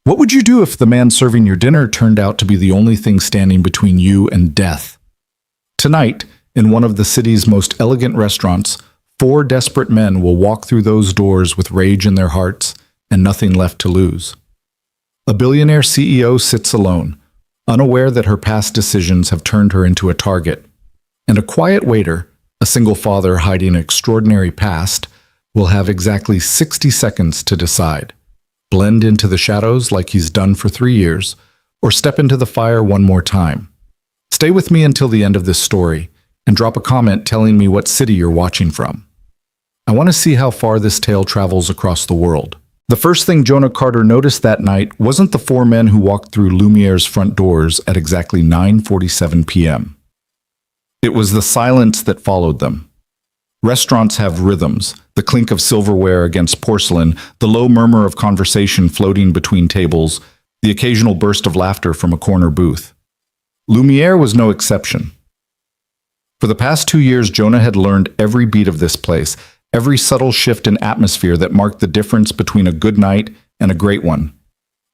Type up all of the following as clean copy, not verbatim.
What would you do if the man serving your dinner turned out to be the only thing standing between you and death? Tonight, in one of the city's most elegant restaurants, 4 desperate men will walk through those doors with rage in their hearts and nothing left to lose. A billionaire CEO sits alone, unaware that her past decisions have turned her into a target. And a quiet waiter, a single father hiding an extraordinary past, will have exactly 60 seconds to decide. Blend into the shadows like he's done for 3 years, or step into the fire one more time. Stay with me until the end of this story, and drop a comment telling me what city you're watching from. I want to see how far this tale travels across the world. The first thing Jonah Carter noticed that night wasn't the 4 men who walked through Lumiere's front doors at exactly 9:47 p.m. It was the silence that followed them. Restaurants have rhythms, the clink of silverware against porcelain, the low murmur of conversation floating between tables, the occasional burst of laughter from a corner booth. Lumiere was no exception. For the past 2 years, Jonah had learned every beat of this place, every subtle shift in atmosphere that marked the difference between a good night and a great one.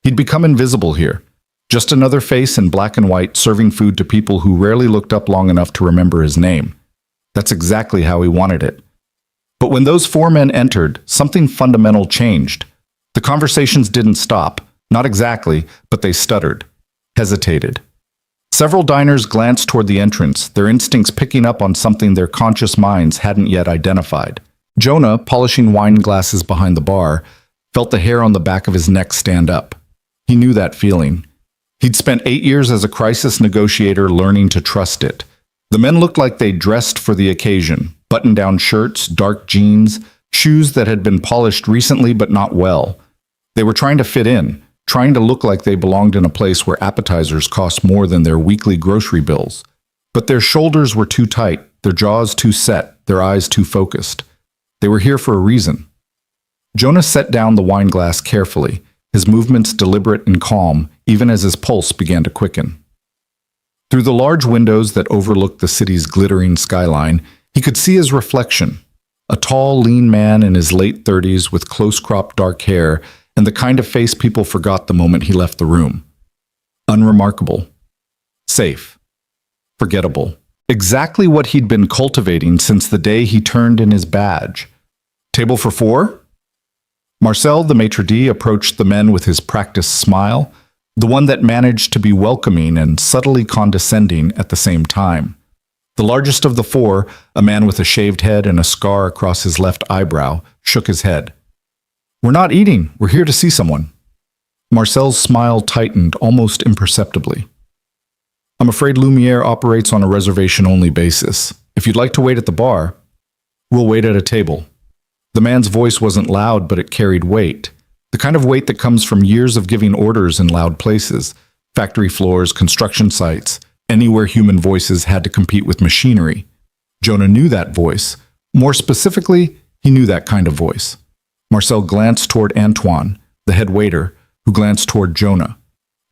He'd become invisible here, just another face in black and white serving food to people who rarely looked up long enough to remember his name. That's exactly how he wanted it. But when those 4 men entered, something fundamental changed. The conversations didn't stop, not exactly, but they stuttered, hesitated. Several diners glanced toward the entrance, their instincts picking up on something their conscious minds hadn't yet identified. Jonah, polishing wine glasses behind the bar, felt the hair on the back of his neck stand up. He knew that feeling. He'd spent 8 years as a crisis negotiator learning to trust it. The men looked like they dressed for the occasion, button-down shirts, dark jeans, shoes that had been polished recently but not well. They were trying to fit in, trying to look like they belonged in a place where appetizers cost more than their weekly grocery bills. But their shoulders were too tight, their jaws too set, their eyes too focused. They were here for a reason. Jonah set down the wine glass carefully, his movements deliberate and calm, even as his pulse began to quicken. Through the large windows that overlooked the city's glittering skyline, he could see his reflection, a tall, lean man in his late 30s with close-cropped dark hair and the kind of face people forgot the moment he left the room. Unremarkable. Safe. Forgettable. Exactly what he'd been cultivating since the day he turned in his badge. Table for 4? Marcel, the maitre d', approached the men with his practiced smile, the one that managed to be welcoming and subtly condescending at the same time. The largest of the 4, a man with a shaved head and a scar across his left eyebrow, shook his head. "We're not eating. We're here to see someone." Marcel's smile tightened almost imperceptibly. "I'm afraid Lumiere operates on a reservation-only basis. If you'd like to wait at the bar, we'll wait at a table." The man's voice wasn't loud, but it carried weight. The kind of weight that comes from years of giving orders in loud places, factory floors, construction sites, anywhere human voices had to compete with machinery. Jonah knew that voice. More specifically, he knew that kind of voice. Marcel glanced toward Antoine, the head waiter, who glanced toward Jonah.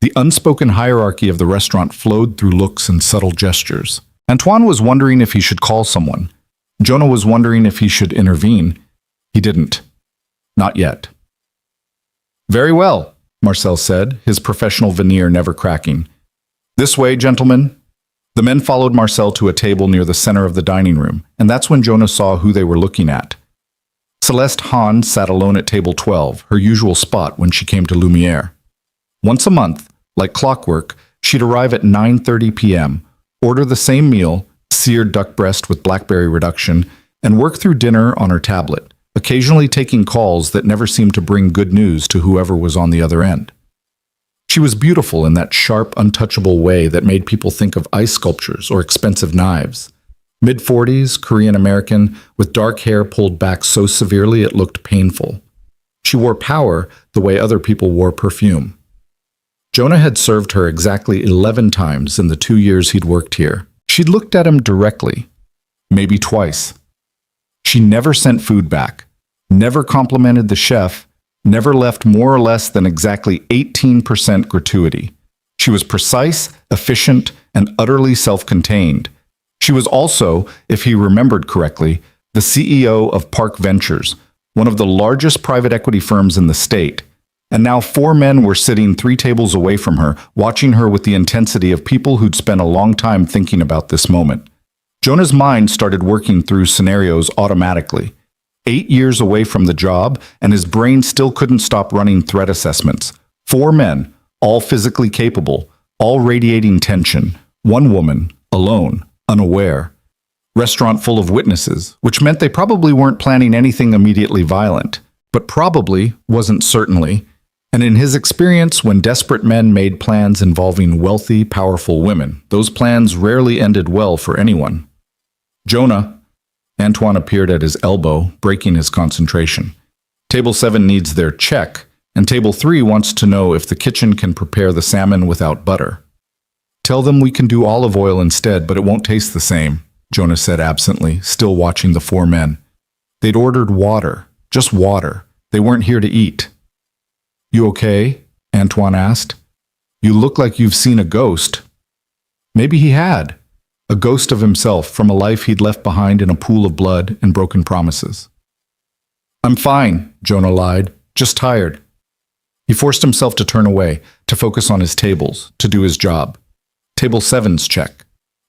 The unspoken hierarchy of the restaurant flowed through looks and subtle gestures. Antoine was wondering if he should call someone. Jonah was wondering if he should intervene. He didn't. Not yet. "Very well," Marcel said, his professional veneer never cracking. "This way, gentlemen." The men followed Marcel to a table near the center of the dining room, and that's when Jonah saw who they were looking at. Celeste Hahn sat alone at table 12, her usual spot when she came to Lumiere. Once a month, like clockwork, she'd arrive at 9:30 p.m., order the same meal, seared duck breast with blackberry reduction, and work through dinner on her tablet, occasionally taking calls that never seemed to bring good news to whoever was on the other end. She was beautiful in that sharp, untouchable way that made people think of ice sculptures or expensive knives. Mid-40s, Korean-American, with dark hair pulled back so severely it looked painful. She wore power the way other people wore perfume. Jonah had served her exactly 11 times in the 2 years he'd worked here. She'd looked at him directly, maybe twice. She never sent food back, never complimented the chef, never left more or less than exactly 18% gratuity. She was precise, efficient, and utterly self-contained. She was also, if he remembered correctly, the CEO of Park Ventures, one of the largest private equity firms in the state, and now 4 men were sitting 3 tables away from her, watching her with the intensity of people who'd spent a long time thinking about this moment. Jonah's mind started working through scenarios automatically. 8 years away from the job, and his brain still couldn't stop running threat assessments. 4 men, all physically capable, all radiating tension. 1 woman, alone, unaware. Restaurant full of witnesses, which meant they probably weren't planning anything immediately violent. But probably wasn't certainly. And in his experience, when desperate men made plans involving wealthy, powerful women, those plans rarely ended well for anyone. Jonah. Antoine appeared at his elbow, breaking his concentration. Table 7 needs their check, and Table 3 wants to know if the kitchen can prepare the salmon without butter. Tell them we can do olive oil instead, but it won't taste the same, Jonah said absently, still watching the 4 men. They'd ordered water, just water. They weren't here to eat. You okay? Antoine asked. You look like you've seen a ghost. Maybe he had. A ghost of himself from a life he'd left behind in a pool of blood and broken promises. I'm fine, Jonah lied, just tired. He forced himself to turn away, to focus on his tables, to do his job. Table 7's check.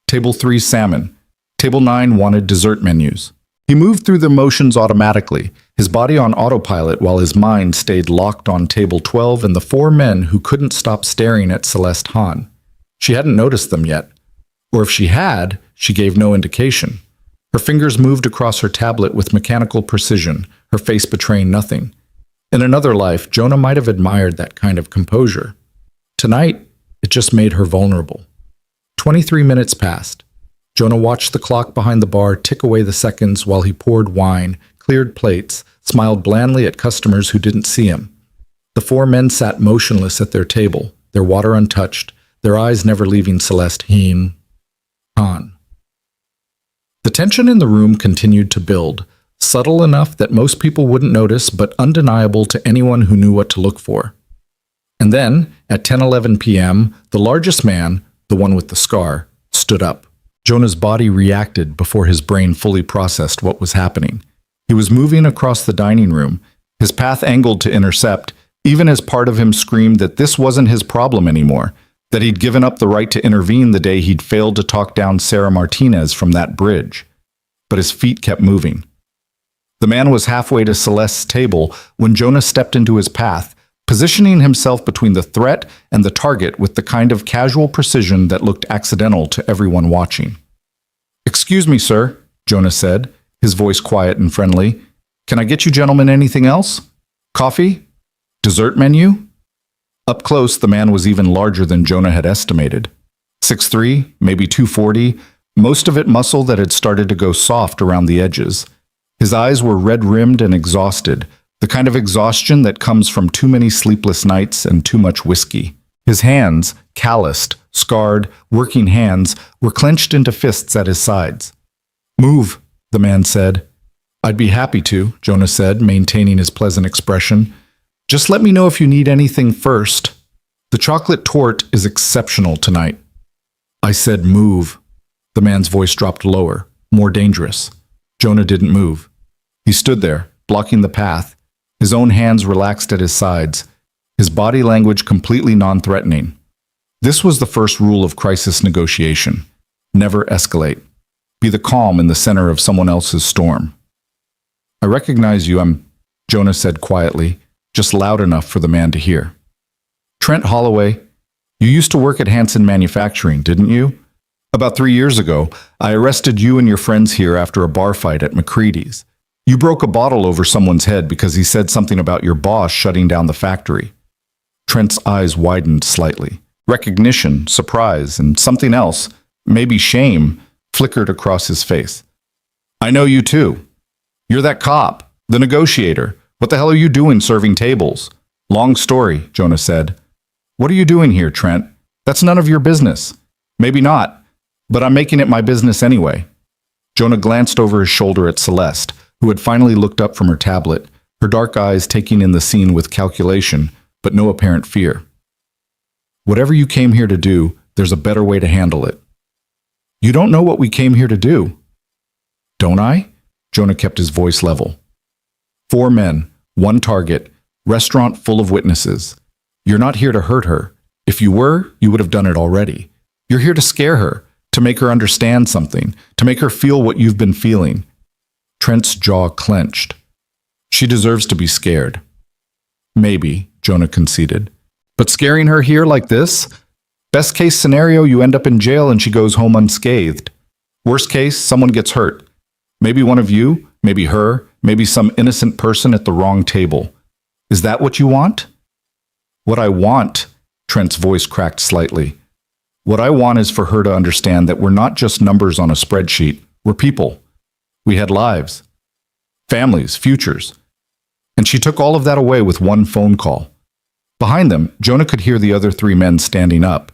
Table 3's salmon. Table 9 wanted dessert menus. He moved through the motions automatically, his body on autopilot while his mind stayed locked on Table 12 and the 4 men who couldn't stop staring at Celeste Hahn. She hadn't noticed them yet. Or if she had, she gave no indication. Her fingers moved across her tablet with mechanical precision, her face betraying nothing. In another life, Jonah might have admired that kind of composure. Tonight, it just made her vulnerable. 23 minutes passed. Jonah watched the clock behind the bar tick away the seconds while he poured wine, cleared plates, smiled blandly at customers who didn't see him. The 4 men sat motionless at their table, their water untouched, their eyes never leaving Celeste Hahn. The tension in the room continued to build, subtle enough that most people wouldn't notice but undeniable to anyone who knew what to look for. And then, at 10:11 p.m., the largest man, the one with the scar, stood up. Jonah's body reacted before his brain fully processed what was happening. He was moving across the dining room, his path angled to intercept, even as part of him screamed that this wasn't his problem anymore, that he'd given up the right to intervene the day he'd failed to talk down Sarah Martinez from that bridge. But his feet kept moving. The man was halfway to Celeste's table when Jonah stepped into his path, positioning himself between the threat and the target with the kind of casual precision that looked accidental to everyone watching. "Excuse me, sir," Jonah said, his voice quiet and friendly. "Can I get you gentlemen anything else? Coffee? Dessert menu?" Up close, the man was even larger than Jonah had estimated. 6'3", maybe 240, most of it muscle that had started to go soft around the edges. His eyes were red-rimmed and exhausted, the kind of exhaustion that comes from too many sleepless nights and too much whiskey. His hands, calloused, scarred, working hands, were clenched into fists at his sides. "Move," the man said. "I'd be happy to," Jonah said, maintaining his pleasant expression. "Just let me know if you need anything first. The chocolate torte is exceptional tonight." I said move. The man's voice dropped lower, more dangerous. Jonah didn't move. He stood there, blocking the path, his own hands relaxed at his sides, his body language completely non-threatening. This was the first rule of crisis negotiation. Never escalate. Be the calm in the center of someone else's storm. "I recognize you, Jonah said quietly, just loud enough for the man to hear. "Trent Holloway, you used to work at Hanson Manufacturing, didn't you? About 3 years ago, I arrested you and your friends here after a bar fight at McCready's. You broke a bottle over someone's head because he said something about your boss shutting down the factory." Trent's eyes widened slightly. Recognition, surprise, and something else, maybe shame, flickered across his face. "I know you too. You're that cop, the negotiator. What the hell are you doing serving tables?" "Long story," Jonah said. "What are you doing here, Trent? That's none of your business." "Maybe not, but I'm making it my business anyway." Jonah glanced over his shoulder at Celeste, who had finally looked up from her tablet, her dark eyes taking in the scene with calculation, but no apparent fear. "Whatever you came here to do, there's a better way to handle it." "You don't know what we came here to do." "Don't I?" Jonah kept his voice level. 4 men, 1 target, Restaurant full of witnesses. You're not here to hurt her. If you were, you would have done it already. You're here to scare her, to make her understand something, to make her feel what you've been feeling. Trent's jaw clenched. She deserves to be scared. Maybe, Jonah conceded. But scaring her here like this? Best case scenario, you end up in jail and she goes home unscathed. Worst case, someone gets hurt. Maybe one of you, maybe her, maybe some innocent person at the wrong table. Is that what you want? What I want, Trent's voice cracked slightly. What I want is for her to understand that we're not just numbers on a spreadsheet. We're people. We had lives, families, futures. And she took all of that away with one phone call. Behind them, Jonah could hear the other three men standing up.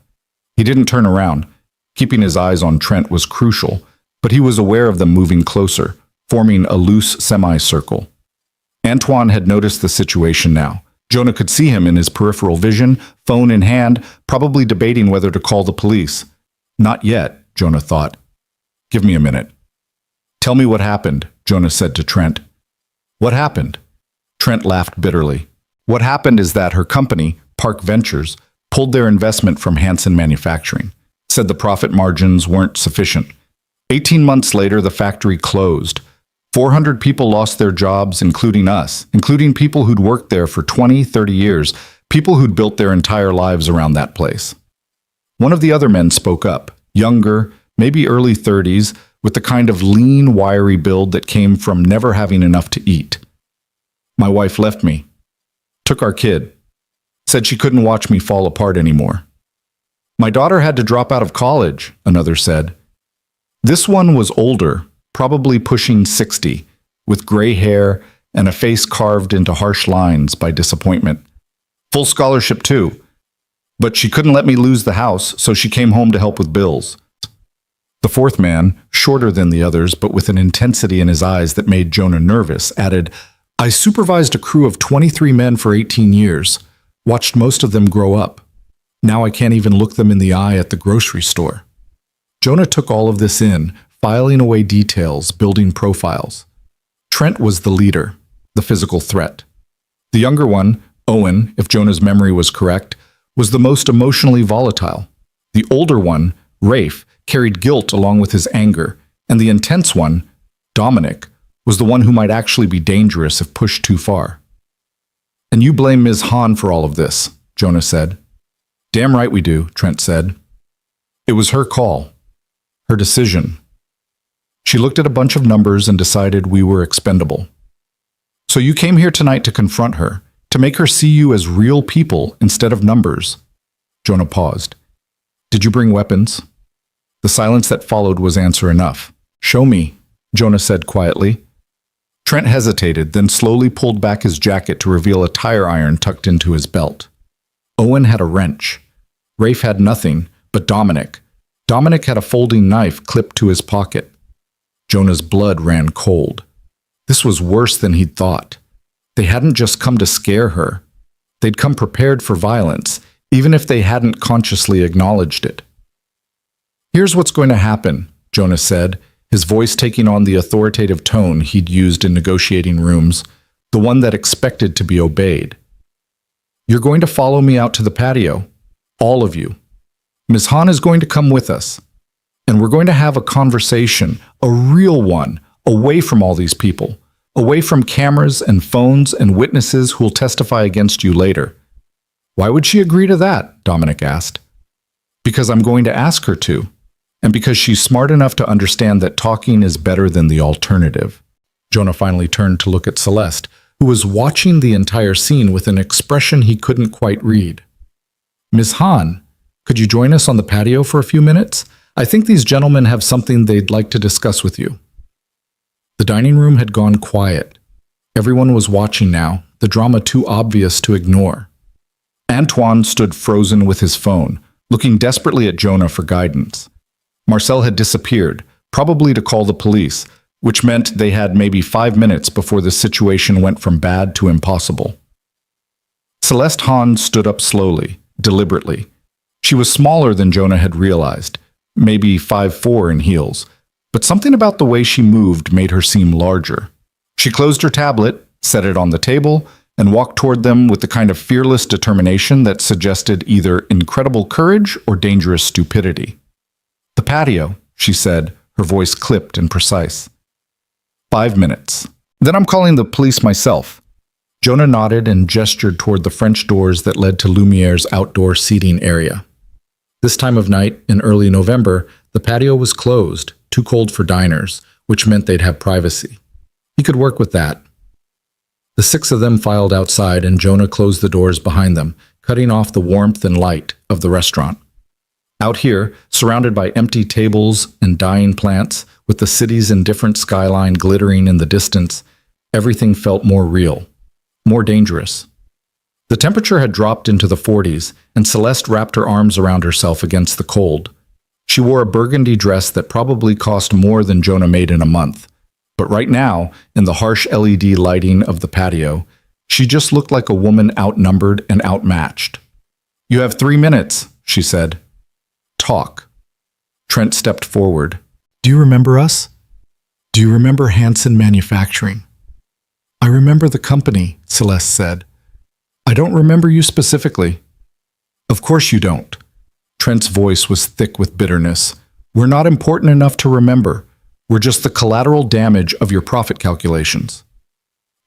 He didn't turn around. Keeping his eyes on Trent was crucial, but he was aware of them moving closer, forming a loose semicircle. Antoine had noticed the situation now. Jonah could see him in his peripheral vision, phone in hand, probably debating whether to call the police. Not yet, Jonah thought. Give me a minute. Tell me what happened, Jonah said to Trent. What happened? Trent laughed bitterly. What happened is that her company, Park Ventures, pulled their investment from Hanson Manufacturing, said the profit margins weren't sufficient. 18 months later, the factory closed. 400 people lost their jobs, including us, including people who'd worked there for 20, 30 years, people who'd built their entire lives around that place. One of the other men spoke up, younger, maybe early 30s, with the kind of lean, wiry build that came from never having enough to eat. My wife left me, took our kid, said she couldn't watch me fall apart anymore. My daughter had to drop out of college, another said. This one was older, probably pushing 60, with gray hair and a face carved into harsh lines by disappointment. Full scholarship too, but she couldn't let me lose the house, so she came home to help with bills. The fourth man, shorter than the others but with an intensity in his eyes that made Jonah nervous, added, I supervised a crew of 23 men for 18 years, watched most of them grow up. Now I can't even look them in the eye at the grocery store. Jonah took all of this in, filing away details, building profiles. Trent was the leader, the physical threat. The younger one, Owen, if Jonah's memory was correct, was the most emotionally volatile. The older one, Rafe, carried guilt along with his anger, and the intense one, Dominic, was the one who might actually be dangerous if pushed too far. And you blame Ms. Hahn for all of this, Jonah said. Damn right we do, Trent said. It was her call, her decision. She looked at a bunch of numbers and decided we were expendable. So you came here tonight to confront her, to make her see you as real people instead of numbers. Jonah paused. Did you bring weapons? The silence that followed was answer enough. Show me, Jonah said quietly. Trent hesitated, then slowly pulled back his jacket to reveal a tire iron tucked into his belt. Owen had a wrench. Rafe had nothing, but Dominic. Dominic had a folding knife clipped to his pocket. Jonah's blood ran cold. This was worse than he'd thought. They hadn't just come to scare her. They'd come prepared for violence, even if they hadn't consciously acknowledged it. Here's what's going to happen, Jonah said, his voice taking on the authoritative tone he'd used in negotiating rooms, the one that expected to be obeyed. You're going to follow me out to the patio, all of you. Ms. Hahn is going to come with us, and we're going to have a conversation, a real one, away from all these people, away from cameras and phones and witnesses who'll testify against you later. Why would she agree to that? Dominic asked. Because I'm going to ask her to. And because she's smart enough to understand that talking is better than the alternative. Jonah finally turned to look at Celeste, who was watching the entire scene with an expression he couldn't quite read. Ms. Hahn, could you join us on the patio for a few minutes? I think these gentlemen have something they'd like to discuss with you. The dining room had gone quiet. Everyone was watching now, the drama too obvious to ignore. Antoine stood frozen with his phone, looking desperately at Jonah for guidance. Marcel had disappeared, probably to call the police, which meant they had maybe 5 minutes before the situation went from bad to impossible. Celeste Hahn stood up slowly, deliberately. She was smaller than Jonah had realized, maybe 5'4" in heels, but something about the way she moved made her seem larger. She closed her tablet, set it on the table, and walked toward them with the kind of fearless determination that suggested either incredible courage or dangerous stupidity. "The patio," she said, her voice clipped and precise. 5 minutes. Then I'm calling the police myself. Jonah nodded and gestured toward the French doors that led to Lumiere's outdoor seating area. This time of night, in early November, the patio was closed, too cold for diners, which meant they'd have privacy. He could work with that. The 6 of them filed outside, and Jonah closed the doors behind them, cutting off the warmth and light of the restaurant. Out here, surrounded by empty tables and dying plants, with the city's indifferent skyline glittering in the distance, everything felt more real, more dangerous. The temperature had dropped into the 40s, and Celeste wrapped her arms around herself against the cold. She wore a burgundy dress that probably cost more than Jonah made in a month. But right now, in the harsh LED lighting of the patio, she just looked like a woman outnumbered and outmatched. "You have 3 minutes," she said. "Talk." Trent stepped forward. "Do you remember us? Do you remember Hanson Manufacturing?" "I remember the company," Celeste said. "I don't remember you specifically." "Of course you don't." Trent's voice was thick with bitterness. "We're not important enough to remember. We're just the collateral damage of your profit calculations."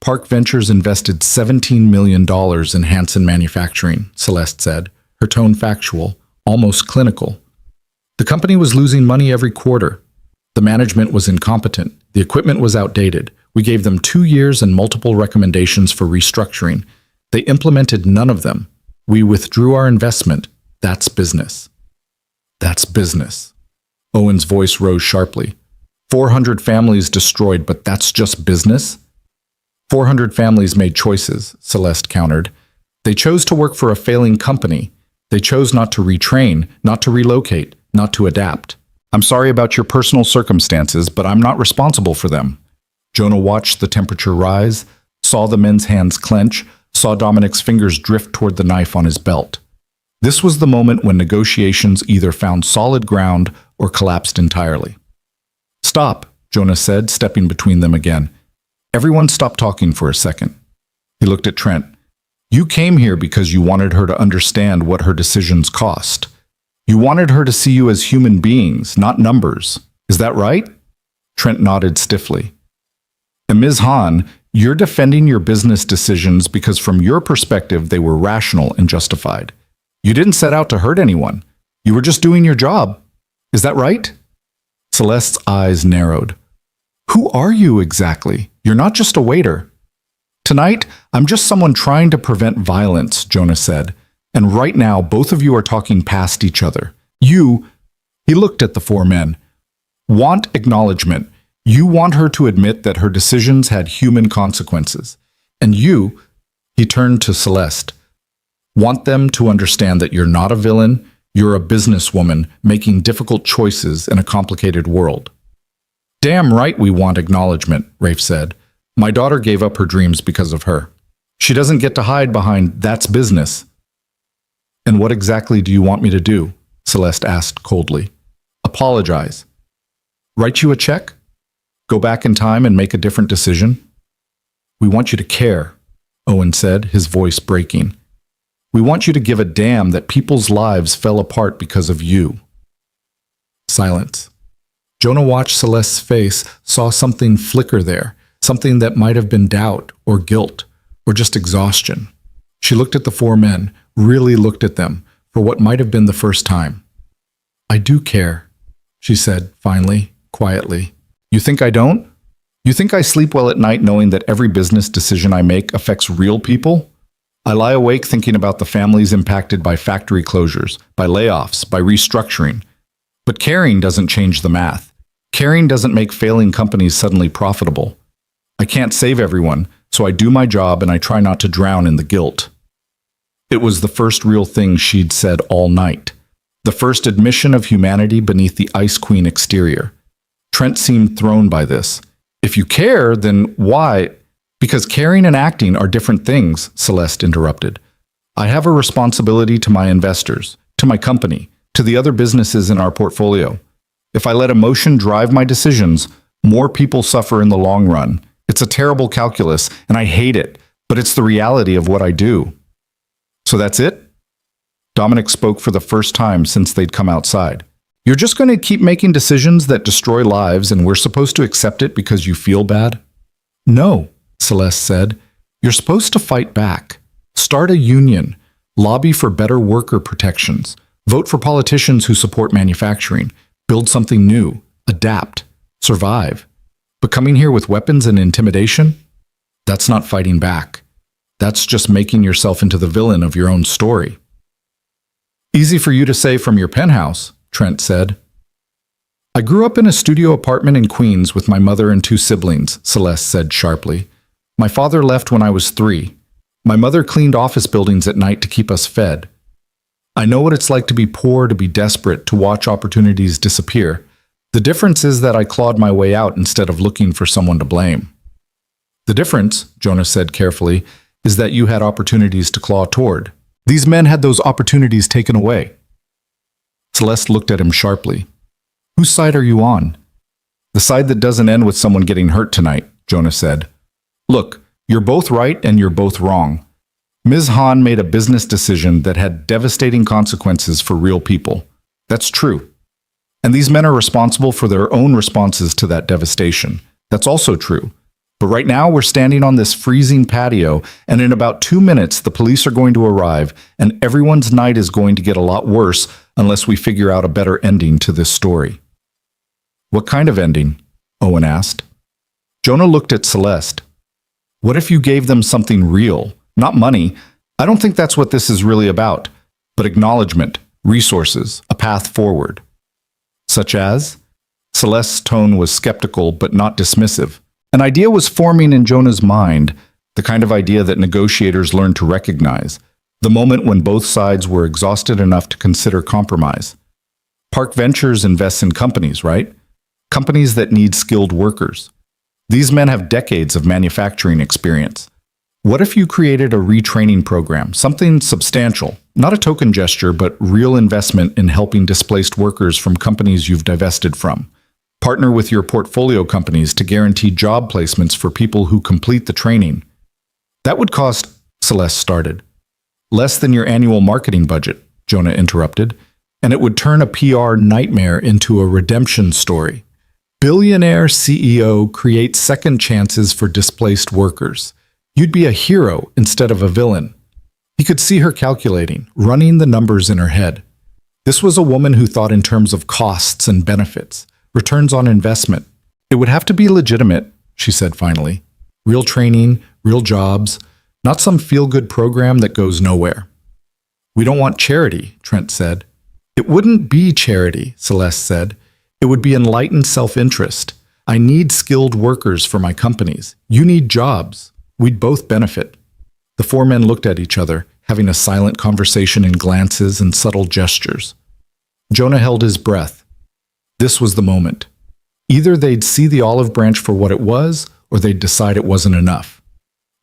"Park Ventures invested $17 million in Hanson Manufacturing," Celeste said, her tone factual, almost clinical. "The company was losing money every quarter. The management was incompetent. The equipment was outdated. We gave them 2 years and multiple recommendations for restructuring. They implemented none of them. We withdrew our investment. That's business." "That's business." Owen's voice rose sharply. 400 families destroyed, but that's just business? 400 families made choices, Celeste countered. They chose to work for a failing company. They chose not to retrain, not to relocate, not to adapt. "I'm sorry about your personal circumstances, but I'm not responsible for them." Jonah watched the temperature rise, saw the men's hands clench, saw Dominic's fingers drift toward the knife on his belt. This was the moment when negotiations either found solid ground or collapsed entirely. "Stop," Jonah said, stepping between them again. Everyone stopped talking for a second. He looked at Trent. "You came here because you wanted her to understand what her decisions cost. You wanted her to see you as human beings, not numbers. Is that right?" Trent nodded stiffly. "And Ms. Hahn, you're defending your business decisions because from your perspective they were rational and justified. You didn't set out to hurt anyone. You were just doing your job. Is that right?" Celeste's eyes narrowed. "Who are you exactly? You're not just a waiter." "Tonight, I'm just someone trying to prevent violence," Jonah said. "And right now, both of you are talking past each other. You," he looked at the 4 men, "want acknowledgement. You want her to admit that her decisions had human consequences. And you," he turned to Celeste, "want them to understand that you're not a villain. You're a businesswoman making difficult choices in a complicated world." "Damn right we want acknowledgement," Rafe said. "My daughter gave up her dreams because of her. She doesn't get to hide behind 'that's business.'" "And what exactly do you want me to do?" Celeste asked coldly. "Apologize. Write you a check? Go back in time and make a different decision?" "We want you to care," Owen said, his voice breaking. "We want you to give a damn that people's lives fell apart because of you." Silence. Jonah watched Celeste's face, saw something flicker there, something that might have been doubt or guilt or just exhaustion. She looked at the 4 men, really looked at them, for what might have been the first time. "I do care," she said, finally, quietly. "You think I don't? You think I sleep well at night knowing that every business decision I make affects real people? I lie awake thinking about the families impacted by factory closures, by layoffs, by restructuring. But caring doesn't change the math. Caring doesn't make failing companies suddenly profitable. I can't save everyone, so I do my job and I try not to drown in the guilt." It was the first real thing she'd said all night. The first admission of humanity beneath the Ice Queen exterior. Trent seemed thrown by this. "If you care, then why?" "Because caring and acting are different things," Celeste interrupted. "I have a responsibility to my investors, to my company, to the other businesses in our portfolio. If I let emotion drive my decisions, more people suffer in the long run. It's a terrible calculus, and I hate it, But it's the reality of what I do. So that's it? Dominic spoke for the first time since they'd come outside. You're just going to keep making decisions that destroy lives and we're supposed to accept it because you feel bad? No, Celeste said. You're supposed to fight back. Start a union. Lobby for better worker protections. Vote for politicians who support manufacturing. Build something new. Adapt. Survive. But coming here with weapons and intimidation? That's not fighting back. That's just making yourself into the villain of your own story. Easy for you to say from your penthouse, Trent said. I grew up in a studio apartment in Queens with my mother and 2 siblings, Celeste said sharply. My father left when I was 3. My mother cleaned office buildings at night to keep us fed. I know what it's like to be poor, to be desperate, to watch opportunities disappear. The difference is that I clawed my way out instead of looking for someone to blame. The difference, Jonah said carefully, is that you had opportunities to claw toward. These men had those opportunities taken away. Celeste looked at him sharply. Whose side are you on? The side that doesn't end with someone getting hurt tonight, Jonah said. Look, you're both right and you're both wrong. Ms. Han made a business decision that had devastating consequences for real people. That's true. And these men are responsible for their own responses to that devastation. That's also true. But right now we're standing on this freezing patio, and in about 2 minutes the police are going to arrive, and everyone's night is going to get a lot worse unless we figure out a better ending to this story. What kind of ending? Owen asked. Jonah looked at Celeste. What if you gave them something real? Not money. I don't think that's what this is really about, but acknowledgement, resources, a path forward. Such as? Celeste's tone was skeptical but not dismissive. An idea was forming in Jonah's mind, the kind of idea that negotiators learn to recognize, the moment when both sides were exhausted enough to consider compromise. Park Ventures invests in companies, right? Companies that need skilled workers. These men have decades of manufacturing experience. What if you created a retraining program, something substantial, not a token gesture, but real investment in helping displaced workers from companies you've divested from? Partner with your portfolio companies to guarantee job placements for people who complete the training. That would cost, Celeste started. Less than your annual marketing budget, Jonah interrupted, and it would turn a PR nightmare into a redemption story. Billionaire CEO creates second chances for displaced workers. You'd be a hero instead of a villain. He could see her calculating, running the numbers in her head. This was a woman who thought in terms of costs and benefits, returns on investment. It would have to be legitimate, she said finally. Real training, real jobs, not some feel-good program that goes nowhere. We don't want charity, Trent said. It wouldn't be charity, Celeste said. It would be enlightened self-interest. I need skilled workers for my companies. You need jobs. We'd both benefit. The 4 men looked at each other, having a silent conversation in glances and subtle gestures. Jonah held his breath. This was the moment. Either they'd see the olive branch for what it was, or they'd decide it wasn't enough.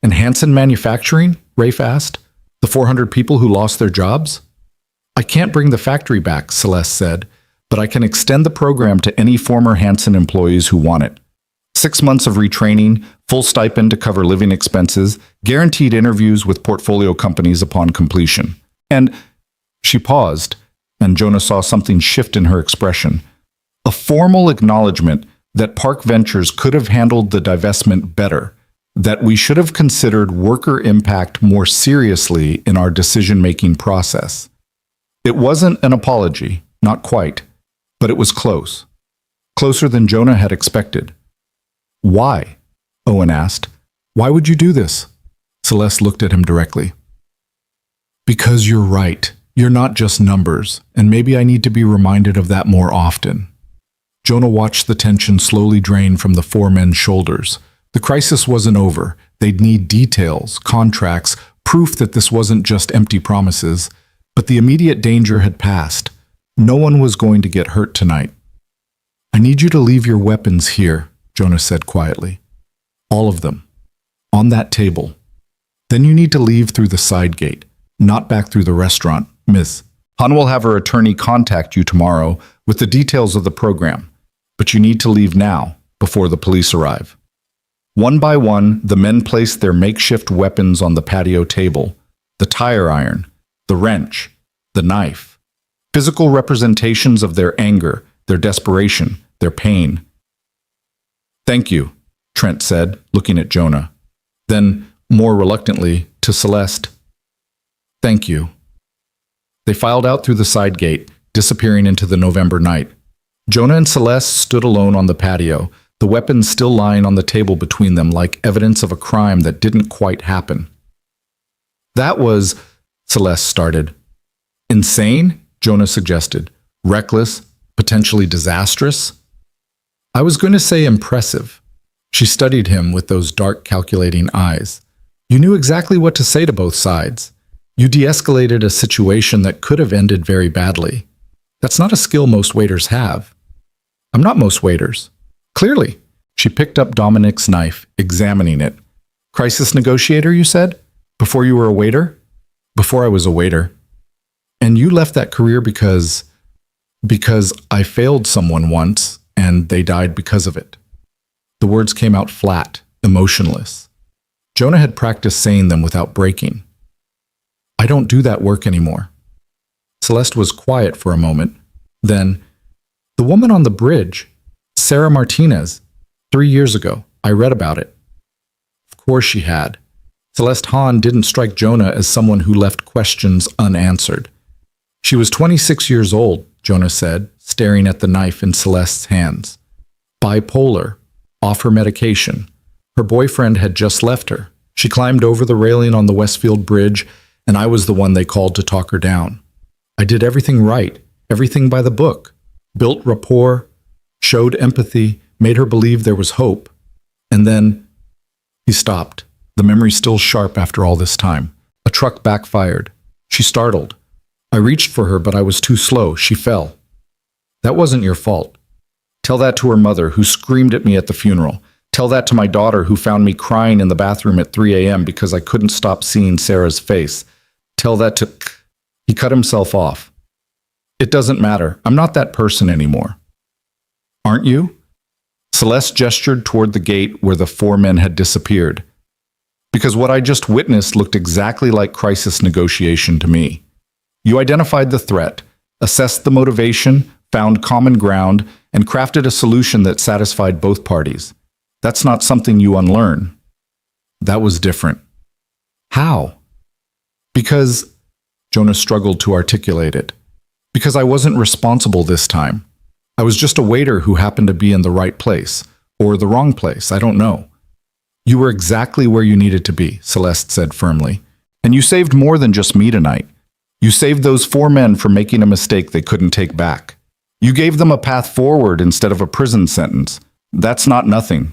And Hansen Manufacturing? Rafe asked. The 400 people who lost their jobs? I can't bring the factory back, Celeste said, but I can extend the program to any former Hansen employees who want it. 6 months of retraining, full stipend to cover living expenses, guaranteed interviews with portfolio companies upon completion. And she paused, and Jonah saw something shift in her expression. A formal acknowledgement that Park Ventures could have handled the divestment better, that we should have considered worker impact more seriously in our decision-making process. It wasn't an apology, not quite, but it was close. Closer than Jonah had expected. Why? Owen asked. Why would you do this? Celeste looked at him directly. Because you're right. You're not just numbers, and maybe I need to be reminded of that more often. Jonah watched the tension slowly drain from the 4 men's shoulders. The crisis wasn't over. They'd need details, contracts, proof that this wasn't just empty promises. But the immediate danger had passed. No one was going to get hurt tonight. I need you to leave your weapons here, Jonah said quietly. All of them. On that table. Then you need to leave through the side gate, not back through the restaurant, Miss. Han will have her attorney contact you tomorrow with the details of the program. But you need to leave now, before the police arrive. One by one, the men placed their makeshift weapons on the patio table: the tire iron, the wrench, the knife. Physical representations of their anger, their desperation, their pain. "Thank you," Trent said, looking at Jonah. Then, more reluctantly, to Celeste, "Thank you." They filed out through the side gate, disappearing into the November night. Jonah and Celeste stood alone on the patio, the weapons still lying on the table between them like evidence of a crime that didn't quite happen. "That was," Celeste started. "Insane?" Jonah suggested. "Reckless? Potentially disastrous?" "I was going to say impressive." She studied him with those dark, calculating eyes. "You knew exactly what to say to both sides. You de-escalated a situation that could have ended very badly. That's not a skill most waiters have." "I'm not most waiters." "Clearly." She picked up Dominic's knife, examining it. "Crisis negotiator, you said? Before you were a waiter?" "Before I was a waiter." "And you left that career because I failed someone once, and they died because of it." The words came out flat, emotionless. Jonah had practiced saying them without breaking. "I don't do that work anymore." Celeste was quiet for a moment. Then, "The woman on the bridge, Sarah Martinez, 3 years ago, I read about it." Of course she had. Celeste Hahn didn't strike Jonah as someone who left questions unanswered. "She was 26 years old," Jonah said, staring at the knife in Celeste's hands. "Bipolar, off her medication. Her boyfriend had just left her. She climbed over the railing on the Westfield Bridge, and I was the one they called to talk her down. I did everything right, everything by the book. Built rapport, showed empathy, made her believe there was hope. And then..." He stopped, the memory still sharp after all this time. "A truck backfired. She startled. I reached for her, but I was too slow. She fell. That wasn't your fault. Tell that to her mother, who screamed at me at the funeral. Tell that to my daughter, who found me crying in the bathroom at 3 a.m. because I couldn't stop seeing Sarah's face. Tell that to..." He cut himself off. "It doesn't matter. I'm not that person anymore." "Aren't you?" Celeste gestured toward the gate where the 4 men had disappeared. "Because what I just witnessed looked exactly like crisis negotiation to me. You identified the threat, assessed the motivation, found common ground, and crafted a solution that satisfied both parties. That's not something you unlearn." "That was different." "How?" "Because..." Jonah struggled to articulate it. "Because I wasn't responsible this time. I was just a waiter who happened to be in the right place, or the wrong place, I don't know." "You were exactly where you needed to be," Celeste said firmly. "And you saved more than just me tonight. You saved those 4 men from making a mistake they couldn't take back. You gave them a path forward instead of a prison sentence. That's not nothing."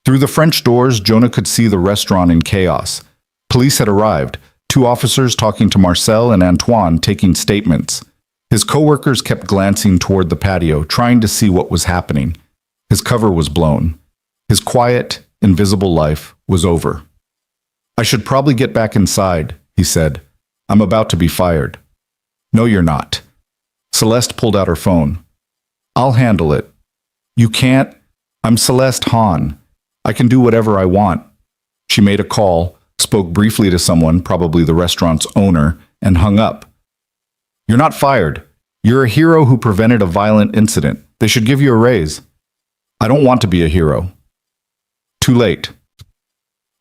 Through the French doors, Jonah could see the restaurant in chaos. Police had arrived, 2 officers talking to Marcel and Antoine taking statements. His co-workers kept glancing toward the patio, trying to see what was happening. His cover was blown. His quiet, invisible life was over. "I should probably get back inside," he said. "I'm about to be fired." "No, you're not." Celeste pulled out her phone. "I'll handle it." "You can't. I'm Celeste Hahn. I can do whatever I want." She made a call, spoke briefly to someone, probably the restaurant's owner, and hung up. "You're not fired. You're a hero who prevented a violent incident. They should give you a raise." "I don't want to be a hero." "Too late."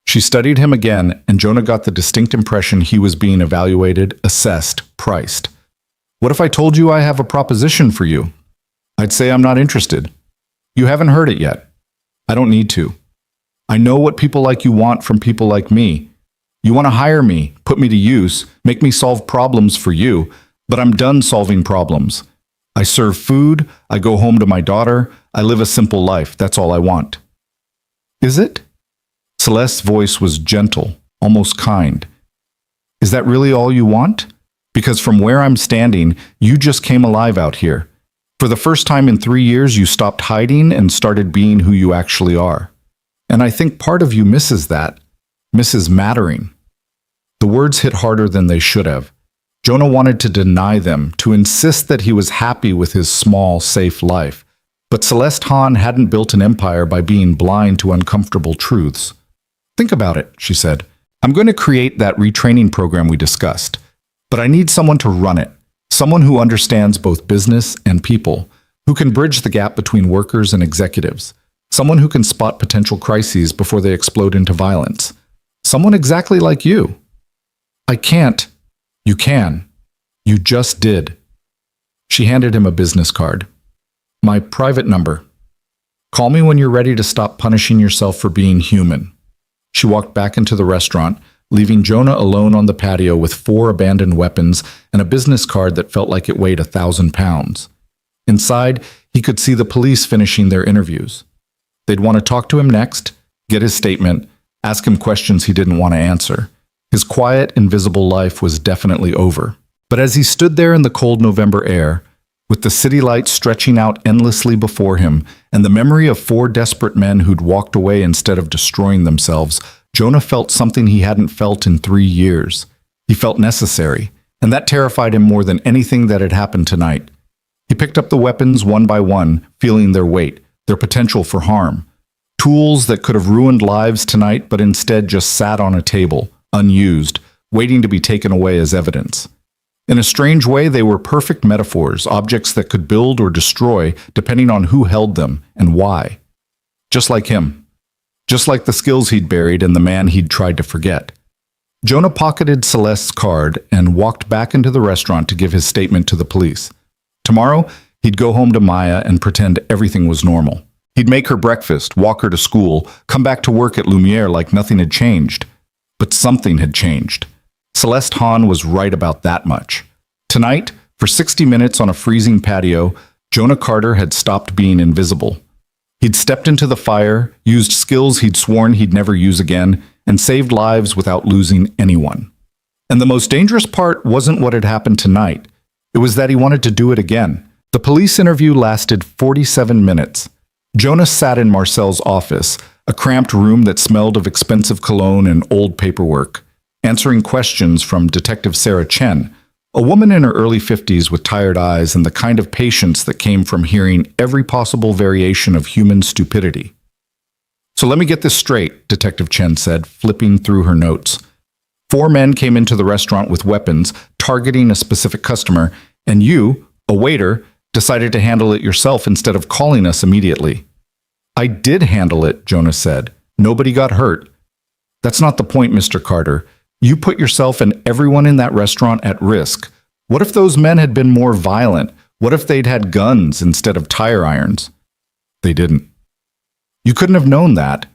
She studied him again, and Jonah got the distinct impression he was being evaluated, assessed, priced. "What if I told you I have a proposition for you?" "I'd say I'm not interested." "You haven't heard it yet." "I don't need to. I know what people like you want from people like me. You want to hire me, put me to use, make me solve problems for you, but I'm done solving problems. I serve food, I go home to my daughter, I live a simple life. That's all I want." "Is it?" Celeste's voice was gentle, almost kind. "Is that really all you want? Because from where I'm standing, you just came alive out here. For the first time in 3 years, you stopped hiding and started being who you actually are. And I think part of you misses that, misses mattering." The words hit harder than they should have. Jonah wanted to deny them, to insist that he was happy with his small, safe life. But Celeste Hahn hadn't built an empire by being blind to uncomfortable truths. "Think about it," she said. "I'm going to create that retraining program we discussed, but I need someone to run it, someone who understands both business and people, who can bridge the gap between workers and executives, someone who can spot potential crises before they explode into violence. Someone exactly like you." "I can't." "You can. You just did." She handed him a business card. "My private number. Call me when you're ready to stop punishing yourself for being human." She walked back into the restaurant, leaving Jonah alone on the patio with 4 abandoned weapons and a business card that felt like it weighed 1,000 pounds. Inside, he could see the police finishing their interviews. They'd want to talk to him next, get his statement, ask him questions he didn't want to answer. His quiet, invisible life was definitely over. But as he stood there in the cold November air, with the city lights stretching out endlessly before him, and the memory of 4 desperate men who'd walked away instead of destroying themselves, Jonah felt something he hadn't felt in 3 years. He felt necessary, and that terrified him more than anything that had happened tonight. He picked up the weapons one by one, feeling their weight, their potential for harm. Tools that could have ruined lives tonight, but instead just sat on a table, unused, waiting to be taken away as evidence. In a strange way, they were perfect metaphors, objects that could build or destroy depending on who held them and why. Just like him. Just like the skills he'd buried and the man he'd tried to forget. Jonah pocketed Celeste's card and walked back into the restaurant to give his statement to the police. Tomorrow, he'd go home to Maya and pretend everything was normal. He'd make her breakfast, walk her to school, come back to work at Lumiere like nothing had changed. But something had changed. Celeste Hahn was right about that much. Tonight, for 60 minutes on a freezing patio, Jonah Carter had stopped being invisible. He'd stepped into the fire, used skills he'd sworn he'd never use again, and saved lives without losing anyone. And the most dangerous part wasn't what had happened tonight. It was that he wanted to do it again. The police interview lasted 47 minutes. Jonah sat in Marcel's office, a cramped room that smelled of expensive cologne and old paperwork, answering questions from Detective Sarah Chen, a woman in her early 50s with tired eyes and the kind of patience that came from hearing every possible variation of human stupidity. "So let me get this straight," Detective Chen said, flipping through her notes. 4 men came into the restaurant with weapons, targeting a specific customer, and you, a waiter, decided to handle it yourself instead of calling us immediately. "I did handle it," Jonah said. "Nobody got hurt." "That's not the point, Mr. Carter. You put yourself and everyone in that restaurant at risk. What if those men had been more violent? What if they'd had guns instead of tire irons?" "They didn't." "You couldn't have known that."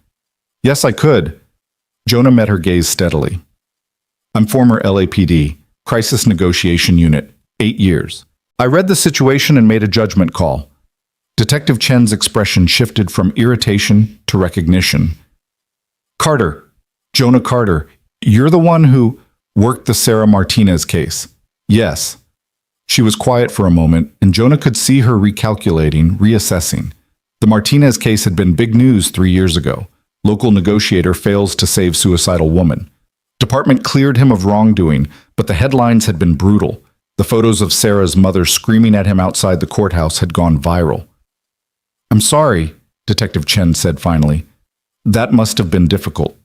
"Yes, I could." Jonah met her gaze steadily. "I'm former LAPD, Crisis Negotiation Unit, 8 years. I read the situation and made a judgment call." Detective Chen's expression shifted from irritation to recognition. "Carter, Jonah Carter, you're the one who worked the Sarah Martinez case." "Yes." She was quiet for a moment, and Jonah could see her recalculating, reassessing. The Martinez case had been big news 3 years ago. Local negotiator fails to save suicidal woman. Department cleared him of wrongdoing, but the headlines had been brutal. The photos of Sarah's mother screaming at him outside the courthouse had gone viral. "I'm sorry," Detective Chen said finally. "That must have been difficult."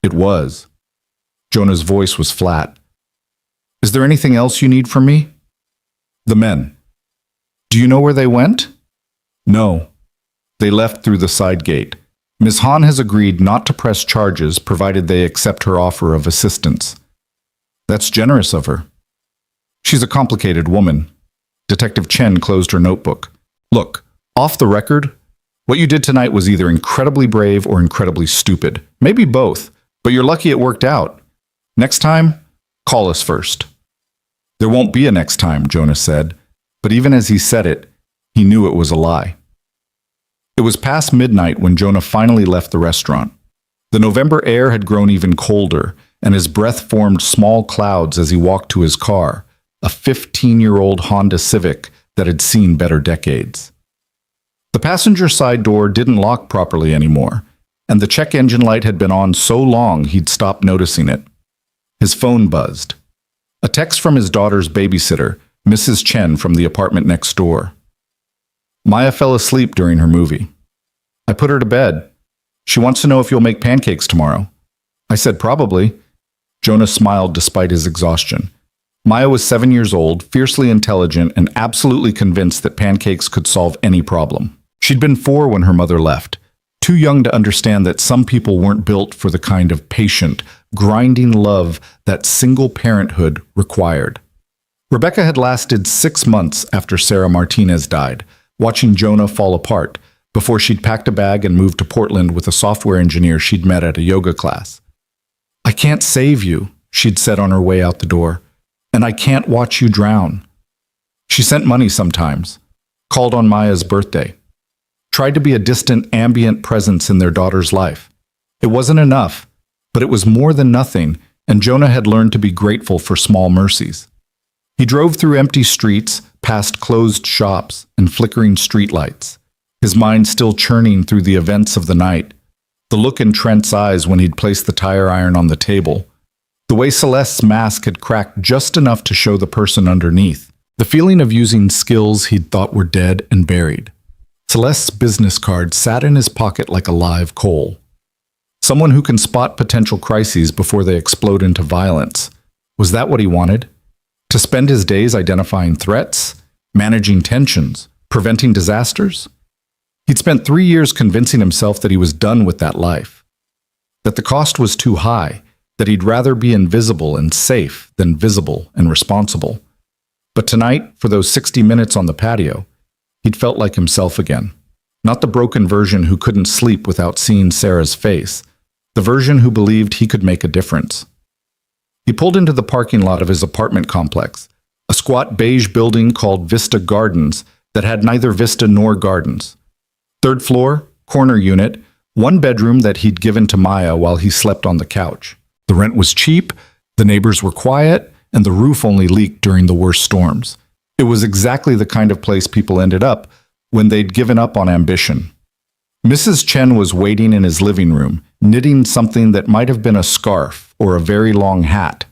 "It was." Jonah's voice was flat. "Is there anything else you need from me?" "The men." "Do you know where they went?" "No. They left through the side gate. Ms. Hahn has agreed not to press charges provided they accept her offer of assistance." "That's generous of her." "She's a complicated woman." Detective Chen closed her notebook. "Look, off the record, what you did tonight was either incredibly brave or incredibly stupid. Maybe both, but you're lucky it worked out. Next time, call us first." "There won't be a next time," Jonah said, but even as he said it, he knew it was a lie. It was past midnight when Jonah finally left the restaurant. The November air had grown even colder, and his breath formed small clouds as he walked to his car, a 15-year-old Honda Civic that had seen better decades. The passenger side door didn't lock properly anymore, and the check engine light had been on so long he'd stopped noticing it. His phone buzzed. A text from his daughter's babysitter, Mrs. Chen from the apartment next door. Maya fell asleep during her movie. I put her to bed. She wants to know if you'll make pancakes tomorrow. I said probably. Jonah smiled despite his exhaustion. Maya was 7 years old, fiercely intelligent, and absolutely convinced that pancakes could solve any problem. She'd been 4 when her mother left, too young to understand that some people weren't built for the kind of patient, grinding love that single parenthood required. Rebecca had lasted 6 months after Sarah Martinez died, watching Jonah fall apart, before she'd packed a bag and moved to Portland with a software engineer she'd met at a yoga class. "I can't save you," she'd said on her way out the door, "and I can't watch you drown." She sent money sometimes, called on Maya's birthday, tried to be a distant, ambient presence in their daughter's life. It wasn't enough, but it was more than nothing, and Jonah had learned to be grateful for small mercies. He drove through empty streets, past closed shops and flickering streetlights, his mind still churning through the events of the night, the look in Trent's eyes when he'd placed the tire iron on the table, the way Celeste's mask had cracked just enough to show the person underneath, the feeling of using skills he'd thought were dead and buried. Celeste's business card sat in his pocket like a live coal. Someone who can spot potential crises before they explode into violence. Was that what he wanted? To spend his days identifying threats, managing tensions, preventing disasters? He'd spent 3 years convincing himself that he was done with that life, that the cost was too high, that he'd rather be invisible and safe than visible and responsible. But tonight, for those 60 minutes on the patio, he'd felt like himself again. Not the broken version who couldn't sleep without seeing Sarah's face, the version who believed he could make a difference. He pulled into the parking lot of his apartment complex, a squat beige building called Vista Gardens that had neither vista nor gardens. 3rd floor, corner unit, 1 bedroom that he'd given to Maya while he slept on the couch. The rent was cheap, the neighbors were quiet, and the roof only leaked during the worst storms. It was exactly the kind of place people ended up when they'd given up on ambition. Mrs. Chen was waiting in his living room, knitting something that might have been a scarf or a very long hat.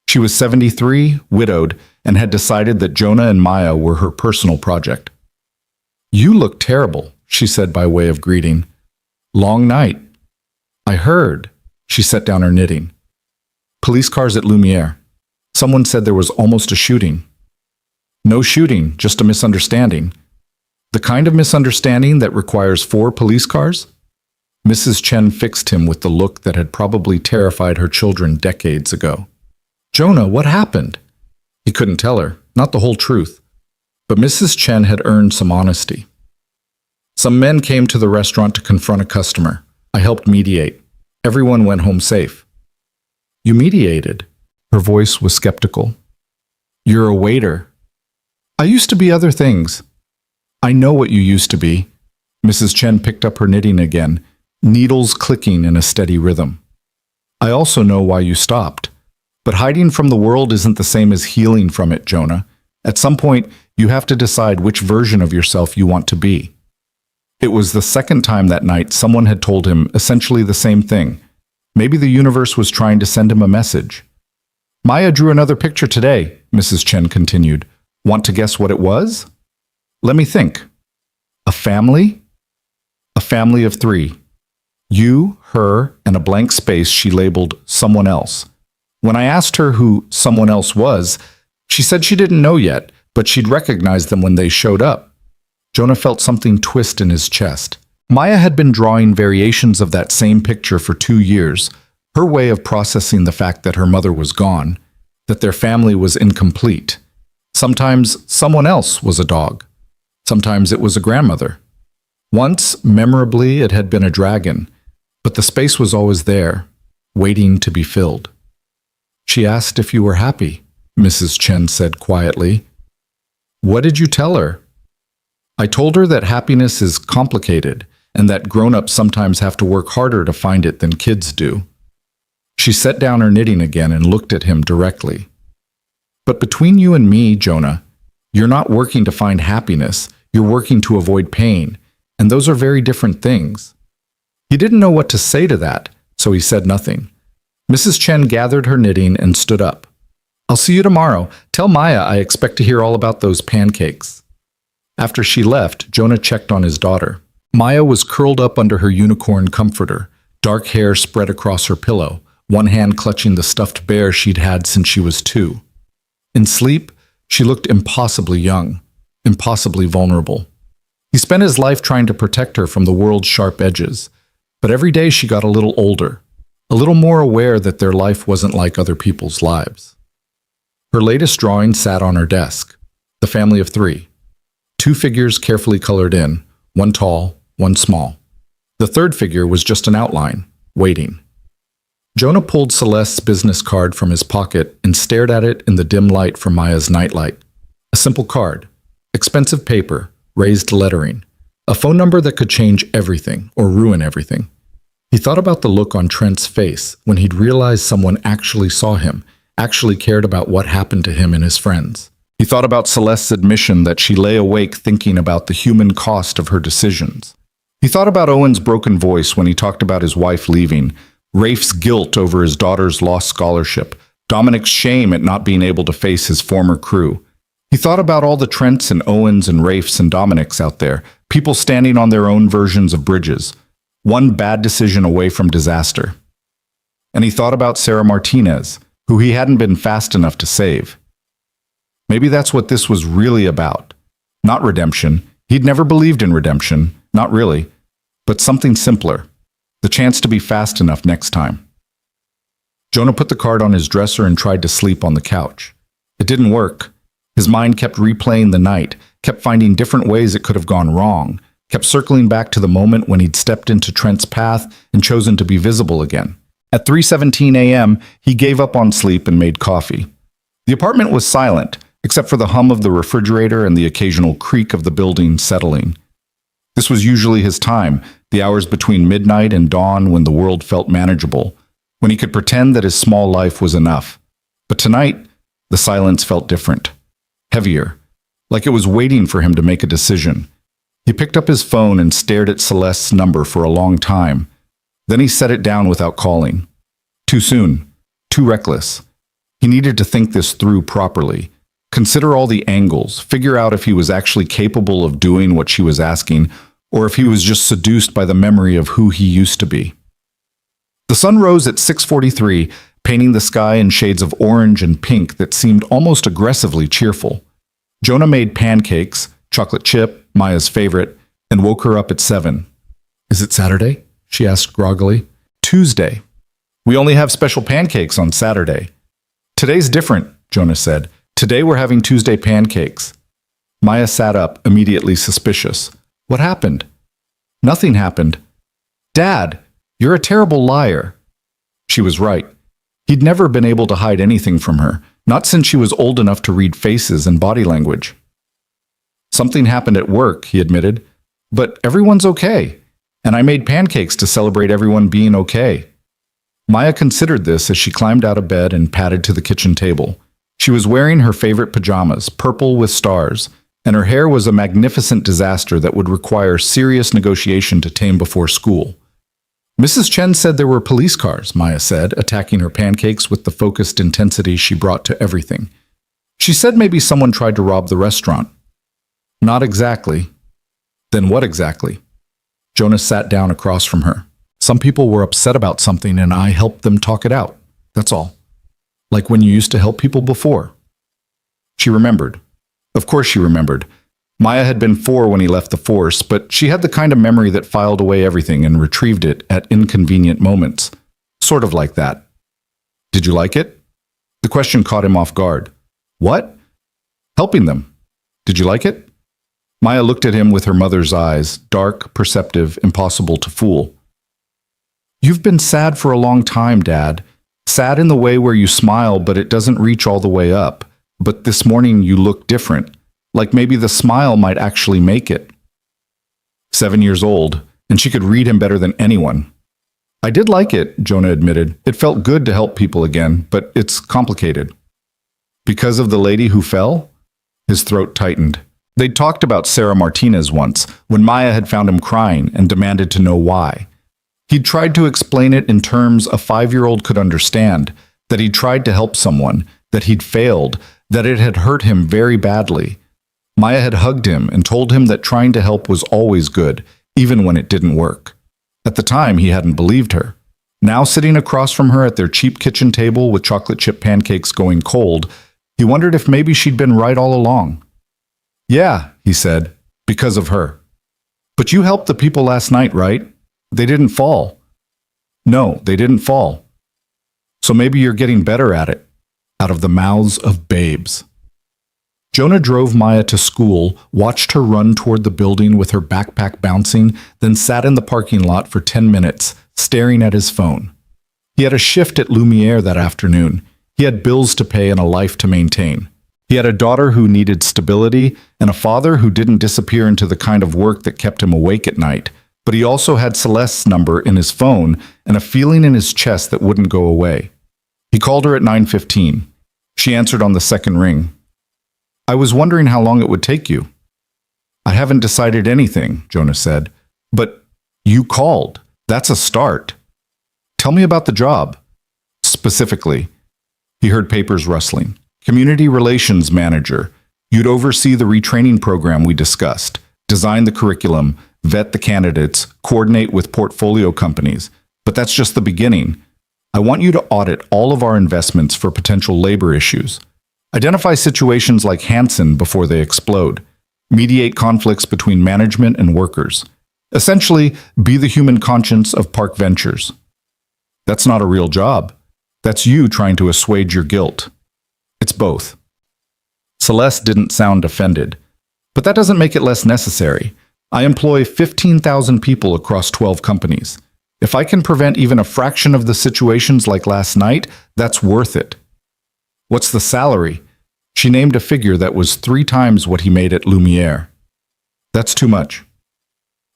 She was 73, widowed, and had decided that Jonah and Maya were her personal project. "You look terrible," she said by way of greeting. "Long night." "I heard." She set down her knitting. "Police cars at Lumiere. Someone said there was almost a shooting." "No shooting, just a misunderstanding." "The kind of misunderstanding that requires 4 police cars?" Mrs. Chen fixed him with the look that had probably terrified her children decades ago. "Jonah, what happened?" He couldn't tell her, not the whole truth. But Mrs. Chen had earned some honesty. "Some men came to the restaurant to confront a customer. I helped mediate. Everyone went home safe." "You mediated?" Her voice was skeptical. "You're a waiter." "I used to be other things." "I know what you used to be." Mrs. Chen picked up her knitting again, needles clicking in a steady rhythm. "I also know why you stopped. But hiding from the world isn't the same as healing from it, Jonah. At some point, you have to decide which version of yourself you want to be." It was the second time that night someone had told him essentially the same thing. Maybe the universe was trying to send him a message. "Maya drew another picture today," Mrs. Chen continued. "Want to guess what it was?" "Let me think." "A family?" "A family of 3. You, her, and a blank space she labeled someone else. When I asked her who someone else was, she said she didn't know yet, but she'd recognize them when they showed up." Jonah felt something twist in his chest. Maya had been drawing variations of that same picture for 2 years, her way of processing the fact that her mother was gone, that their family was incomplete. Sometimes someone else was a dog. Sometimes it was a grandmother. Once, memorably, it had been a dragon, but the space was always there, waiting to be filled. "She asked if you were happy," Mrs. Chen said quietly. "What did you tell her?" "I told her that happiness is complicated and that grown-ups sometimes have to work harder to find it than kids do." She set down her knitting again and looked at him directly. "But between you and me, Jonah, you're not working to find happiness, you're working to avoid pain, and those are very different things." He didn't know what to say to that, so he said nothing. Mrs. Chen gathered her knitting and stood up. "I'll see you tomorrow. Tell Maya I expect to hear all about those pancakes." After she left, Jonah checked on his daughter. Maya was curled up under her unicorn comforter, dark hair spread across her pillow, one hand clutching the stuffed bear she'd had since she was 2. In sleep, she looked impossibly young, impossibly vulnerable. He spent his life trying to protect her from the world's sharp edges, but every day she got a little older, a little more aware that their life wasn't like other people's lives. Her latest drawing sat on her desk, the family of 3. 2 figures carefully colored in, one tall, one small. The third figure was just an outline, waiting. Jonah pulled Celeste's business card from his pocket and stared at it in the dim light from Maya's nightlight. A simple card, expensive paper, raised lettering, a phone number that could change everything or ruin everything. He thought about the look on Trent's face when he'd realized someone actually saw him, actually cared about what happened to him and his friends. He thought about Celeste's admission that she lay awake thinking about the human cost of her decisions. He thought about Owen's broken voice when he talked about his wife leaving, Rafe's guilt over his daughter's lost scholarship, Dominic's shame at not being able to face his former crew. He thought about all the Trents and Owens and Rafes and Dominics out there, people standing on their own versions of bridges, one bad decision away from disaster. And he thought about Sarah Martinez, who he hadn't been fast enough to save. Maybe that's what this was really about. Not redemption. He'd never believed in redemption, not really, but something simpler. The chance to be fast enough next time. Jonah put the card on his dresser and tried to sleep on the couch. It didn't work. His mind kept replaying the night, kept finding different ways it could have gone wrong, kept circling back to the moment when he'd stepped into Trent's path and chosen to be visible again. At 3:17 a.m., he gave up on sleep and made coffee. The apartment was silent, except for the hum of the refrigerator and the occasional creak of the building settling. This was usually his time, the hours between midnight and dawn when the world felt manageable, when he could pretend that his small life was enough. But tonight, the silence felt different, heavier, like it was waiting for him to make a decision. He picked up his phone and stared at Celeste's number for a long time. Then he set it down without calling. Too soon, too reckless. He needed to think this through properly. Consider all the angles, figure out if he was actually capable of doing what she was asking, or if he was just seduced by the memory of who he used to be. The sun rose at 6:43, painting the sky in shades of orange and pink that seemed almost aggressively cheerful. Jonah made pancakes, chocolate chip, Maya's favorite, and woke her up at 7. "Is it Saturday?" she asked groggily. "Tuesday. We only have special pancakes on Saturday." "Today's different," Jonah said. "Today we're having Tuesday pancakes." Maya sat up, immediately suspicious. "What happened?" "Nothing happened." "Dad, you're a terrible liar." She was right. He'd never been able to hide anything from her, not since she was old enough to read faces and body language. "Something happened at work," he admitted, "but everyone's okay. And I made pancakes to celebrate everyone being okay." Maya considered this as she climbed out of bed and padded to the kitchen table. She was wearing her favorite pajamas, purple with stars, and her hair was a magnificent disaster that would require serious negotiation to tame before school. "Mrs. Chen said there were police cars," Maya said, attacking her pancakes with the focused intensity she brought to everything. "She said maybe someone tried to rob the restaurant." "Not exactly." "Then what exactly?" Jonas sat down across from her. "Some people were upset about something and I helped them talk it out. That's all. Like when you used to help people before." She remembered. Of course she remembered. Maya had been 4 when he left the force, but she had the kind of memory that filed away everything and retrieved it at inconvenient moments. Sort of like that. "Did you like it?" The question caught him off guard. "What?" "Helping them. Did you like it?" Maya looked at him with her mother's eyes, dark, perceptive, impossible to fool. "You've been sad for a long time, Dad. Sad in the way where you smile, but it doesn't reach all the way up. But this morning you look different, like maybe the smile might actually make it." 7 years old, and she could read him better than anyone. "I did like it," Jonah admitted. "It felt good to help people again, but it's complicated." "Because of the lady who fell?" His throat tightened. They'd talked about Sarah Martinez once, when Maya had found him crying and demanded to know why. He'd tried to explain it in terms a 5-year-old could understand, that he'd tried to help someone, that he'd failed, that it had hurt him very badly. Maya had hugged him and told him that trying to help was always good, even when it didn't work. At the time, he hadn't believed her. Now, sitting across from her at their cheap kitchen table with chocolate chip pancakes going cold, he wondered if maybe she'd been right all along. "Yeah," he said, "because of her." "But you helped the people last night, right? They didn't fall." "No, they didn't fall." "So maybe you're getting better at it." Out of the mouths of babes. Jonah drove Maya to school, watched her run toward the building with her backpack bouncing, then sat in the parking lot for 10 minutes, staring at his phone. He had a shift at Lumiere that afternoon. He had bills to pay and a life to maintain. He had a daughter who needed stability and a father who didn't disappear into the kind of work that kept him awake at night. But he also had Celeste's number in his phone and a feeling in his chest that wouldn't go away. He called her at 9:15. She answered on the second ring. "I was wondering how long it would take you." "I haven't decided anything," Jonah said. "But you called. That's a start. Tell me about the job." Specifically, he heard papers rustling. "Community Relations Manager. You'd oversee the retraining program we discussed, design the curriculum, vet the candidates, coordinate with portfolio companies. But that's just the beginning. I want you to audit all of our investments for potential labor issues. Identify situations like Hansen before they explode. Mediate conflicts between management and workers. Essentially, be the human conscience of Park Ventures." "That's not a real job. That's you trying to assuage your guilt." "It's both." Celeste didn't sound offended. "But that doesn't make it less necessary. I employ 15,000 people across 12 companies. If I can prevent even a fraction of the situations like last night, that's worth it." "What's the salary?" She named a figure that was 3 times what he made at Lumiere. "That's too much."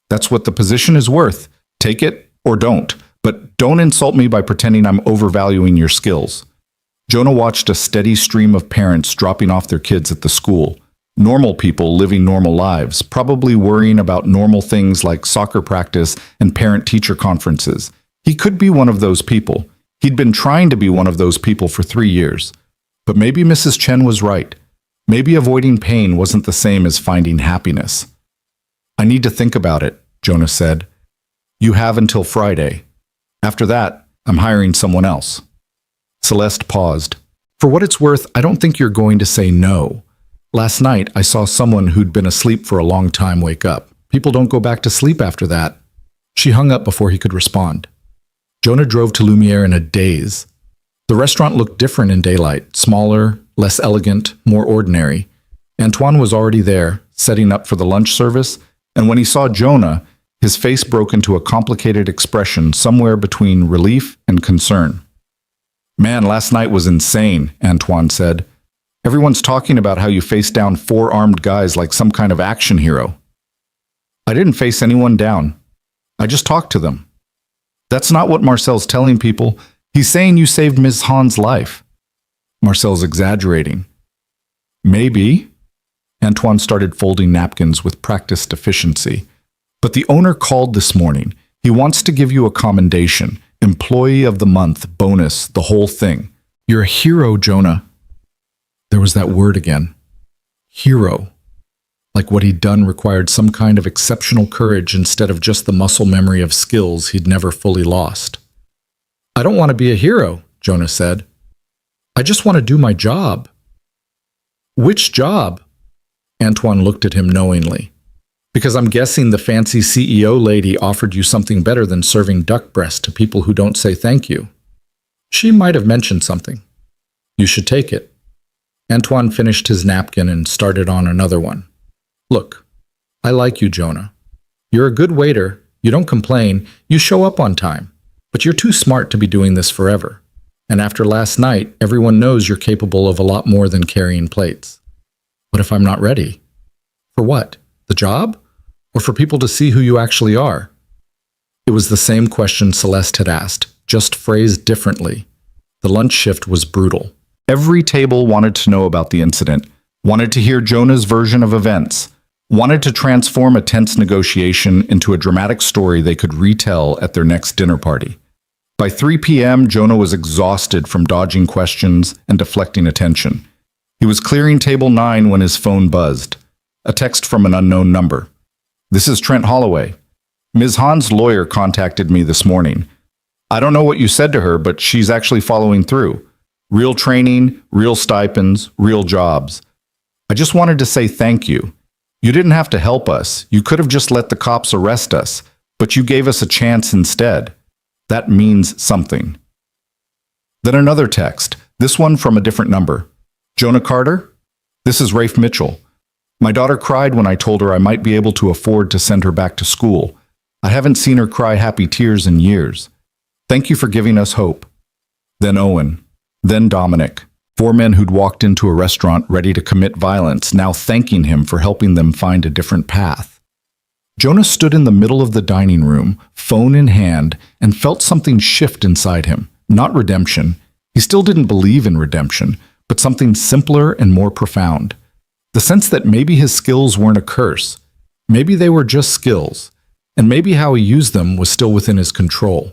"That's what the position is worth. Take it or don't. But don't insult me by pretending I'm overvaluing your skills." Jonah watched a steady stream of parents dropping off their kids at the school. Normal people living normal lives, probably worrying about normal things like soccer practice and parent-teacher conferences. He could be one of those people. He'd been trying to be one of those people for 3 years. But maybe Mrs. Chen was right. Maybe avoiding pain wasn't the same as finding happiness. "I need to think about it," Jonah said. "You have until Friday. After that, I'm hiring someone else." Celeste paused. "For what it's worth, I don't think you're going to say no. Last night, I saw someone who'd been asleep for a long time wake up. People don't go back to sleep after that." She hung up before he could respond. Jonah drove to Lumiere in a daze. The restaurant looked different in daylight, smaller, less elegant, more ordinary. Antoine was already there, setting up for the lunch service, and when he saw Jonah, his face broke into a complicated expression somewhere between relief and concern. "Man, last night was insane," Antoine said. "Everyone's talking about how you faced down 4 armed guys like some kind of action hero." "I didn't face anyone down. I just talked to them." "That's not what Marcel's telling people. He's saying you saved Ms. Han's life." "Marcel's exaggerating." "Maybe." Antoine started folding napkins with practiced efficiency. "But the owner called this morning. He wants to give you a commendation, employee of the month, bonus, the whole thing. You're a hero, Jonah." There was that word again. Hero. Like what he'd done required some kind of exceptional courage instead of just the muscle memory of skills he'd never fully lost. "I don't want to be a hero," Jonah said. "I just want to do my job." "Which job?" Antoine looked at him knowingly. "Because I'm guessing the fancy CEO lady offered you something better than serving duck breast to people who don't say thank you. She might have mentioned something. You should take it." Antoine finished his napkin and started on another one. "Look, I like you, Jonah. You're a good waiter, you don't complain, you show up on time. But you're too smart to be doing this forever. And after last night, everyone knows you're capable of a lot more than carrying plates. What if I'm not ready? For what? The job? Or for people to see who you actually are?" It was the same question Celeste had asked, just phrased differently. The lunch shift was brutal. Every table wanted to know about the incident, wanted to hear Jonah's version of events, wanted to transform a tense negotiation into a dramatic story they could retell at their next dinner party. By 3 p.m., Jonah was exhausted from dodging questions and deflecting attention. He was clearing table 9 when his phone buzzed. A text from an unknown number. This is Trent Holloway. Ms. Hahn's lawyer contacted me this morning. I don't know what you said to her, but she's actually following through. Real training, real stipends, real jobs. I just wanted to say thank you. You didn't have to help us. You could have just let the cops arrest us, but you gave us a chance instead. That means something. Then another text, this one from a different number. Jonah Carter? This is Rafe Mitchell. My daughter cried when I told her I might be able to afford to send her back to school. I haven't seen her cry happy tears in years. Thank you for giving us hope. Then Owen. Then Dominic. 4 men who'd walked into a restaurant ready to commit violence, now thanking him for helping them find a different path. Jonah stood in the middle of the dining room, phone in hand, and felt something shift inside him. Not redemption. He still didn't believe in redemption, but something simpler and more profound. The sense that maybe his skills weren't a curse. Maybe they were just skills. And maybe how he used them was still within his control.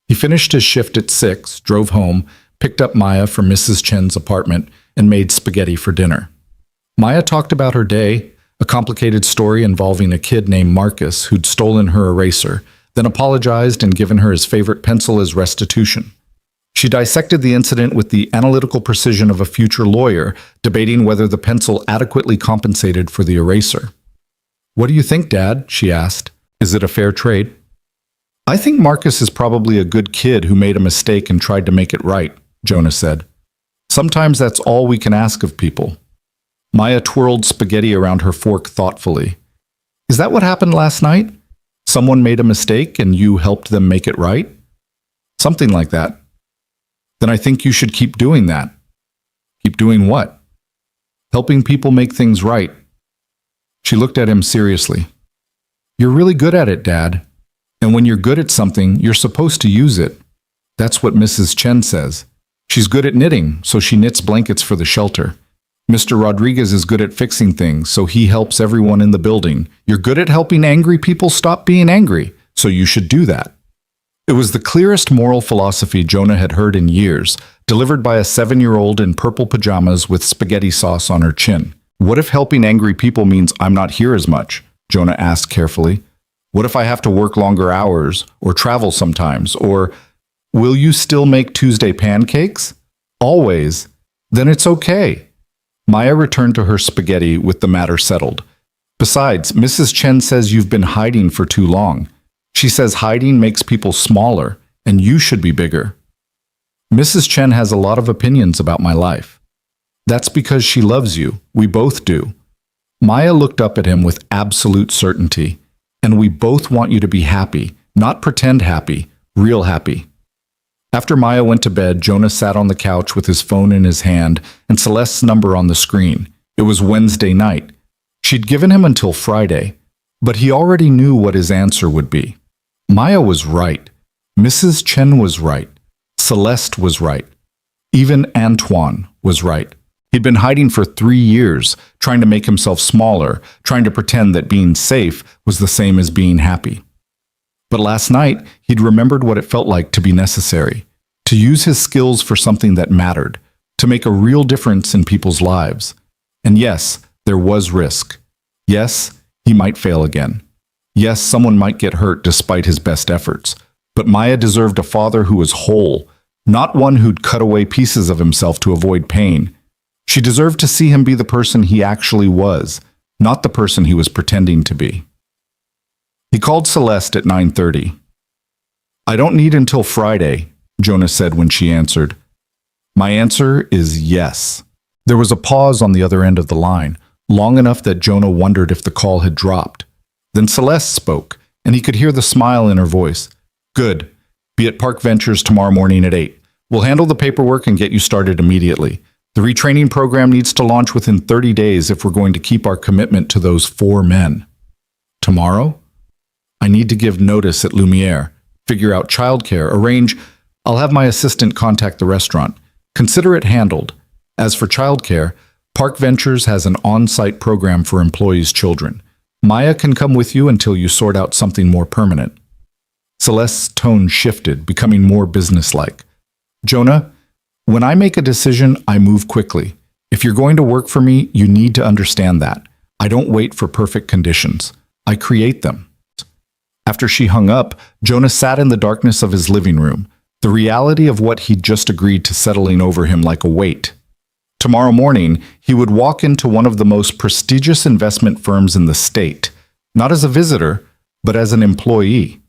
He finished his shift at 6, drove home, picked up Maya from Mrs. Chen's apartment, and made spaghetti for dinner. Maya talked about her day, a complicated story involving a kid named Marcus who'd stolen her eraser, then apologized and given her his favorite pencil as restitution. She dissected the incident with the analytical precision of a future lawyer, debating whether the pencil adequately compensated for the eraser. "What do you think, Dad?" she asked. "Is it a fair trade?" "I think Marcus is probably a good kid who made a mistake and tried to make it right," Jonah said. "Sometimes that's all we can ask of people." Maya twirled spaghetti around her fork thoughtfully. "Is that what happened last night? Someone made a mistake and you helped them make it right?" "Something like that." "Then I think you should keep doing that." "Keep doing what?" "Helping people make things right." She looked at him seriously. "You're really good at it, Dad. And when you're good at something, you're supposed to use it. That's what Mrs. Chen says. She's good at knitting, so she knits blankets for the shelter. Mr. Rodriguez is good at fixing things, so he helps everyone in the building. You're good at helping angry people stop being angry, so you should do that. It was the clearest moral philosophy Jonah had heard in years, delivered by a 7-year-old in purple pajamas with spaghetti sauce on her chin. What if helping angry people means I'm not here as much? Jonah asked carefully. What if I have to work longer hours, or travel sometimes, or will you still make Tuesday pancakes? Always. Then it's okay. Maya returned to her spaghetti with the matter settled. Besides, Mrs. Chen says you've been hiding for too long. She says hiding makes people smaller, and you should be bigger. Mrs. Chen has a lot of opinions about my life. That's because she loves you. We both do. Maya looked up at him with absolute certainty. And we both want you to be happy, not pretend happy, real happy. After Maya went to bed, Jonah sat on the couch with his phone in his hand and Celeste's number on the screen. It was Wednesday night. She'd given him until Friday, but he already knew what his answer would be. Maya was right. Mrs. Chen was right. Celeste was right. Even Antoine was right. He'd been hiding for 3 years, trying to make himself smaller, trying to pretend that being safe was the same as being happy. But last night, he'd remembered what it felt like to be necessary, to use his skills for something that mattered, to make a real difference in people's lives. And yes, there was risk. Yes, he might fail again. Yes, someone might get hurt despite his best efforts. But Maya deserved a father who was whole, not one who'd cut away pieces of himself to avoid pain. She deserved to see him be the person he actually was, not the person he was pretending to be. He called Celeste at 9:30. "I don't need until Friday," Jonah said when she answered. "My answer is yes." There was a pause on the other end of the line, long enough that Jonah wondered if the call had dropped. Then Celeste spoke, and he could hear the smile in her voice. "Good. Be at Park Ventures tomorrow morning at 8. We'll handle the paperwork and get you started immediately. The retraining program needs to launch within 30 days if we're going to keep our commitment to those 4 men. Tomorrow? I need to give notice at Lumiere, figure out childcare, arrange. I'll have my assistant contact the restaurant. Consider it handled. As for childcare, Park Ventures has an on-site program for employees' children. Maya can come with you until you sort out something more permanent." Celeste's tone shifted, becoming more businesslike. "Jonah, when I make a decision, I move quickly. If you're going to work for me, you need to understand that. I don't wait for perfect conditions. I create them. After she hung up, Jonah sat in the darkness of his living room, the reality of what he'd just agreed to settling over him like a weight. Tomorrow morning, he would walk into one of the most prestigious investment firms in the state, not as a visitor, but as an employee.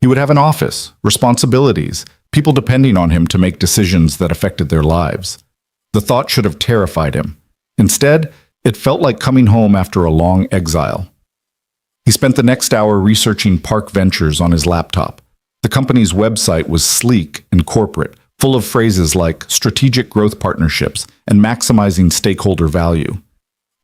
He would have an office, responsibilities, people depending on him to make decisions that affected their lives. The thought should have terrified him. Instead, it felt like coming home after a long exile. He spent the next hour researching Park Ventures on his laptop. The company's website was sleek and corporate, full of phrases like strategic growth partnerships and maximizing stakeholder value.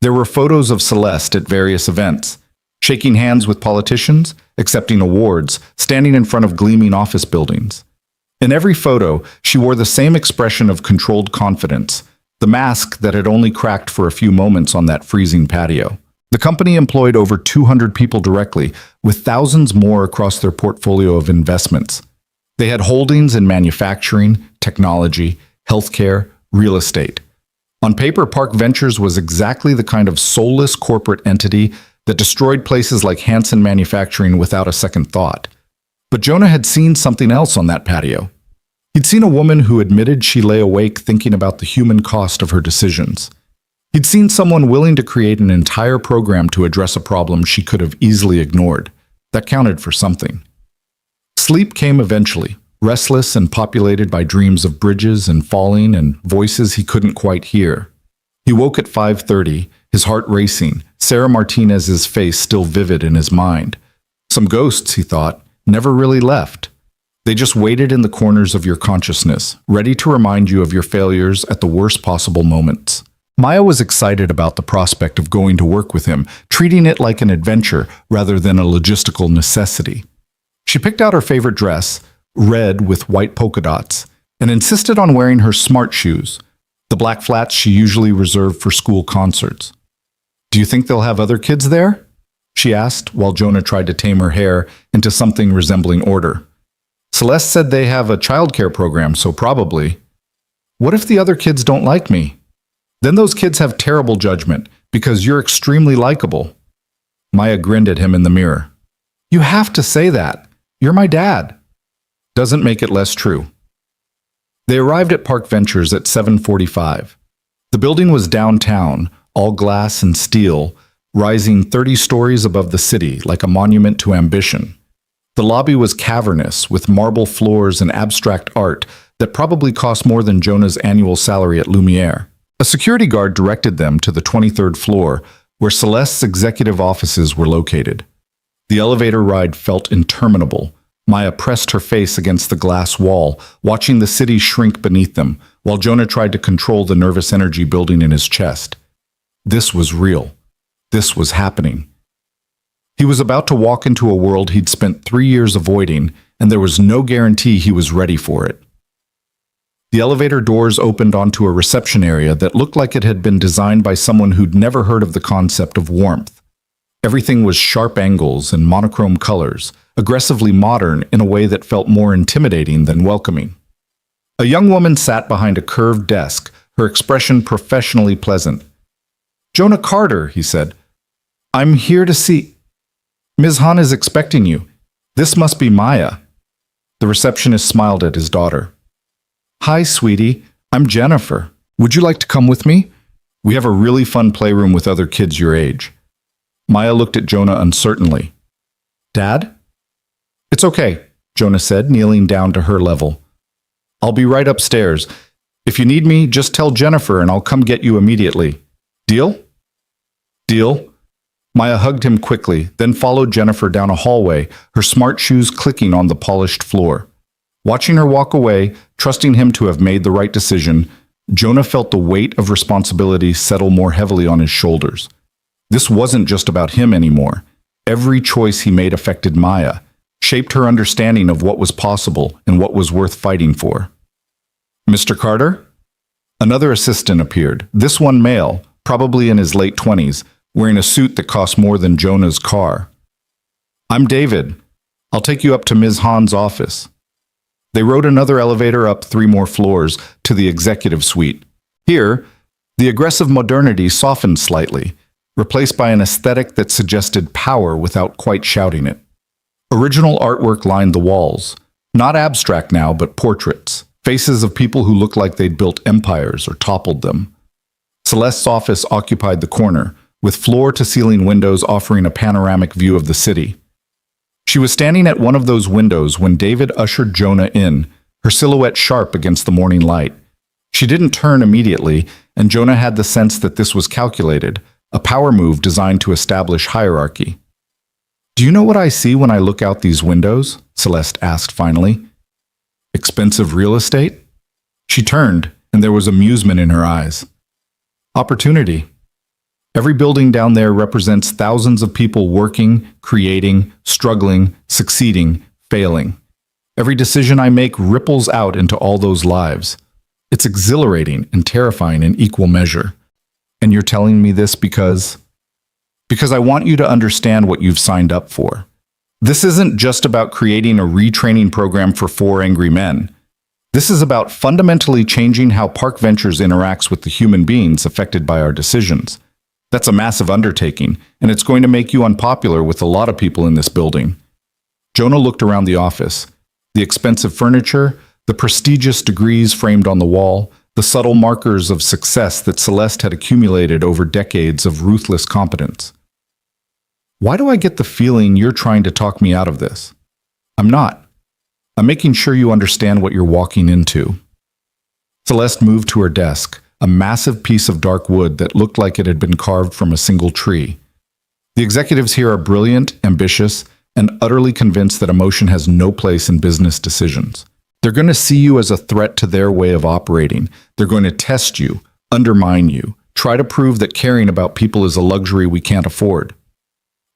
There were photos of Celeste at various events, shaking hands with politicians, accepting awards, standing in front of gleaming office buildings. In every photo, she wore the same expression of controlled confidence, the mask that had only cracked for a few moments on that freezing patio. The company employed over 200 people directly, with thousands more across their portfolio of investments. They had holdings in manufacturing, technology, healthcare, real estate. On paper, Park Ventures was exactly the kind of soulless corporate entity that destroyed places like Hanson Manufacturing without a second thought. But Jonah had seen something else on that patio. He'd seen a woman who admitted she lay awake thinking about the human cost of her decisions. He'd seen someone willing to create an entire program to address a problem she could have easily ignored. That counted for something. Sleep came eventually, restless and populated by dreams of bridges and falling and voices he couldn't quite hear. He woke at 5:30, his heart racing, Sarah Martinez's face still vivid in his mind. Some ghosts, he thought, never really left. They just waited in the corners of your consciousness, ready to remind you of your failures at the worst possible moments. Maya was excited about the prospect of going to work with him, treating it like an adventure rather than a logistical necessity. She picked out her favorite dress, red with white polka dots, and insisted on wearing her smart shoes, the black flats she usually reserved for school concerts. "Do you think they'll have other kids there?" she asked, while Jonah tried to tame her hair into something resembling order. "Celeste said they have a childcare program, so probably." "What if the other kids don't like me?" "Then those kids have terrible judgment, because you're extremely likable." Maya grinned at him in the mirror. "You have to say that. You're my dad." "Doesn't make it less true." They arrived at Park Ventures at 7:45. The building was downtown, all glass and steel, rising 30 stories above the city like a monument to ambition. The lobby was cavernous, with marble floors and abstract art that probably cost more than Jonah's annual salary at Lumiere. A security guard directed them to the 23rd floor, where Celeste's executive offices were located. The elevator ride felt interminable. Maya pressed her face against the glass wall, watching the city shrink beneath them, while Jonah tried to control the nervous energy building in his chest. This was real. This was happening. He was about to walk into a world he'd spent 3 years avoiding, and there was no guarantee he was ready for it. The elevator doors opened onto a reception area that looked like it had been designed by someone who'd never heard of the concept of warmth. Everything was sharp angles and monochrome colors, aggressively modern in a way that felt more intimidating than welcoming. A young woman sat behind a curved desk, her expression professionally pleasant. "Jonah Carter," he said. "I'm here to see... Ms. Han is expecting you. This must be Maya." The receptionist smiled at his daughter. "Hi, sweetie. I'm Jennifer. Would you like to come with me? We have a really fun playroom with other kids your age." Maya looked at Jonah uncertainly. "Dad?" "It's okay," Jonah said, kneeling down to her level. "I'll be right upstairs. If you need me, just tell Jennifer and I'll come get you immediately. Deal?" "Deal." Maya hugged him quickly, then followed Jennifer down a hallway, her smart shoes clicking on the polished floor. Watching her walk away, trusting him to have made the right decision, Jonah felt the weight of responsibility settle more heavily on his shoulders. This wasn't just about him anymore. Every choice he made affected Maya, shaped her understanding of what was possible and what was worth fighting for. "Mr. Carter?" Another assistant appeared, this one male, probably in his late 20s, wearing a suit that cost more than Jonah's car. "I'm David. I'll take you up to Ms. Han's office." They rode another elevator up 3 more floors to the executive suite. Here, the aggressive modernity softened slightly. replaced by an aesthetic that suggested power without quite shouting it. Original artwork lined the walls, not abstract now, but portraits, faces of people who looked like they'd built empires or toppled them. Celeste's office occupied the corner, with floor-to-ceiling windows offering a panoramic view of the city. She was standing at one of those windows when David ushered Jonah in, her silhouette sharp against the morning light. She didn't turn immediately, and Jonah had the sense that this was calculated, a power move designed to establish hierarchy. "Do you know what I see when I look out these windows?" Celeste asked finally. "Expensive real estate?" She turned, and there was amusement in her eyes. "Opportunity. Every building down there represents thousands of people working, creating, struggling, succeeding, failing. Every decision I make ripples out into all those lives. It's exhilarating and terrifying in equal measure. And you're telling me this because I want you to understand what you've signed up for. This isn't just about creating a retraining program for 4 angry men. This is about fundamentally changing how Park Ventures interacts with the human beings affected by our decisions. That's a massive undertaking, and it's going to make you unpopular with a lot of people in this building." Jonah looked around the office. The expensive furniture, the prestigious degrees framed on the wall, the subtle markers of success that Celeste had accumulated over decades of ruthless competence. "Why do I get the feeling you're trying to talk me out of this?" "I'm not. I'm making sure you understand what you're walking into." Celeste moved to her desk, a massive piece of dark wood that looked like it had been carved from a single tree. The executives here are brilliant, ambitious, and utterly convinced that emotion has no place in business decisions. They're going to see you as a threat to their way of operating. They're going to test you, undermine you, try to prove that caring about people is a luxury we can't afford.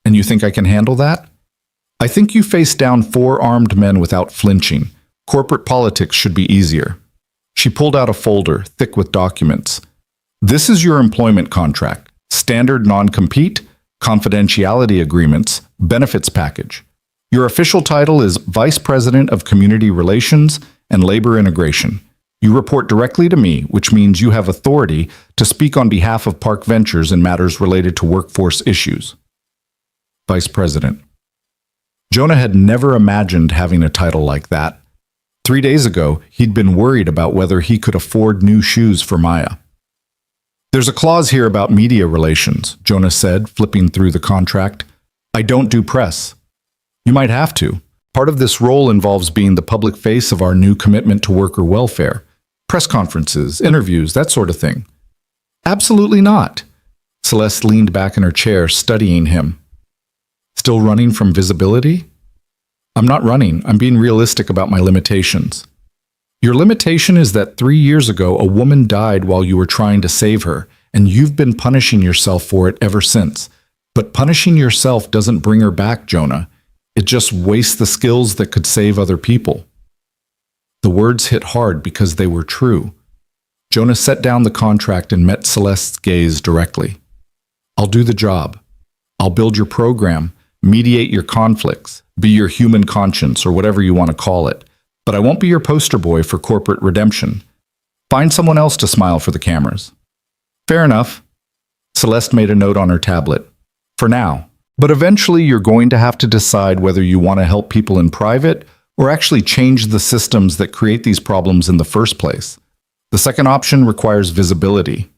And you think I can handle that? I think you face down 4 armed men without flinching. Corporate politics should be easier. She pulled out a folder, thick with documents. "This is your employment contract, standard non-compete, confidentiality agreements, benefits package. Your official title is Vice President of Community Relations and Labor Integration. You report directly to me, which means you have authority to speak on behalf of Park Ventures in matters related to workforce issues." Vice President. Jonah had never imagined having a title like that. 3 days ago, he'd been worried about whether he could afford new shoes for Maya. "There's a clause here about media relations," Jonah said, flipping through the contract. "I don't do press." "You might have to. Part of this role involves being the public face of our new commitment to worker welfare. Press conferences, interviews, that sort of thing." "Absolutely not." Celeste leaned back in her chair, studying him. "Still running from visibility?" "I'm not running. I'm being realistic about my limitations." "Your limitation is that 3 years ago a woman died while you were trying to save her, and you've been punishing yourself for it ever since. But punishing yourself doesn't bring her back, Jonah. It just wastes the skills that could save other people." The words hit hard because they were true. Jonah set down the contract and met Celeste's gaze directly. "I'll do the job. I'll build your program, mediate your conflicts, be your human conscience, or whatever you want to call it. But I won't be your poster boy for corporate redemption. Find someone else to smile for the cameras." "Fair enough." Celeste made a note on her tablet. "For now. But eventually you're going to have to decide whether you want to help people in private or actually change the systems that create these problems in the first place. The second option requires visibility."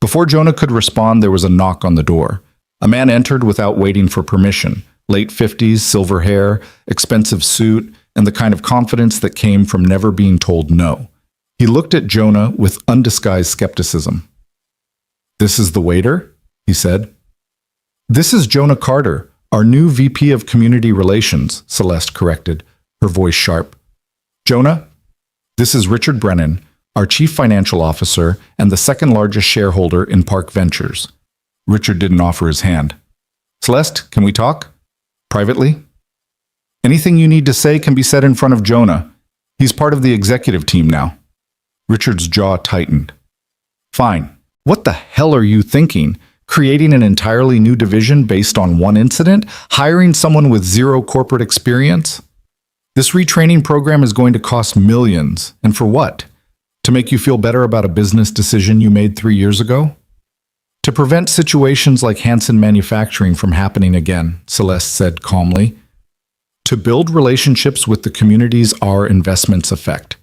Before Jonah could respond, there was a knock on the door. A man entered without waiting for permission. Late 50s, silver hair, expensive suit, and the kind of confidence that came from never being told no. He looked at Jonah with undisguised skepticism. "This is the waiter?" he said. "This is Jonah Carter, our new VP of Community Relations," Celeste corrected, her voice sharp. "Jonah, this is Richard Brennan, our Chief Financial Officer and the second largest shareholder in Park Ventures." Richard didn't offer his hand. "Celeste, can we talk? Privately?" "Anything you need to say can be said in front of Jonah. He's part of the executive team now." Richard's jaw tightened. "Fine. What the hell are you thinking? Creating an entirely new division based on one incident? Hiring someone with 0 corporate experience? This retraining program is going to cost millions. And for what? To make you feel better about a business decision you made 3 years ago?" To prevent situations like Hansen Manufacturing from happening again, Celeste said calmly. To build relationships with the communities our investments affect.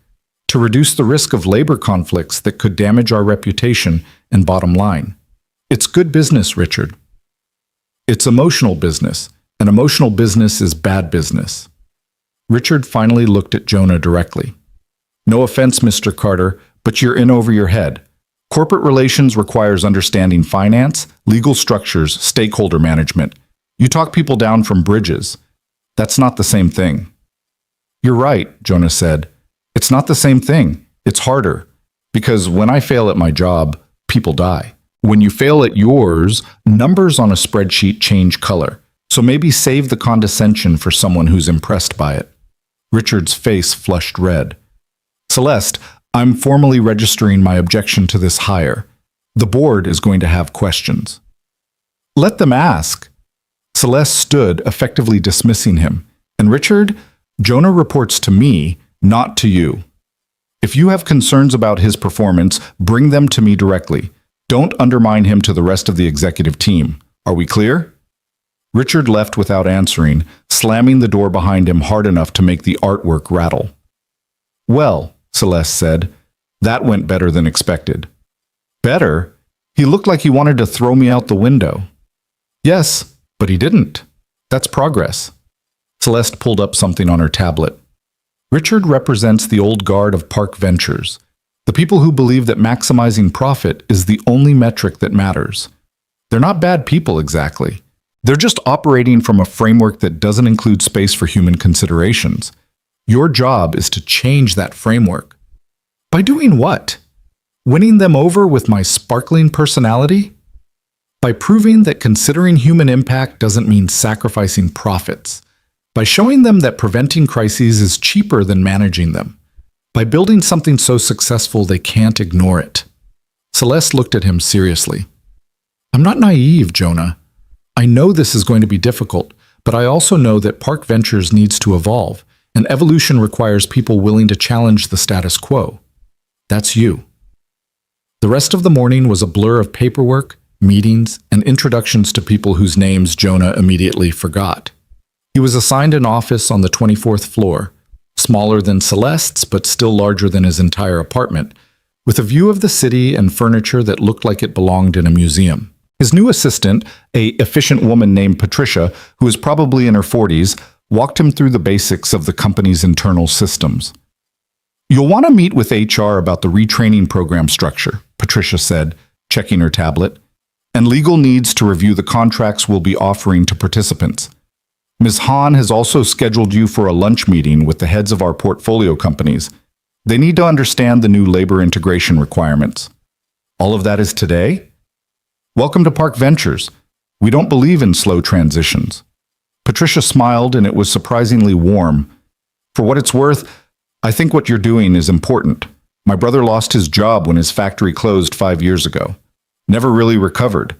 To reduce the risk of labor conflicts that could damage our reputation and bottom line. It's good business, Richard. It's emotional business, and emotional business is bad business. Richard finally looked at Jonah directly. No offense, Mr. Carter, but you're in over your head. Corporate relations requires understanding finance, legal structures, stakeholder management. You talk people down from bridges. That's not the same thing. You're right, Jonah said. It's not the same thing. It's harder. Because when I fail at my job, people die. When you fail at yours, numbers on a spreadsheet change color. So maybe save the condescension for someone who's impressed by it. Richard's face flushed red. Celeste, I'm formally registering my objection to this hire. The board is going to have questions. Let them ask. Celeste stood, effectively dismissing him. And Richard, Jonah reports to me, not to you. If you have concerns about his performance, bring them to me directly. Don't undermine him to the rest of the executive team. Are we clear? Richard left without answering, slamming the door behind him hard enough to make the artwork rattle. Well, Celeste said, that went better than expected. Better? He looked like he wanted to throw me out the window. Yes, but he didn't. That's progress. Celeste pulled up something on her tablet. Richard represents the old guard of Park Ventures, the people who believe that maximizing profit is the only metric that matters. They're not bad people exactly. They're just operating from a framework that doesn't include space for human considerations. Your job is to change that framework. By doing what? Winning them over with my sparkling personality? By proving that considering human impact doesn't mean sacrificing profits. By showing them that preventing crises is cheaper than managing them. By building something so successful they can't ignore it. Celeste looked at him seriously. I'm not naive, Jonah. I know this is going to be difficult, but I also know that Park Ventures needs to evolve, and evolution requires people willing to challenge the status quo. That's you. The rest of the morning was a blur of paperwork, meetings, and introductions to people whose names Jonah immediately forgot. He was assigned an office on the 24th floor, smaller than Celeste's but still larger than his entire apartment, with a view of the city and furniture that looked like it belonged in a museum. His new assistant, a efficient woman named Patricia, who was probably in her 40s, walked him through the basics of the company's internal systems. You'll want to meet with HR about the retraining program structure, Patricia said, checking her tablet, and legal needs to review the contracts we'll be offering to participants. Ms. Hahn has also scheduled you for a lunch meeting with the heads of our portfolio companies. They need to understand the new labor integration requirements. All of that is today? Welcome to Park Ventures. We don't believe in slow transitions. Patricia smiled, and it was surprisingly warm. For what it's worth, I think what you're doing is important. My brother lost his job when his factory closed 5 years ago. Never really recovered.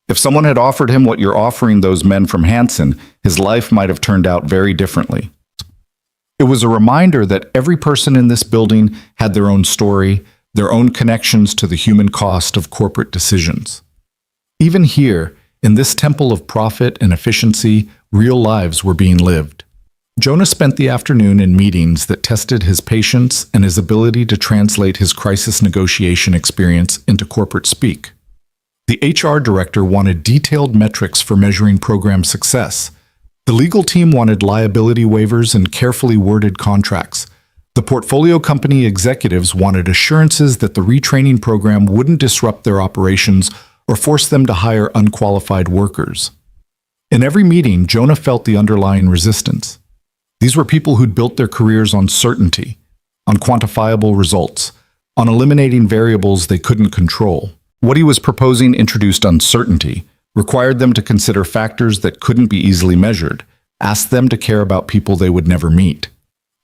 If someone had offered him what you're offering those men from Hansen, his life might have turned out very differently. It was a reminder that every person in this building had their own story, their own connections to the human cost of corporate decisions. Even here, in this temple of profit and efficiency, real lives were being lived. Jonah spent the afternoon in meetings that tested his patience and his ability to translate his crisis negotiation experience into corporate speak. The HR director wanted detailed metrics for measuring program success. The legal team wanted liability waivers and carefully worded contracts. The portfolio company executives wanted assurances that the retraining program wouldn't disrupt their operations or force them to hire unqualified workers. In every meeting, Jonah felt the underlying resistance. These were people who'd built their careers on certainty, on quantifiable results, on eliminating variables they couldn't control. What he was proposing introduced uncertainty, required them to consider factors that couldn't be easily measured, asked them to care about people they would never meet.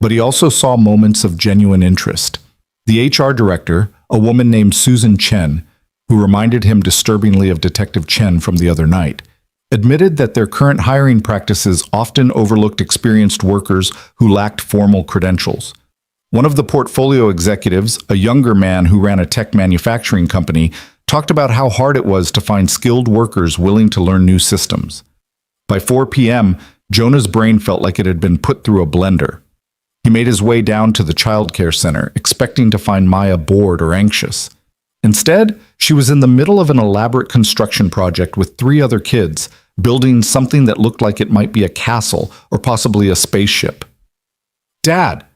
But he also saw moments of genuine interest. The HR director, a woman named Susan Chen, who reminded him disturbingly of Detective Chen from the other night, admitted that their current hiring practices often overlooked experienced workers who lacked formal credentials. One of the portfolio executives, a younger man who ran a tech manufacturing company, talked about how hard it was to find skilled workers willing to learn new systems. By 4 p.m., Jonah's brain felt like it had been put through a blender. He made his way down to the childcare center, expecting to find Maya bored or anxious. Instead, she was in the middle of an elaborate construction project with 3 other kids, building something that looked like it might be a castle or possibly a spaceship. "Dad!"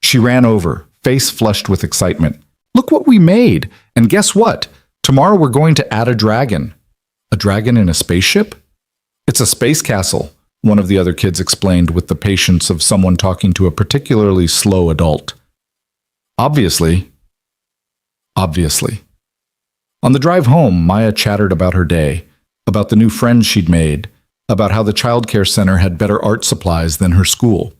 She ran over, face flushed with excitement. "Look what we made! And guess what? Tomorrow we're going to add a dragon." "A dragon in a spaceship?" "It's a space castle," one of the other kids explained with the patience of someone talking to a particularly slow adult. Obviously. On the drive home, Maya chattered about her day, about the new friends she'd made, about how the childcare center had better art supplies than her school.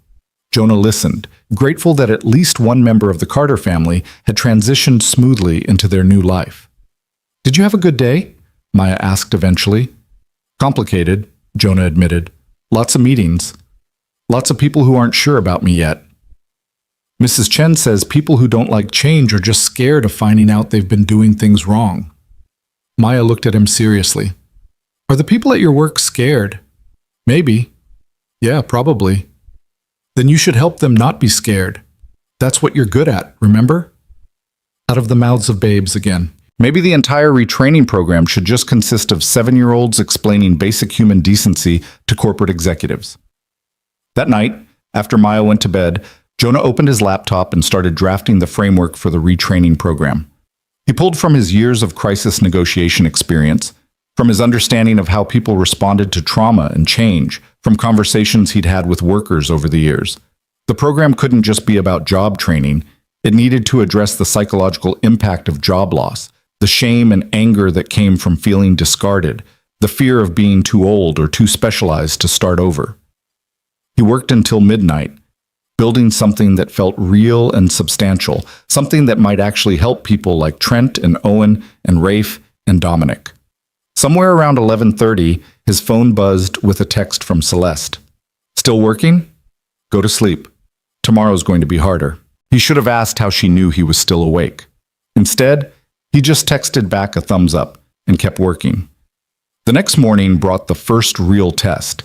Jonah listened, grateful that at least one member of the Carter family had transitioned smoothly into their new life. "Did you have a good day?" Maya asked eventually. "Complicated," Jonah admitted. "Lots of meetings. Lots of people who aren't sure about me yet." Mrs. Chen says people who don't like change are just scared of finding out they've been doing things wrong. Maya looked at him seriously. "Are the people at your work scared?" "Maybe. Yeah, probably." "Then you should help them not be scared. That's what you're good at, remember?" Out of the mouths of babes again. Maybe the entire retraining program should just consist of 7-year-olds explaining basic human decency to corporate executives. That night, after Maya went to bed, Jonah opened his laptop and started drafting the framework for the retraining program. He pulled from his years of crisis negotiation experience, from his understanding of how people responded to trauma and change, from conversations he'd had with workers over the years. The program couldn't just be about job training. It needed to address the psychological impact of job loss, the shame and anger that came from feeling discarded, the fear of being too old or too specialized to start over. He worked until midnight, building something that felt real and substantial, something that might actually help people like Trent and Owen and Rafe and Dominic. Somewhere around 11:30, his phone buzzed with a text from Celeste. "Still working? Go to sleep. Tomorrow's going to be harder." He should have asked how she knew he was still awake. Instead, he just texted back a thumbs up and kept working. The next morning brought the first real test.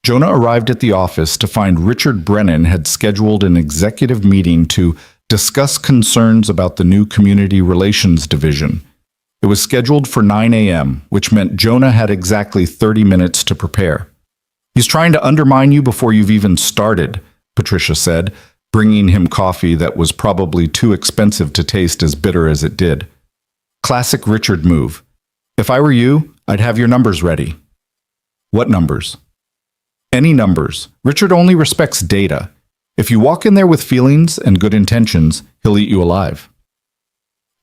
Jonah arrived at the office to find Richard Brennan had scheduled an executive meeting to discuss concerns about the new Community Relations Division. It was scheduled for 9 a.m., which meant Jonah had exactly 30 minutes to prepare. "He's trying to undermine you before you've even started," Patricia said, bringing him coffee that was probably too expensive to taste as bitter as it did. Classic Richard move. "If I were you, I'd have your numbers ready." "What numbers?" "Any numbers. Richard only respects data. If you walk in there with feelings and good intentions, he'll eat you alive."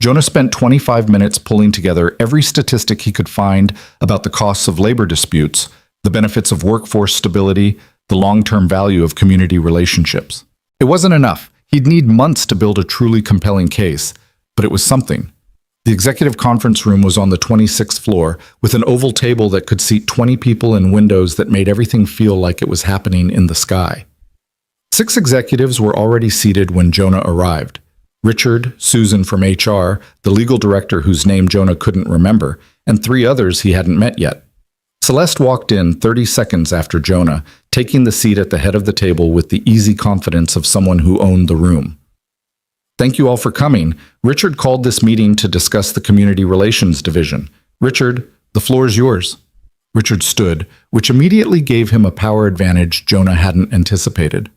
Jonah spent 25 minutes pulling together every statistic he could find about the costs of labor disputes, the benefits of workforce stability, the long-term value of community relationships. It wasn't enough. He'd need months to build a truly compelling case, but it was something. The executive conference room was on the 26th floor, with an oval table that could seat 20 people and windows that made everything feel like it was happening in the sky. 6 executives were already seated when Jonah arrived. Richard, Susan from HR, the legal director whose name Jonah couldn't remember, and 3 others he hadn't met yet. Celeste walked in 30 seconds after Jonah, taking the seat at the head of the table with the easy confidence of someone who owned the room. "Thank you all for coming. Richard called this meeting to discuss the Community Relations Division. Richard, the floor is yours." Richard stood, which immediately gave him a power advantage Jonah hadn't anticipated.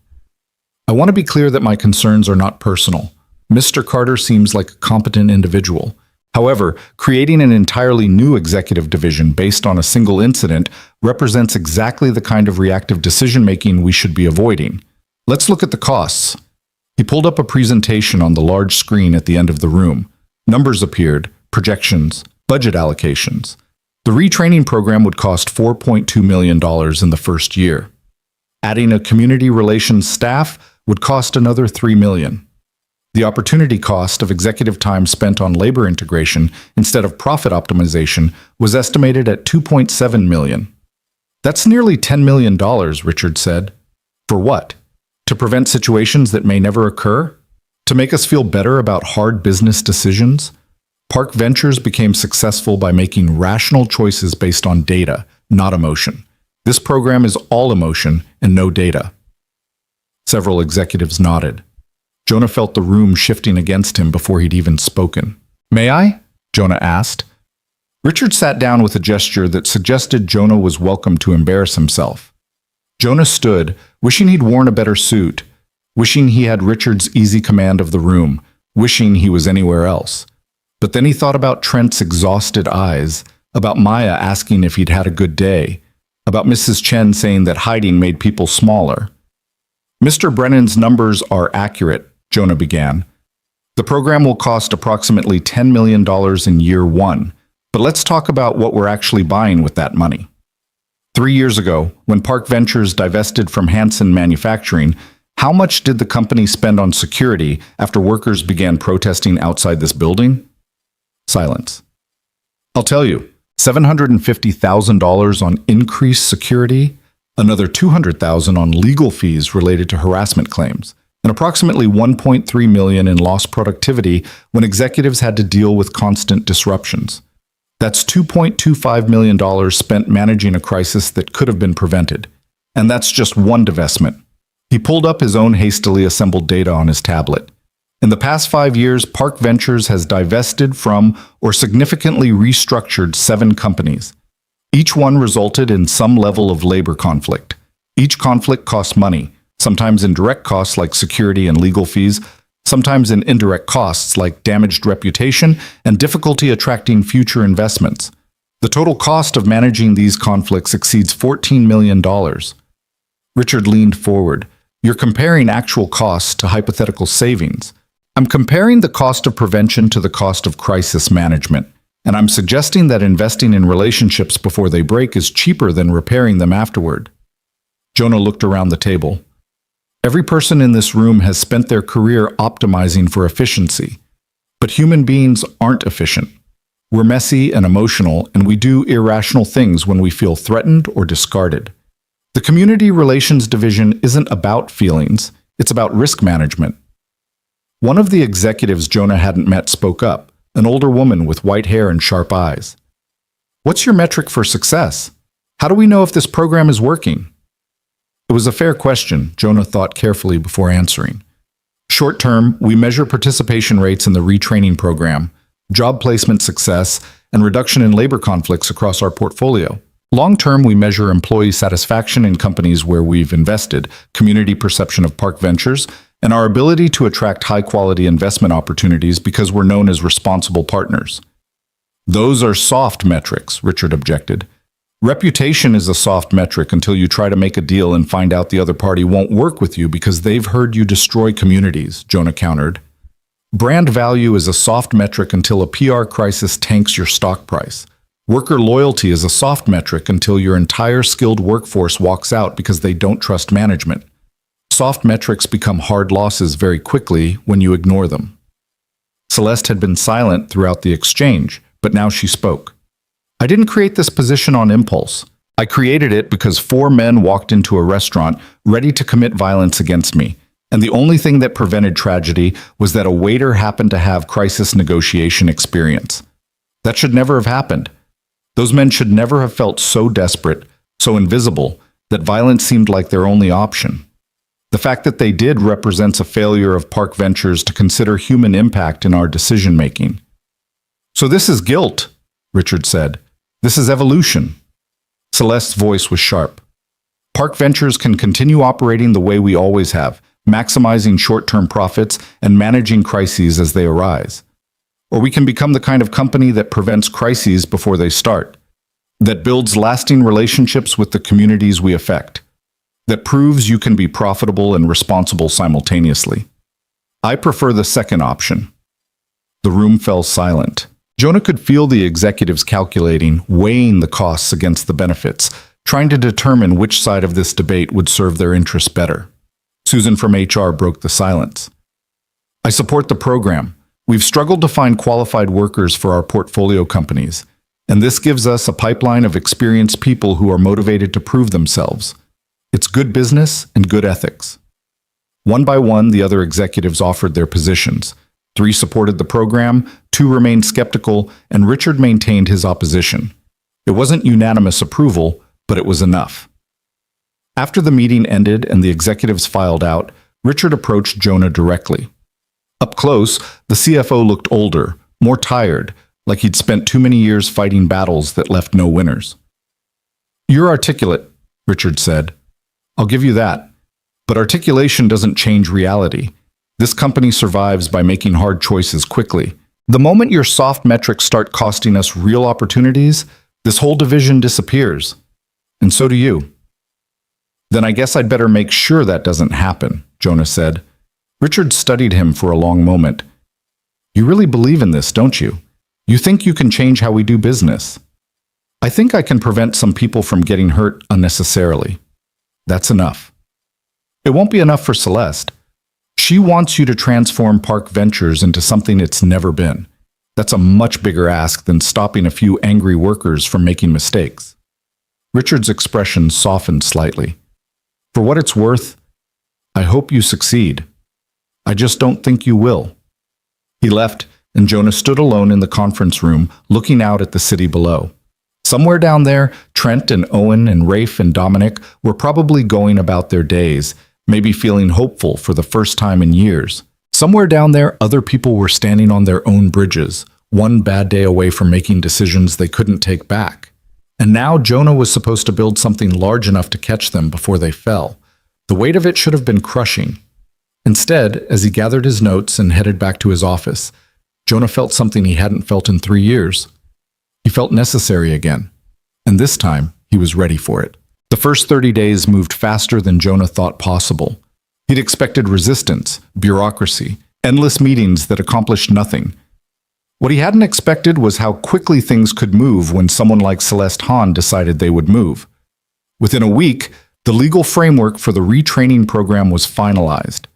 "I want to be clear that my concerns are not personal. Mr. Carter seems like a competent individual. However, creating an entirely new executive division based on a single incident represents exactly the kind of reactive decision-making we should be avoiding. Let's look at the costs." He pulled up a presentation on the large screen at the end of the room. Numbers appeared, projections, budget allocations. The retraining program would cost $4.2 million in the first year. Adding a community relations staff would cost another $3 million. The opportunity cost of executive time spent on labor integration instead of profit optimization was estimated at $2.7 million. "That's nearly $10 million, Richard said. For what? To prevent situations that may never occur? To make us feel better about hard business decisions? Park Ventures became successful by making rational choices based on data, not emotion. This program is all emotion and no data. Several executives nodded. Jonah felt the room shifting against him before he'd even spoken. "May I?" Jonah asked. Richard sat down with a gesture that suggested Jonah was welcome to embarrass himself. Jonah stood, wishing he'd worn a better suit, wishing he had Richard's easy command of the room, wishing he was anywhere else. But then he thought about Trent's exhausted eyes, about Maya asking if he'd had a good day, about Mrs. Chen saying that hiding made people smaller. "Mr. Brennan's numbers are accurate," Jonah began. "The program will cost approximately $10 million in year one, but let's talk about what we're actually buying with that money. 3 years ago, when Park Ventures divested from Hanson Manufacturing, how much did the company spend on security after workers began protesting outside this building?" Silence. "I'll tell you, $750,000 on increased security, another $200,000 on legal fees related to harassment claims, and approximately $1.3 million in lost productivity when executives had to deal with constant disruptions. That's $2.25 million spent managing a crisis that could have been prevented. And that's just one divestment." He pulled up his own hastily assembled data on his tablet. In the past 5 years, Park Ventures has divested from or significantly restructured 7 companies. Each one resulted in some level of labor conflict. Each conflict cost money, sometimes in direct costs like security and legal fees, sometimes in indirect costs like damaged reputation and difficulty attracting future investments. The total cost of managing these conflicts exceeds $14 million. Richard leaned forward. "You're comparing actual costs to hypothetical savings. I'm comparing the cost of prevention to the cost of crisis management, and I'm suggesting that investing in relationships before they break is cheaper than repairing them afterward." Jonah looked around the table. Every person in this room has spent their career optimizing for efficiency. But human beings aren't efficient. We're messy and emotional, and we do irrational things when we feel threatened or discarded. The Community Relations Division isn't about feelings, it's about risk management. One of the executives Jonah hadn't met spoke up, an older woman with white hair and sharp eyes. "What's your metric for success? How do we know if this program is working?" It was a fair question, Jonah thought carefully before answering. "Short term, we measure participation rates in the retraining program, job placement success, and reduction in labor conflicts across our portfolio. Long term, we measure employee satisfaction in companies where we've invested, community perception of Park Ventures, and our ability to attract high-quality investment opportunities because we're known as responsible partners." "Those are soft metrics," Richard objected. "Reputation is a soft metric until you try to make a deal and find out the other party won't work with you because they've heard you destroy communities," Jonah countered. "Brand value is a soft metric until a PR crisis tanks your stock price. Worker loyalty is a soft metric until your entire skilled workforce walks out because they don't trust management. Soft metrics become hard losses very quickly when you ignore them." Celeste had been silent throughout the exchange, but now she spoke. "I didn't create this position on impulse. I created it because 4 men walked into a restaurant ready to commit violence against me, and the only thing that prevented tragedy was that a waiter happened to have crisis negotiation experience. That should never have happened. Those men should never have felt so desperate, so invisible, that violence seemed like their only option. The fact that they did represents a failure of Park Ventures to consider human impact in our decision-making." "So this is guilt," Richard said. "This is evolution." Celeste's voice was sharp. "Park Ventures can continue operating the way we always have, maximizing short-term profits and managing crises as they arise. Or we can become the kind of company that prevents crises before they start, that builds lasting relationships with the communities we affect, that proves you can be profitable and responsible simultaneously. I prefer the second option." The room fell silent. Jonah could feel the executives calculating, weighing the costs against the benefits, trying to determine which side of this debate would serve their interests better. Susan from HR broke the silence. "I support the program. We've struggled to find qualified workers for our portfolio companies, and this gives us a pipeline of experienced people who are motivated to prove themselves. It's good business and good ethics." One by one, the other executives offered their positions. 3 supported the program, 2 remained skeptical, and Richard maintained his opposition. It wasn't unanimous approval, but it was enough. After the meeting ended and the executives filed out, Richard approached Jonah directly. Up close, the CFO looked older, more tired, like he'd spent too many years fighting battles that left no winners. "You're articulate," Richard said. "I'll give you that. But articulation doesn't change reality. This company survives by making hard choices quickly. The moment your soft metrics start costing us real opportunities, this whole division disappears. And so do you." "Then I guess I'd better make sure that doesn't happen," Jonah said. Richard studied him for a long moment. "You really believe in this, don't you? You think you can change how we do business?" "I think I can prevent some people from getting hurt unnecessarily. That's enough." "It won't be enough for Celeste. She wants you to transform Park Ventures into something it's never been. That's a much bigger ask than stopping a few angry workers from making mistakes." Richard's expression softened slightly. "For what it's worth, I hope you succeed. I just don't think you will." He left, and Jonah stood alone in the conference room, looking out at the city below. Somewhere down there, Trent and Owen and Rafe and Dominic were probably going about their days, maybe feeling hopeful for the first time in years. Somewhere down there, other people were standing on their own bridges, one bad day away from making decisions they couldn't take back. And now Jonah was supposed to build something large enough to catch them before they fell. The weight of it should have been crushing. Instead, as he gathered his notes and headed back to his office, Jonah felt something he hadn't felt in 3 years. He felt necessary again, and this time he was ready for it. The first 30 days moved faster than Jonah thought possible. He'd expected resistance, bureaucracy, endless meetings that accomplished nothing. What he hadn't expected was how quickly things could move when someone like Celeste Hahn decided they would move. Within a week, the legal framework for the retraining program was finalized.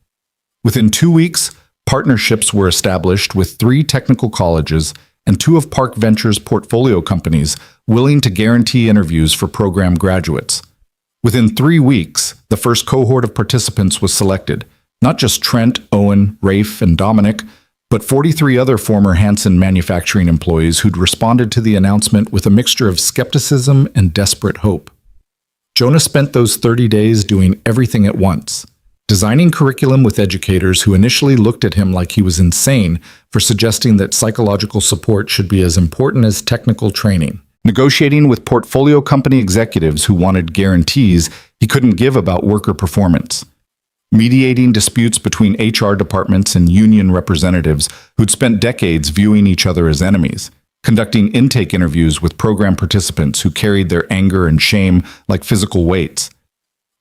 Within 2 weeks, partnerships were established with 3 technical colleges and 2 of Park Ventures' portfolio companies willing to guarantee interviews for program graduates. Within 3 weeks, the first cohort of participants was selected, not just Trent, Owen, Rafe, and Dominic, but 43 other former Hansen manufacturing employees who'd responded to the announcement with a mixture of skepticism and desperate hope. Jonah spent those 30 days doing everything at once. Designing curriculum with educators who initially looked at him like he was insane for suggesting that psychological support should be as important as technical training. Negotiating with portfolio company executives who wanted guarantees he couldn't give about worker performance. Mediating disputes between HR departments and union representatives who'd spent decades viewing each other as enemies. Conducting intake interviews with program participants who carried their anger and shame like physical weights.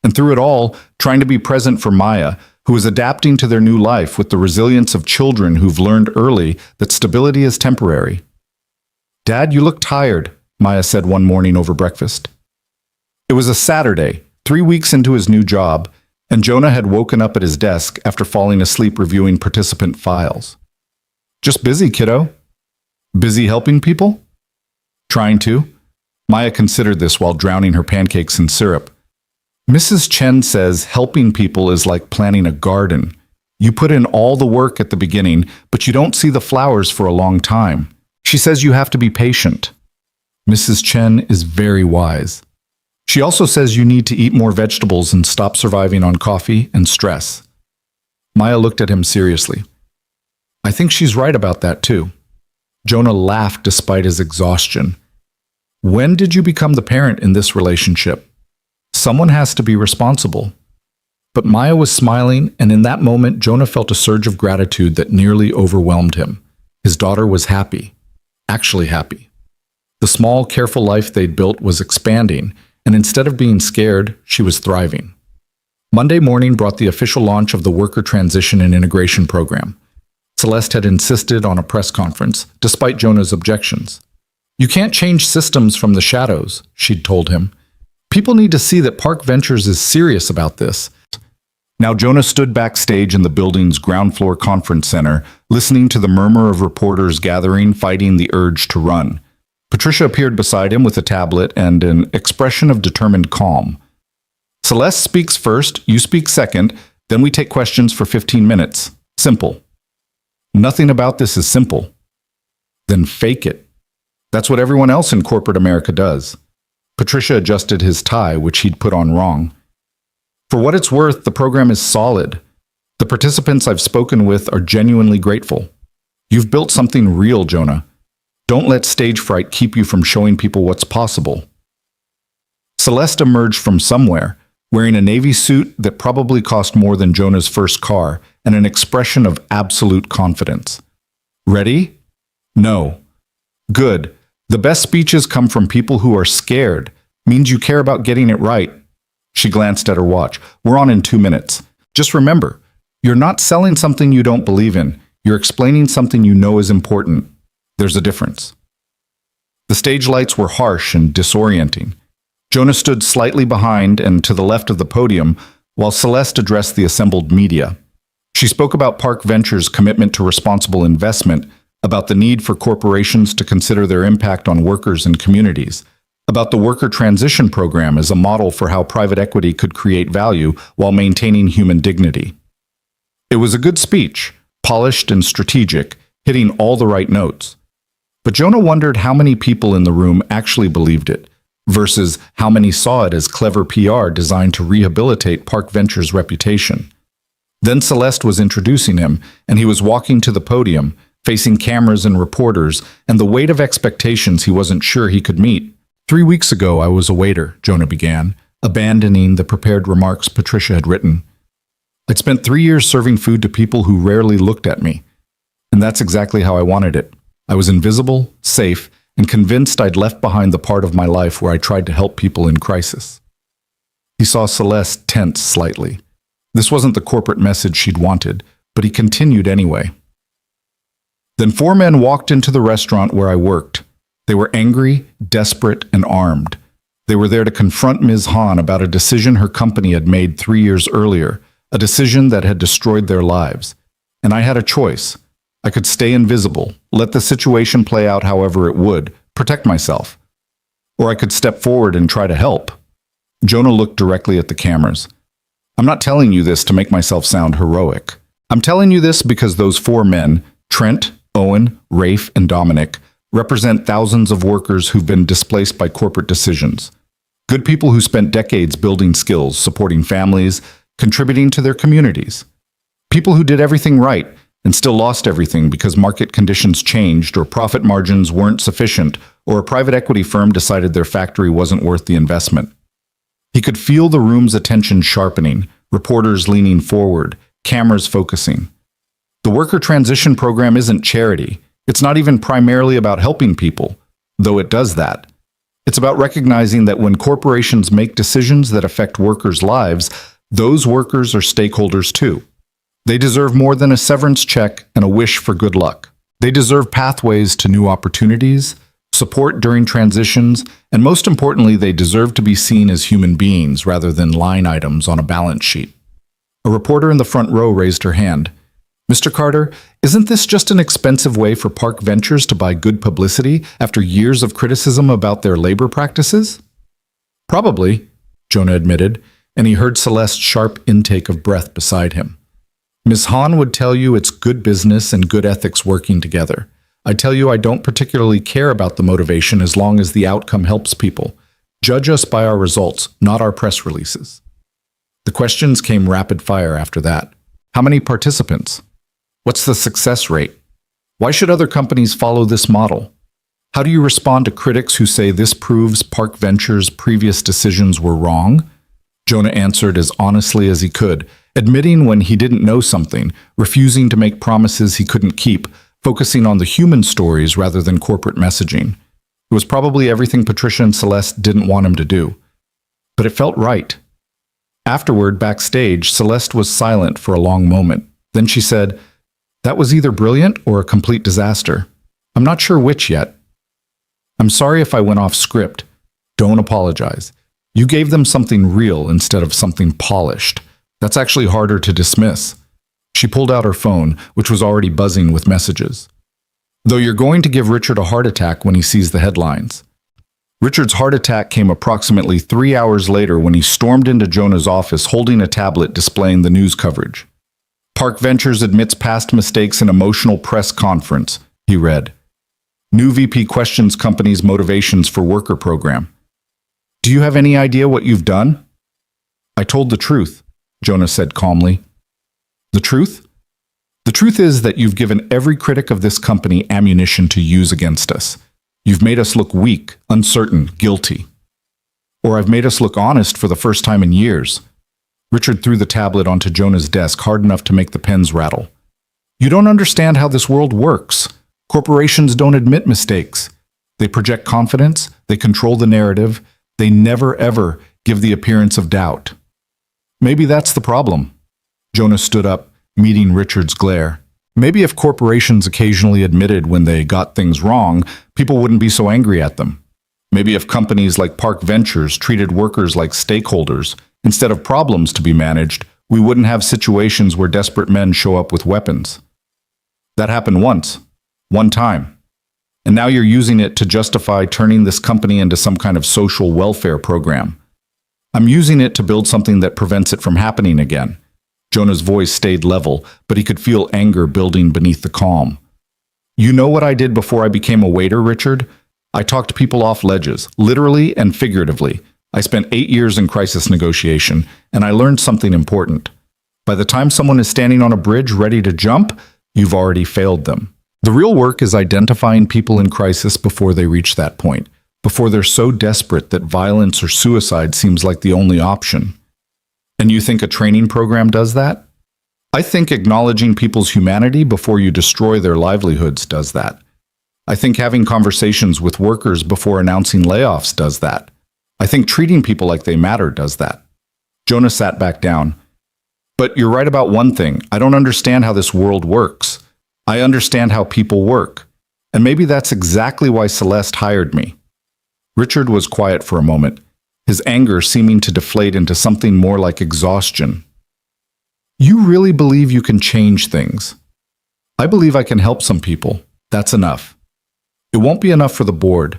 And through it all, trying to be present for Maya, who is adapting to their new life with the resilience of children who've learned early that stability is temporary. "Dad, you look tired," Maya said one morning over breakfast. It was a Saturday, 3 weeks into his new job, and Jonah had woken up at his desk after falling asleep reviewing participant files. "Just busy, kiddo." "Busy helping people?" "Trying to." Maya considered this while drowning her pancakes in syrup. "Mrs. Chen says helping people is like planting a garden. You put in all the work at the beginning, but you don't see the flowers for a long time. She says you have to be patient." Mrs. Chen is very wise. She also says you need to eat more vegetables and stop surviving on coffee and stress. Maya looked at him seriously. "I think she's right about that too." Jonah laughed despite his exhaustion. "When did you become the parent in this relationship? Someone has to be responsible." But Maya was smiling, and in that moment, Jonah felt a surge of gratitude that nearly overwhelmed him. His daughter was happy. Actually happy. The small, careful life they'd built was expanding, and instead of being scared, she was thriving. Monday morning brought the official launch of the Worker Transition and Integration Program. Celeste had insisted on a press conference, despite Jonah's objections. "You can't change systems from the shadows," she'd told him. "People need to see that Park Ventures is serious about this." Now Jonah stood backstage in the building's ground floor conference center, listening to the murmur of reporters gathering, fighting the urge to run. Patricia appeared beside him with a tablet and an expression of determined calm. "Celeste speaks first, you speak second, then we take questions for 15 minutes. Simple." Nothing about this is simple. Then fake it. That's what everyone else in corporate America does. Patricia adjusted his tie, which he'd put on wrong. For what it's worth, the program is solid. The participants I've spoken with are genuinely grateful. You've built something real, Jonah. Don't let stage fright keep you from showing people what's possible. Celeste emerged from somewhere, wearing a navy suit that probably cost more than Jonah's first car, and an expression of absolute confidence. Ready? No. Good. The best speeches come from people who are scared. Means you care about getting it right. She glanced at her watch. We're on in 2 minutes. Just remember, you're not selling something you don't believe in. You're explaining something you know is important. There's a difference. The stage lights were harsh and disorienting. Jonah stood slightly behind and to the left of the podium, while Celeste addressed the assembled media. She spoke about Park Venture's commitment to responsible investment, about the need for corporations to consider their impact on workers and communities, about the worker transition program as a model for how private equity could create value while maintaining human dignity. It was a good speech, polished and strategic, hitting all the right notes. But Jonah wondered how many people in the room actually believed it, versus how many saw it as clever PR designed to rehabilitate Park Venture's reputation. Then Celeste was introducing him, and he was walking to the podium, facing cameras and reporters, and the weight of expectations he wasn't sure he could meet. 3 weeks ago, I was a waiter, Jonah began, abandoning the prepared remarks Patricia had written. I'd spent 3 years serving food to people who rarely looked at me, and that's exactly how I wanted it. I was invisible, safe, and convinced I'd left behind the part of my life where I tried to help people in crisis. He saw Celeste tense slightly. This wasn't the corporate message she'd wanted, but he continued anyway. Then 4 men walked into the restaurant where I worked. They were angry, desperate, and armed. They were there to confront Ms. Hahn about a decision her company had made 3 years earlier, a decision that had destroyed their lives. And I had a choice. I could stay invisible, let the situation play out however it would, protect myself. Or I could step forward and try to help. Jonah looked directly at the cameras. I'm not telling you this to make myself sound heroic. I'm telling you this because those 4 men, Trent, Owen, Rafe, and Dominic, represent thousands of workers who've been displaced by corporate decisions. Good people who spent decades building skills, supporting families, contributing to their communities. People who did everything right and still lost everything because market conditions changed or profit margins weren't sufficient or a private equity firm decided their factory wasn't worth the investment. He could feel the room's attention sharpening, reporters leaning forward, cameras focusing. The worker transition program isn't charity. It's not even primarily about helping people, though it does that. It's about recognizing that when corporations make decisions that affect workers' lives, those workers are stakeholders too. They deserve more than a severance check and a wish for good luck. They deserve pathways to new opportunities, support during transitions, and most importantly, they deserve to be seen as human beings rather than line items on a balance sheet. A reporter in the front row raised her hand. Mr. Carter, isn't this just an expensive way for Park Ventures to buy good publicity after years of criticism about their labor practices? Probably, Jonah admitted, and he heard Celeste's sharp intake of breath beside him. Ms. Hahn would tell you it's good business and good ethics working together. I tell you I don't particularly care about the motivation as long as the outcome helps people. Judge us by our results, not our press releases. The questions came rapid fire after that. How many participants? What's the success rate? Why should other companies follow this model? How do you respond to critics who say this proves Park Venture's previous decisions were wrong? Jonah answered as honestly as he could, admitting when he didn't know something, refusing to make promises he couldn't keep, focusing on the human stories rather than corporate messaging. It was probably everything Patricia and Celeste didn't want him to do. But it felt right. Afterward, backstage, Celeste was silent for a long moment. Then she said, "That was either brilliant or a complete disaster. I'm not sure which yet. I'm sorry if I went off script. Don't apologize. You gave them something real instead of something polished. That's actually harder to dismiss." She pulled out her phone, which was already buzzing with messages. "Though you're going to give Richard a heart attack when he sees the headlines." Richard's heart attack came approximately 3 hours later when he stormed into Jonah's office holding a tablet displaying the news coverage. Park Ventures admits past mistakes in emotional press conference, he read. New VP questions company's motivations for worker program. Do you have any idea what you've done? I told the truth, Jonah said calmly. The truth? The truth is that you've given every critic of this company ammunition to use against us. You've made us look weak, uncertain, guilty. Or I've made us look honest for the first time in years. Richard threw the tablet onto Jonah's desk hard enough to make the pens rattle. You don't understand how this world works. Corporations don't admit mistakes. They project confidence, they control the narrative, they never ever give the appearance of doubt. Maybe that's the problem. Jonah stood up, meeting Richard's glare. Maybe if corporations occasionally admitted when they got things wrong, people wouldn't be so angry at them. Maybe if companies like Park Ventures treated workers like stakeholders instead of problems to be managed, we wouldn't have situations where desperate men show up with weapons. That happened once, one time. And now you're using it to justify turning this company into some kind of social welfare program. I'm using it to build something that prevents it from happening again. Jonah's voice stayed level, but he could feel anger building beneath the calm. You know what I did before I became a waiter, Richard? I talked people off ledges, literally and figuratively. I spent 8 years in crisis negotiation, and I learned something important. By the time someone is standing on a bridge ready to jump, you've already failed them. The real work is identifying people in crisis before they reach that point, before they're so desperate that violence or suicide seems like the only option. And you think a training program does that? I think acknowledging people's humanity before you destroy their livelihoods does that. I think having conversations with workers before announcing layoffs does that. I think treating people like they matter does that. Jonah sat back down. But you're right about one thing. I don't understand how this world works. I understand how people work. And maybe that's exactly why Celeste hired me. Richard was quiet for a moment, his anger seeming to deflate into something more like exhaustion. You really believe you can change things? I believe I can help some people. That's enough. It won't be enough for the board.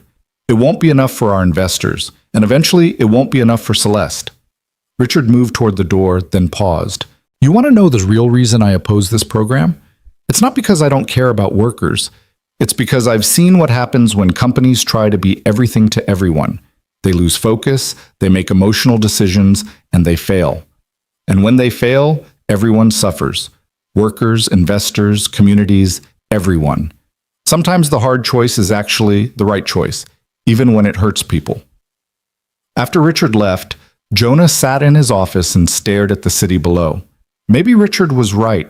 It won't be enough for our investors. And eventually, it won't be enough for Celeste. Richard moved toward the door, then paused. You want to know the real reason I oppose this program? It's not because I don't care about workers. It's because I've seen what happens when companies try to be everything to everyone. They lose focus, they make emotional decisions, and they fail. And when they fail, everyone suffers. Workers, investors, communities, everyone. Sometimes the hard choice is actually the right choice, even when it hurts people. After Richard left, Jonah sat in his office and stared at the city below. Maybe Richard was right.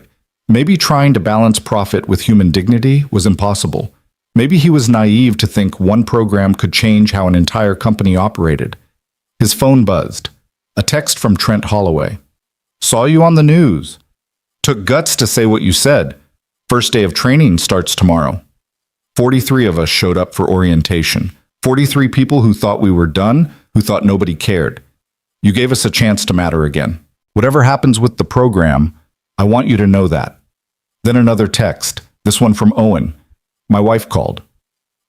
Maybe trying to balance profit with human dignity was impossible. Maybe he was naive to think one program could change how an entire company operated. His phone buzzed. A text from Trent Holloway. Saw you on the news. Took guts to say what you said. First day of training starts tomorrow. 43 of us showed up for orientation. 43 people who thought we were done, who thought nobody cared. You gave us a chance to matter again. Whatever happens with the program, I want you to know that. Then another text, this one from Owen. My wife called.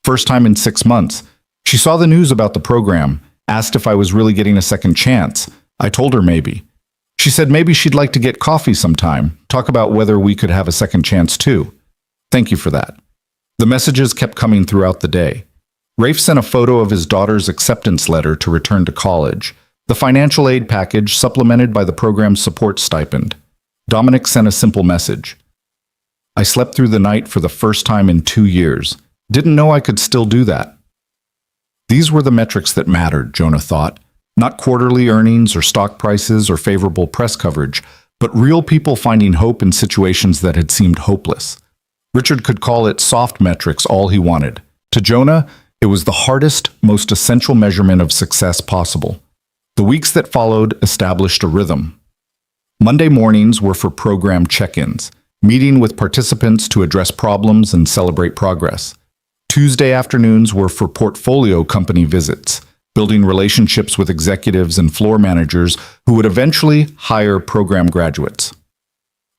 First time in 6 months. She saw the news about the program, asked if I was really getting a second chance. I told her maybe. She said maybe she'd like to get coffee sometime, talk about whether we could have a second chance too. Thank you for that. The messages kept coming throughout the day. Rafe sent a photo of his daughter's acceptance letter to return to college, the financial aid package supplemented by the program's support stipend. Dominic sent a simple message. I slept through the night for the first time in 2 years. Didn't know I could still do that. These were the metrics that mattered, Jonah thought. Not quarterly earnings or stock prices or favorable press coverage, but real people finding hope in situations that had seemed hopeless. Richard could call it soft metrics all he wanted. To Jonah, it was the hardest, most essential measurement of success possible. The weeks that followed established a rhythm. Monday mornings were for program check-ins, meeting with participants to address problems and celebrate progress. Tuesday afternoons were for portfolio company visits, building relationships with executives and floor managers who would eventually hire program graduates.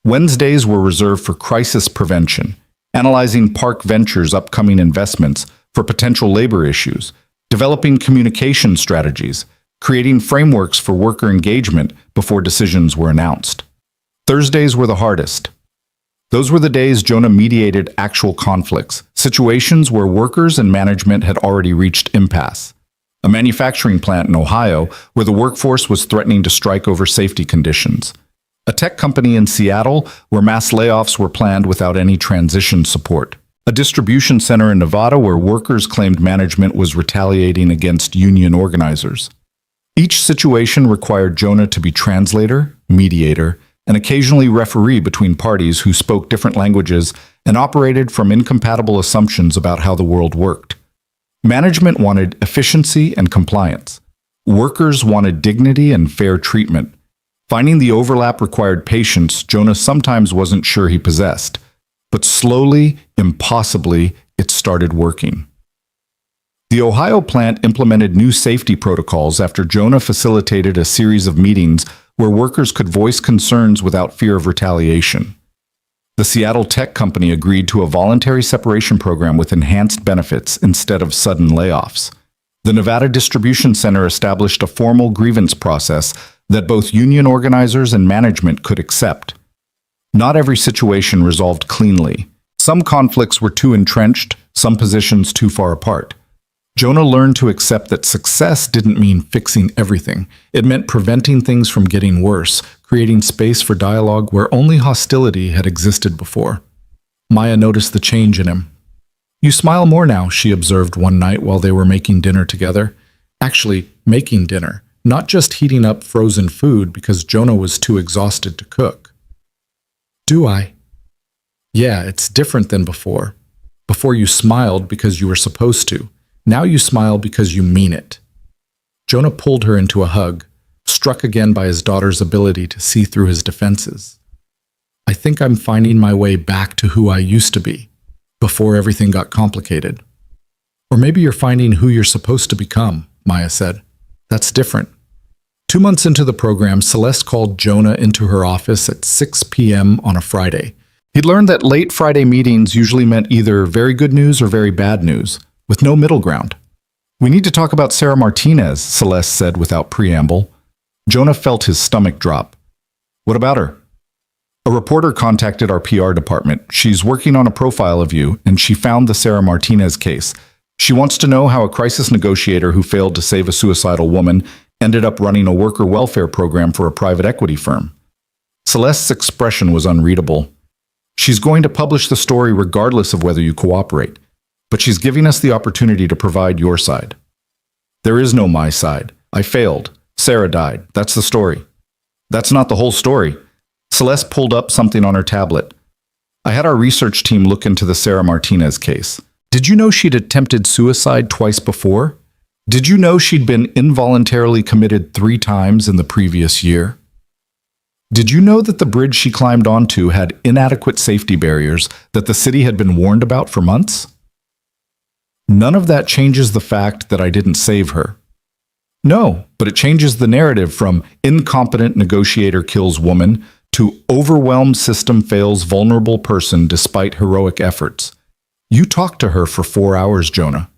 Wednesdays were reserved for crisis prevention, analyzing Park Ventures' upcoming investments for potential labor issues, developing communication strategies, creating frameworks for worker engagement before decisions were announced. Thursdays were the hardest, Those were the days Jonah mediated actual conflicts, situations where workers and management had already reached impasse. A manufacturing plant in Ohio where the workforce was threatening to strike over safety conditions. A tech company in Seattle where mass layoffs were planned without any transition support. A distribution center in Nevada where workers claimed management was retaliating against union organizers. Each situation required Jonah to be translator, mediator, and occasionally referee between parties who spoke different languages and operated from incompatible assumptions about how the world worked. Management wanted efficiency and compliance. Workers wanted dignity and fair treatment. Finding the overlap required patience Jonah sometimes wasn't sure he possessed. But slowly, impossibly, it started working. The Ohio plant implemented new safety protocols after Jonah facilitated a series of meetings where workers could voice concerns without fear of retaliation. The Seattle tech company agreed to a voluntary separation program with enhanced benefits instead of sudden layoffs. The Nevada distribution center established a formal grievance process that both union organizers and management could accept. Not every situation resolved cleanly. Some conflicts were too entrenched, some positions too far apart. Jonah learned to accept that success didn't mean fixing everything. It meant preventing things from getting worse, creating space for dialogue where only hostility had existed before. Maya noticed the change in him. "You smile more now," she observed one night while they were making dinner together. Actually, making dinner, not just heating up frozen food because Jonah was too exhausted to cook. "Do I?" "Yeah, it's different than before. Before you smiled because you were supposed to. Now you smile because you mean it." Jonah pulled her into a hug, struck again by his daughter's ability to see through his defenses. "I think I'm finding my way back to who I used to be, before everything got complicated." "Or maybe you're finding who you're supposed to become," Maya said. "That's different." 2 months into the program, Celeste called Jonah into her office at 6 p.m. on a Friday. He'd learned that late Friday meetings usually meant either very good news or very bad news, with no middle ground. "We need to talk about Sarah Martinez," Celeste said without preamble. Jonah felt his stomach drop. "What about her?" "A reporter contacted our PR department. She's working on a profile of you, and she found the Sarah Martinez case. She wants to know how a crisis negotiator who failed to save a suicidal woman ended up running a worker welfare program for a private equity firm." Celeste's expression was unreadable. "She's going to publish the story regardless of whether you cooperate. But she's giving us the opportunity to provide your side." "There is no my side. I failed. Sarah died. That's the story." "That's not the whole story." Celeste pulled up something on her tablet. "I had our research team look into the Sarah Martinez case. Did you know she'd attempted suicide twice before? Did you know she'd been involuntarily committed 3 times in the previous year? Did you know that the bridge she climbed onto had inadequate safety barriers that the city had been warned about for months? None of that changes the fact that I didn't save her." "No, but it changes the narrative from incompetent negotiator kills woman to overwhelmed system fails vulnerable person despite heroic efforts. You talked to her for 4 hours, Jonah.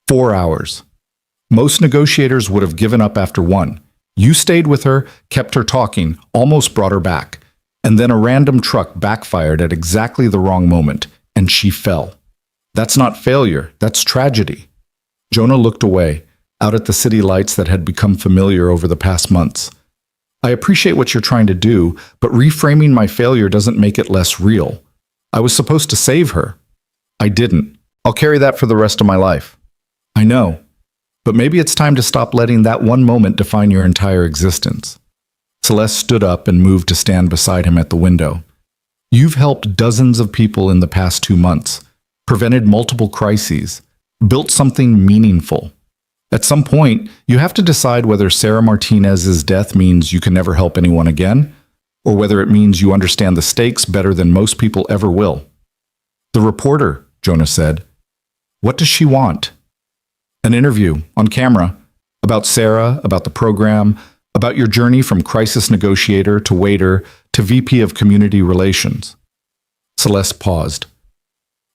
4 hours. Most negotiators would have given up after 1. You stayed with her, kept her talking, almost brought her back. And then a random truck backfired at exactly the wrong moment, and she fell. That's not failure, that's tragedy." Jonah looked away, out at the city lights that had become familiar over the past months. "I appreciate what you're trying to do, but reframing my failure doesn't make it less real. I was supposed to save her. I didn't. I'll carry that for the rest of my life." "I know. But maybe it's time to stop letting that one moment define your entire existence." Celeste stood up and moved to stand beside him at the window. "You've helped dozens of people in the past 2 months, prevented multiple crises, built something meaningful. At some point, you have to decide whether Sarah Martinez's death means you can never help anyone again, or whether it means you understand the stakes better than most people ever will." "The reporter," Jonah said. "What does she want?" "An interview, on camera, about Sarah, about the program, about your journey from crisis negotiator to waiter to VP of Community Relations." Celeste paused.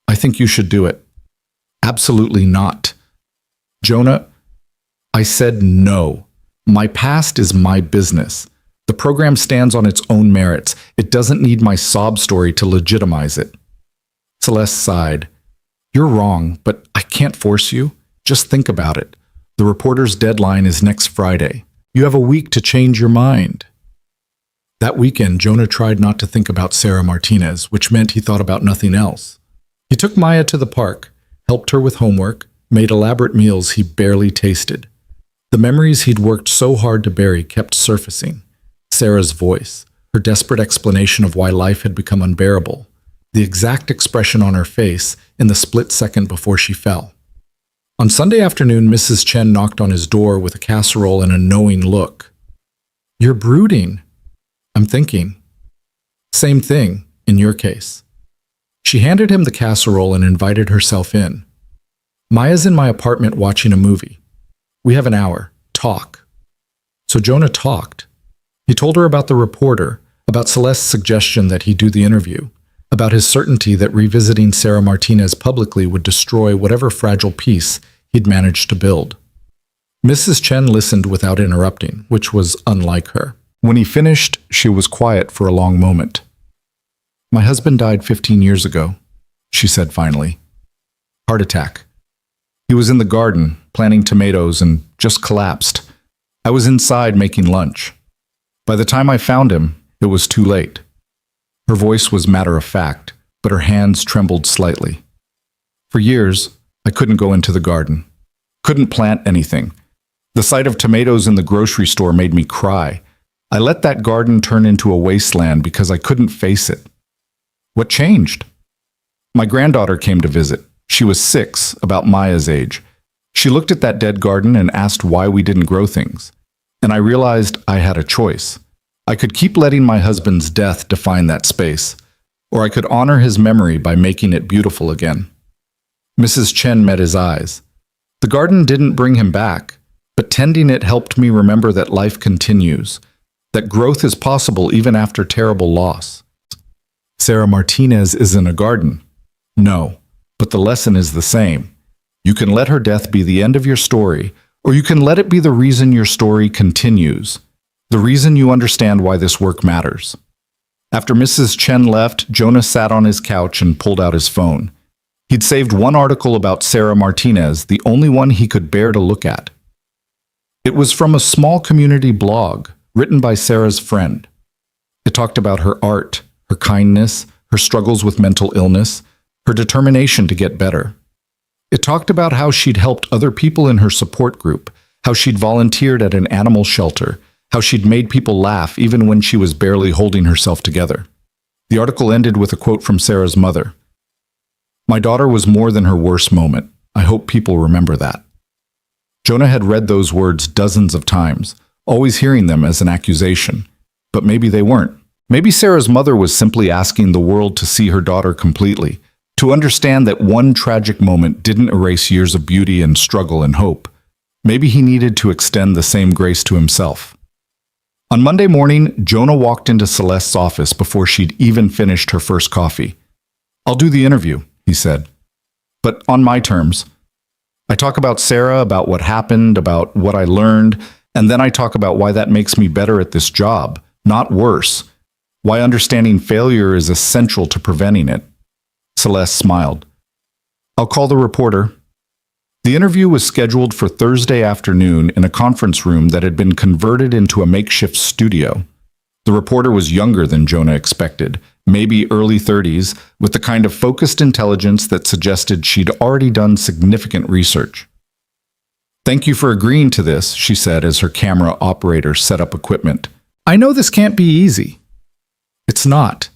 "I think you should do it." "Absolutely not." "Jonah, I said no. My past is my business. The program stands on its own merits. It doesn't need my sob story to legitimize it. Celeste sighed. You're wrong, but I can't force you. Just think about it. The reporter's deadline is next Friday. You have a week to change your mind. That weekend, Jonah tried not to think about Sarah Martinez, which meant he thought about nothing else. He took Maya to the park, helped her with homework, made elaborate meals he barely tasted. The memories he'd worked so hard to bury kept surfacing. Sarah's voice, her desperate explanation of why life had become unbearable, the exact expression on her face in the split second before she fell. On Sunday afternoon, Mrs. Chen knocked on his door with a casserole and a knowing look. You're brooding. I'm thinking. Same thing, in your case. She handed him the casserole and invited herself in. Maya's in my apartment watching a movie. We have an hour. Talk. So Jonah talked. He told her about the reporter, about Celeste's suggestion that he do the interview, about his certainty that revisiting Sarah Martinez publicly would destroy whatever fragile peace he'd managed to build. Mrs. Chen listened without interrupting, which was unlike her. When he finished, she was quiet for a long moment. My husband died 15 years ago, she said finally. Heart attack. He was in the garden, planting tomatoes, and just collapsed. I was inside making lunch. By the time I found him, it was too late. Her voice was matter of fact, but her hands trembled slightly. For years, I couldn't go into the garden. Couldn't plant anything. The sight of tomatoes in the grocery store made me cry. I let that garden turn into a wasteland because I couldn't face it. What changed? My granddaughter came to visit. She was 6, about Maya's age. She looked at that dead garden and asked why we didn't grow things. And I realized I had a choice. I could keep letting my husband's death define that space, or I could honor his memory by making it beautiful again. Mrs. Chen met his eyes. The garden didn't bring him back, but tending it helped me remember that life continues, that growth is possible even after terrible loss. Sarah Martinez is in a garden. No, but the lesson is the same. You can let her death be the end of your story, or you can let it be the reason your story continues, the reason you understand why this work matters. After Mrs. Chen left, Jonah sat on his couch and pulled out his phone. He'd saved one article about Sarah Martinez, the only one he could bear to look at. It was from a small community blog, written by Sarah's friend. It talked about her art, her kindness, her struggles with mental illness, her determination to get better. It talked about how she'd helped other people in her support group, how she'd volunteered at an animal shelter, how she'd made people laugh even when she was barely holding herself together. The article ended with a quote from Sarah's mother. My daughter was more than her worst moment. I hope people remember that. Jonah had read those words dozens of times, always hearing them as an accusation. But maybe they weren't. Maybe Sarah's mother was simply asking the world to see her daughter completely, to understand that one tragic moment didn't erase years of beauty and struggle and hope. Maybe he needed to extend the same grace to himself. On Monday morning, Jonah walked into Celeste's office before she'd even finished her first coffee. I'll do the interview, he said. But on my terms. I talk about Sarah, about what happened, about what I learned, and then I talk about why that makes me better at this job, not worse. Why understanding failure is essential to preventing it. Celeste smiled. I'll call the reporter. The interview was scheduled for Thursday afternoon in a conference room that had been converted into a makeshift studio. The reporter was younger than Jonah expected, maybe early 30s, with the kind of focused intelligence that suggested she'd already done significant research. Thank you for agreeing to this, she said as her camera operator set up equipment. I know this can't be easy. It's not,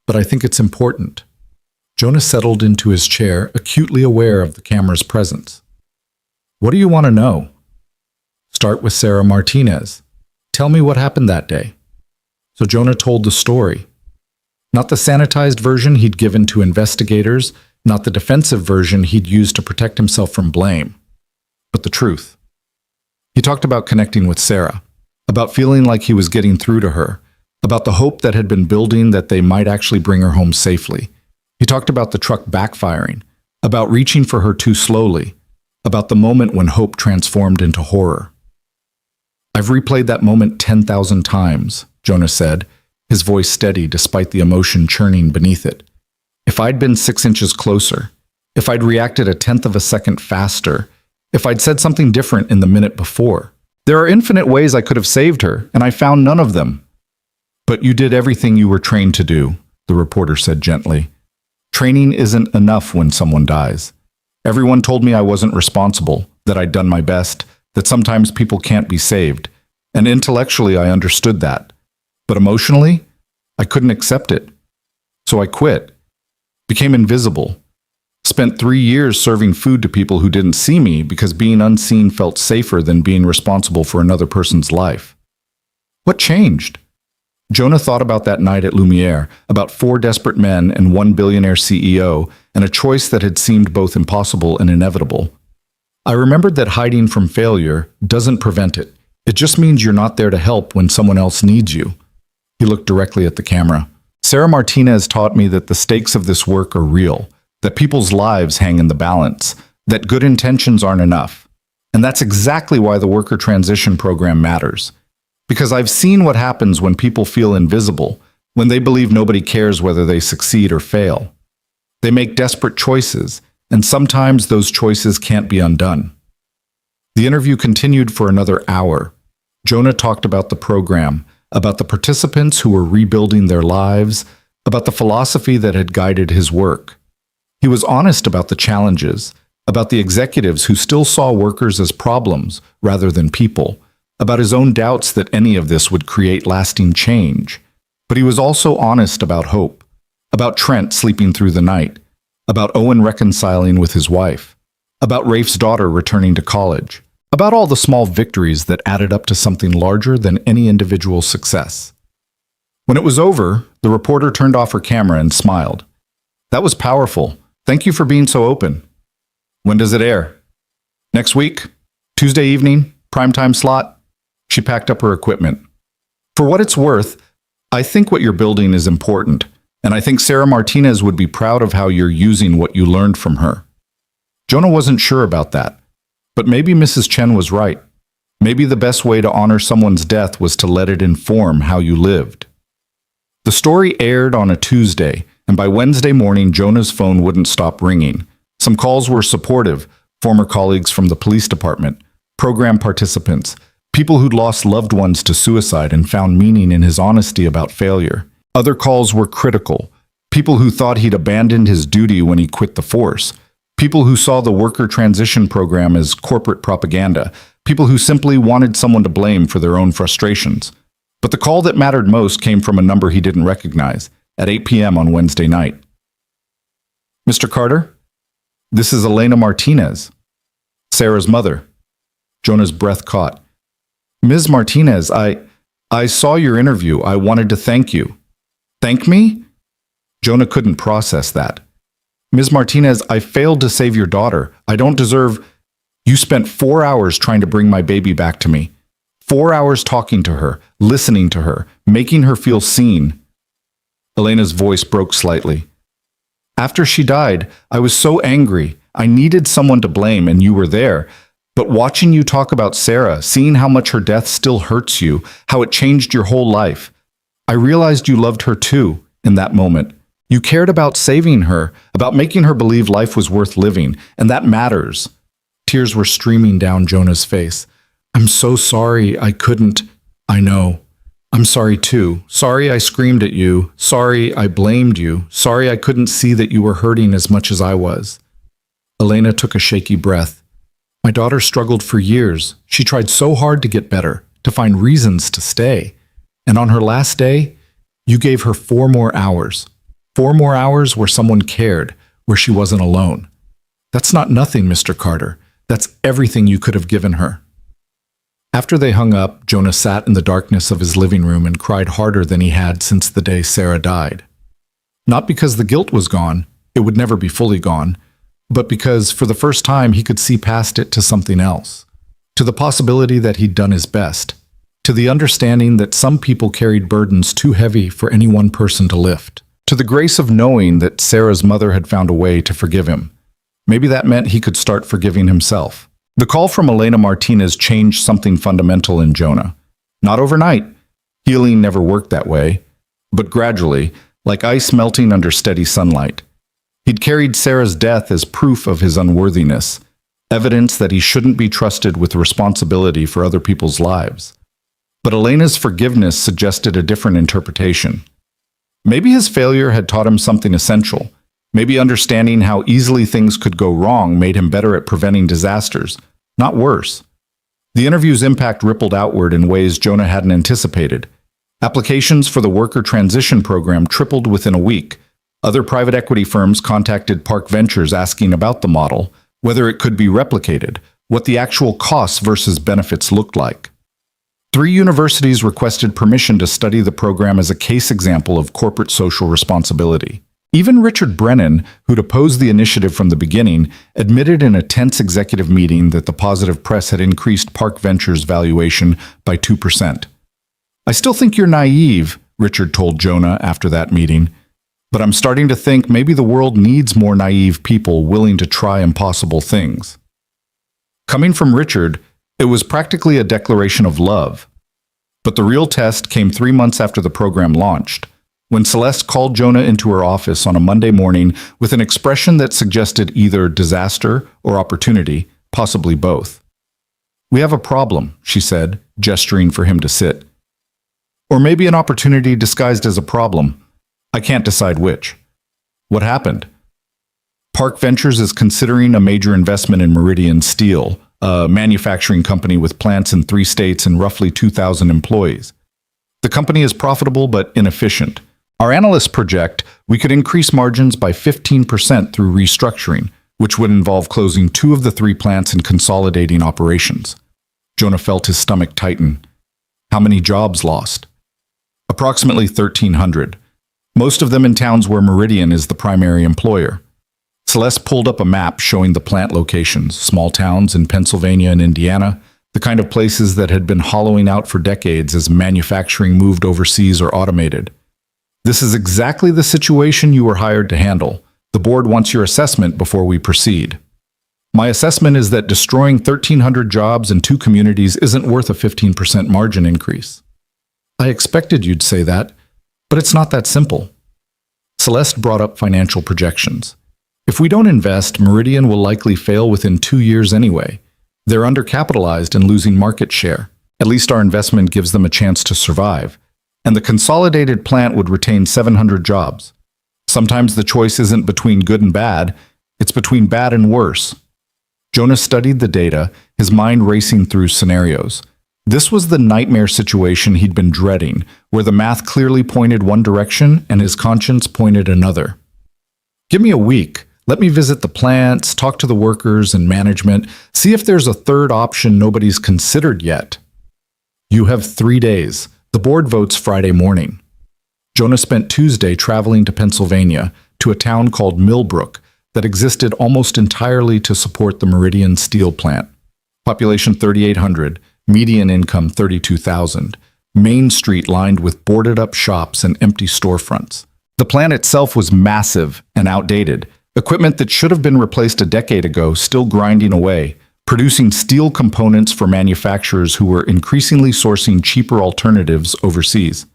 but I think it's important. Jonah settled into his chair, acutely aware of the camera's presence. What do you want to know? Start with Sarah Martinez. Tell me what happened that day. So Jonah told the story. Not the sanitized version he'd given to investigators, not the defensive version he'd used to protect himself from blame, but the truth. He talked about connecting with Sarah, about feeling like he was getting through to her, about the hope that had been building that they might actually bring her home safely. He talked about the truck backfiring, about reaching for her too slowly, about the moment when hope transformed into horror. I've replayed that moment 10,000 times, Jonah said, his voice steady despite the emotion churning beneath it. If I'd been 6 inches closer, if I'd reacted a tenth of a second faster, if I'd said something different in the minute before. There are infinite ways I could have saved her, and I found none of them. But you did everything you were trained to do, the reporter said gently. Training isn't enough when someone dies. Everyone told me I wasn't responsible, that I'd done my best, that sometimes people can't be saved. And intellectually I understood that. But emotionally, I couldn't accept it. So I quit. Became invisible. Spent 3 years serving food to people who didn't see me because being unseen felt safer than being responsible for another person's life. What changed? Jonah thought about that night at Lumiere, about 4 desperate men and 1 billionaire CEO, and a choice that had seemed both impossible and inevitable. I remembered that hiding from failure doesn't prevent it. It just means you're not there to help when someone else needs you. He looked directly at the camera. Sarah Martinez taught me that the stakes of this work are real, that people's lives hang in the balance, that good intentions aren't enough. And that's exactly why the worker transition program matters. Because I've seen what happens when people feel invisible, when they believe nobody cares whether they succeed or fail. They make desperate choices, and sometimes those choices can't be undone. The interview continued for another hour. Jonah talked about the program, about the participants who were rebuilding their lives, about the philosophy that had guided his work. He was honest about the challenges, about the executives who still saw workers as problems rather than people, about his own doubts that any of this would create lasting change. But he was also honest about hope, about Trent sleeping through the night, about Owen reconciling with his wife, about Rafe's daughter returning to college, about all the small victories that added up to something larger than any individual success. When it was over, the reporter turned off her camera and smiled. That was powerful. Thank you for being so open. When does it air? Next week? Tuesday evening? Primetime slot? She packed up her equipment. For what it's worth, I think what you're building is important, and I think Sarah Martinez would be proud of how you're using what you learned from her. Jonah wasn't sure about that, but maybe Mrs. Chen was right. Maybe the best way to honor someone's death was to let it inform how you lived. The story aired on a Tuesday, and by Wednesday morning, Jonah's phone wouldn't stop ringing. Some calls were supportive, former colleagues from the police department, program participants, people who'd lost loved ones to suicide and found meaning in his honesty about failure. Other calls were critical, people who thought he'd abandoned his duty when he quit the force, people who saw the worker transition program as corporate propaganda, people who simply wanted someone to blame for their own frustrations. But the call that mattered most came from a number he didn't recognize, at 8 p.m. on Wednesday night. Mr. Carter? This is Elena Martinez, Sarah's mother. Jonah's breath caught. Ms. Martinez, I saw your interview. I wanted to thank you. Thank me? Jonah couldn't process that. Ms. Martinez, I failed to save your daughter. I don't deserve... You spent 4 hours trying to bring my baby back to me. 4 hours talking to her, listening to her, making her feel seen. Elena's voice broke slightly. After she died, I was so angry. I needed someone to blame, and you were there. But watching you talk about Sarah, seeing how much her death still hurts you, how it changed your whole life, I realized you loved her too, in that moment. You cared about saving her, about making her believe life was worth living, and that matters. Tears were streaming down Jonah's face. I'm so sorry I couldn't. I know. I'm sorry too. Sorry I screamed at you. Sorry I blamed you. Sorry I couldn't see that you were hurting as much as I was. Elena took a shaky breath. My daughter struggled for years. She tried so hard to get better, to find reasons to stay. And on her last day, you gave her 4 more hours. 4 more hours where someone cared, where she wasn't alone. That's not nothing, Mr. Carter. That's everything you could have given her. After they hung up, Jonah sat in the darkness of his living room and cried harder than he had since the day Sarah died. Not because the guilt was gone, it would never be fully gone, but because for the first time he could see past it to something else, to the possibility that he'd done his best, to the understanding that some people carried burdens too heavy for any one person to lift, to the grace of knowing that Sarah's mother had found a way to forgive him. Maybe that meant he could start forgiving himself. The call from Elena Martinez changed something fundamental in Jonah. Not overnight. Healing never worked that way, but gradually, like ice melting under steady sunlight. He'd carried Sarah's death as proof of his unworthiness, evidence that he shouldn't be trusted with responsibility for other people's lives. But Elena's forgiveness suggested a different interpretation. Maybe his failure had taught him something essential. Maybe understanding how easily things could go wrong made him better at preventing disasters, not worse. The interview's impact rippled outward in ways Jonah hadn't anticipated. Applications for the worker transition program tripled within a week. Other private equity firms contacted Park Ventures asking about the model, whether it could be replicated, what the actual costs versus benefits looked like. 3 universities requested permission to study the program as a case example of corporate social responsibility. Even Richard Brennan, who'd opposed the initiative from the beginning, admitted in a tense executive meeting that the positive press had increased Park Ventures' valuation by 2%. "I still think you're naive," Richard told Jonah after that meeting, "but I'm starting to think maybe the world needs more naive people willing to try impossible things." Coming from Richard, it was practically a declaration of love. But the real test came 3 months after the program launched, when Celeste called Jonah into her office on a Monday morning with an expression that suggested either disaster or opportunity, possibly both. "We have a problem," she said, gesturing for him to sit. "Or maybe an opportunity disguised as a problem. I can't decide which." "What happened?" "Park Ventures is considering a major investment in Meridian Steel, a manufacturing company with plants in 3 states and roughly 2,000 employees. The company is profitable but inefficient. Our analysts project we could increase margins by 15% through restructuring, which would involve closing 2 of the 3 plants and consolidating operations." Jonah felt his stomach tighten. How many jobs lost? Approximately 1,300. Most of them in towns where Meridian is the primary employer. Celeste pulled up a map showing the plant locations, small towns in Pennsylvania and Indiana, the kind of places that had been hollowing out for decades as manufacturing moved overseas or automated. "This is exactly the situation you were hired to handle. The board wants your assessment before we proceed." "My assessment is that destroying 1,300 jobs in 2 communities isn't worth a 15% margin increase." "I expected you'd say that, but it's not that simple." Celeste brought up financial projections. "If we don't invest, Meridian will likely fail within 2 years anyway. They're undercapitalized and losing market share. At least our investment gives them a chance to survive. And the consolidated plant would retain 700 jobs. Sometimes the choice isn't between good and bad, it's between bad and worse." Jonah studied the data, his mind racing through scenarios. This was the nightmare situation he'd been dreading, where the math clearly pointed one direction and his conscience pointed another. "Give me a week. Let me visit the plants, talk to the workers and management, see if there's a third option nobody's considered yet." "You have 3 days. The board votes Friday morning." Jonah spent Tuesday traveling to Pennsylvania, to a town called Millbrook that existed almost entirely to support the Meridian Steel plant. Population 3,800, median income 32,000, Main Street lined with boarded-up shops and empty storefronts. The plant itself was massive and outdated, equipment that should have been replaced a decade ago still grinding away, producing steel components for manufacturers who were increasingly sourcing cheaper alternatives overseas.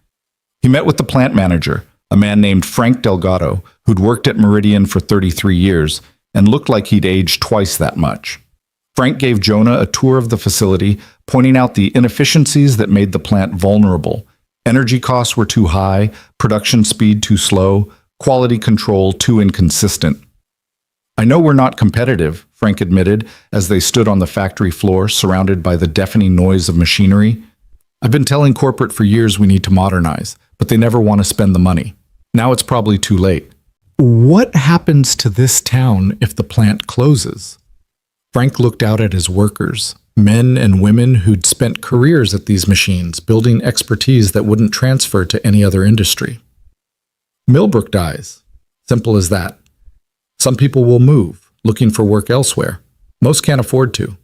He met with the plant manager, a man named Frank Delgado, who'd worked at Meridian for 33 years and looked like he'd aged twice that much. Frank gave Jonah a tour of the facility, pointing out the inefficiencies that made the plant vulnerable. Energy costs were too high, production speed too slow, quality control too inconsistent. "I know we're not competitive," Frank admitted as they stood on the factory floor surrounded by the deafening noise of machinery. "I've been telling corporate for years we need to modernize, but they never want to spend the money. Now it's probably too late." "What happens to this town if the plant closes?" Frank looked out at his workers, men and women who'd spent careers at these machines, building expertise that wouldn't transfer to any other industry. "Millbrook dies. Simple as that. Some people will move, looking for work elsewhere. Most can't afford to.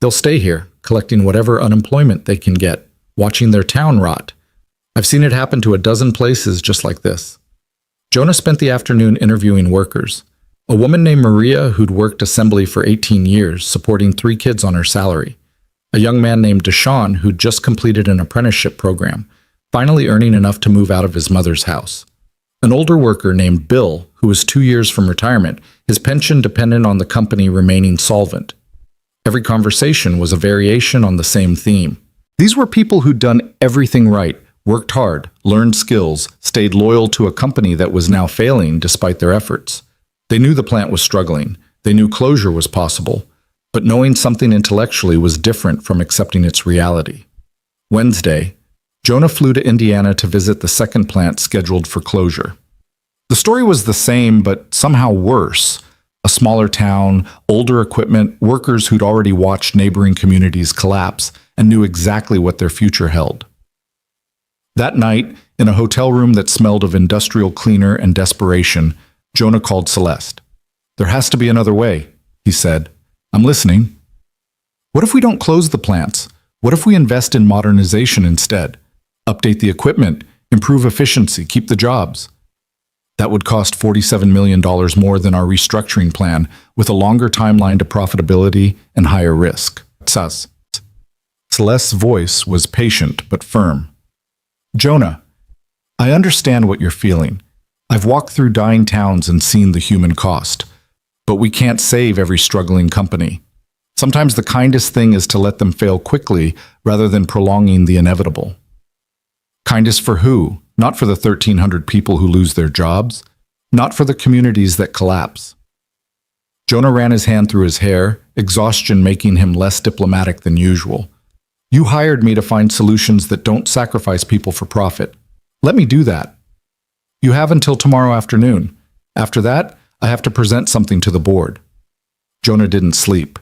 They'll stay here, collecting whatever unemployment they can get, watching their town rot. I've seen it happen to a dozen places just like this." Jonah spent the afternoon interviewing workers. A woman named Maria who'd worked assembly for 18 years, supporting 3 kids on her salary. A young man named Deshaun who'd just completed an apprenticeship program. finally earning enough to move out of his mother's house. An older worker named Bill, who was 2 years from retirement, his pension depended on the company remaining solvent. Every conversation was a variation on the same theme. These were people who'd done everything right, worked hard, learned skills, stayed loyal to a company that was now failing despite their efforts. They knew the plant was struggling. They knew closure was possible. But knowing something intellectually was different from accepting its reality. Wednesday, Jonah flew to Indiana to visit the second plant scheduled for closure. The story was the same, but somehow worse. A smaller town, older equipment, workers who'd already watched neighboring communities collapse and knew exactly what their future held. That night, in a hotel room that smelled of industrial cleaner and desperation, Jonah called Celeste. "There has to be another way," he said. "I'm listening." "What if we don't close the plants? What if we invest in modernization instead? Update the equipment, improve efficiency, keep the jobs." "That would cost $47 million more than our restructuring plan, with a longer timeline to profitability and higher risk." Celeste's voice was patient but firm. "Jonah, I understand what you're feeling. I've walked through dying towns and seen the human cost. But we can't save every struggling company. Sometimes the kindest thing is to let them fail quickly rather than prolonging the inevitable." Kindest for who? Not for the 1,300 people who lose their jobs. Not for the communities that collapse. Jonah ran his hand through his hair, exhaustion making him less diplomatic than usual. "You hired me to find solutions that don't sacrifice people for profit. Let me do that. You have until tomorrow afternoon. After that, I have to present something to the board." Jonah didn't sleep.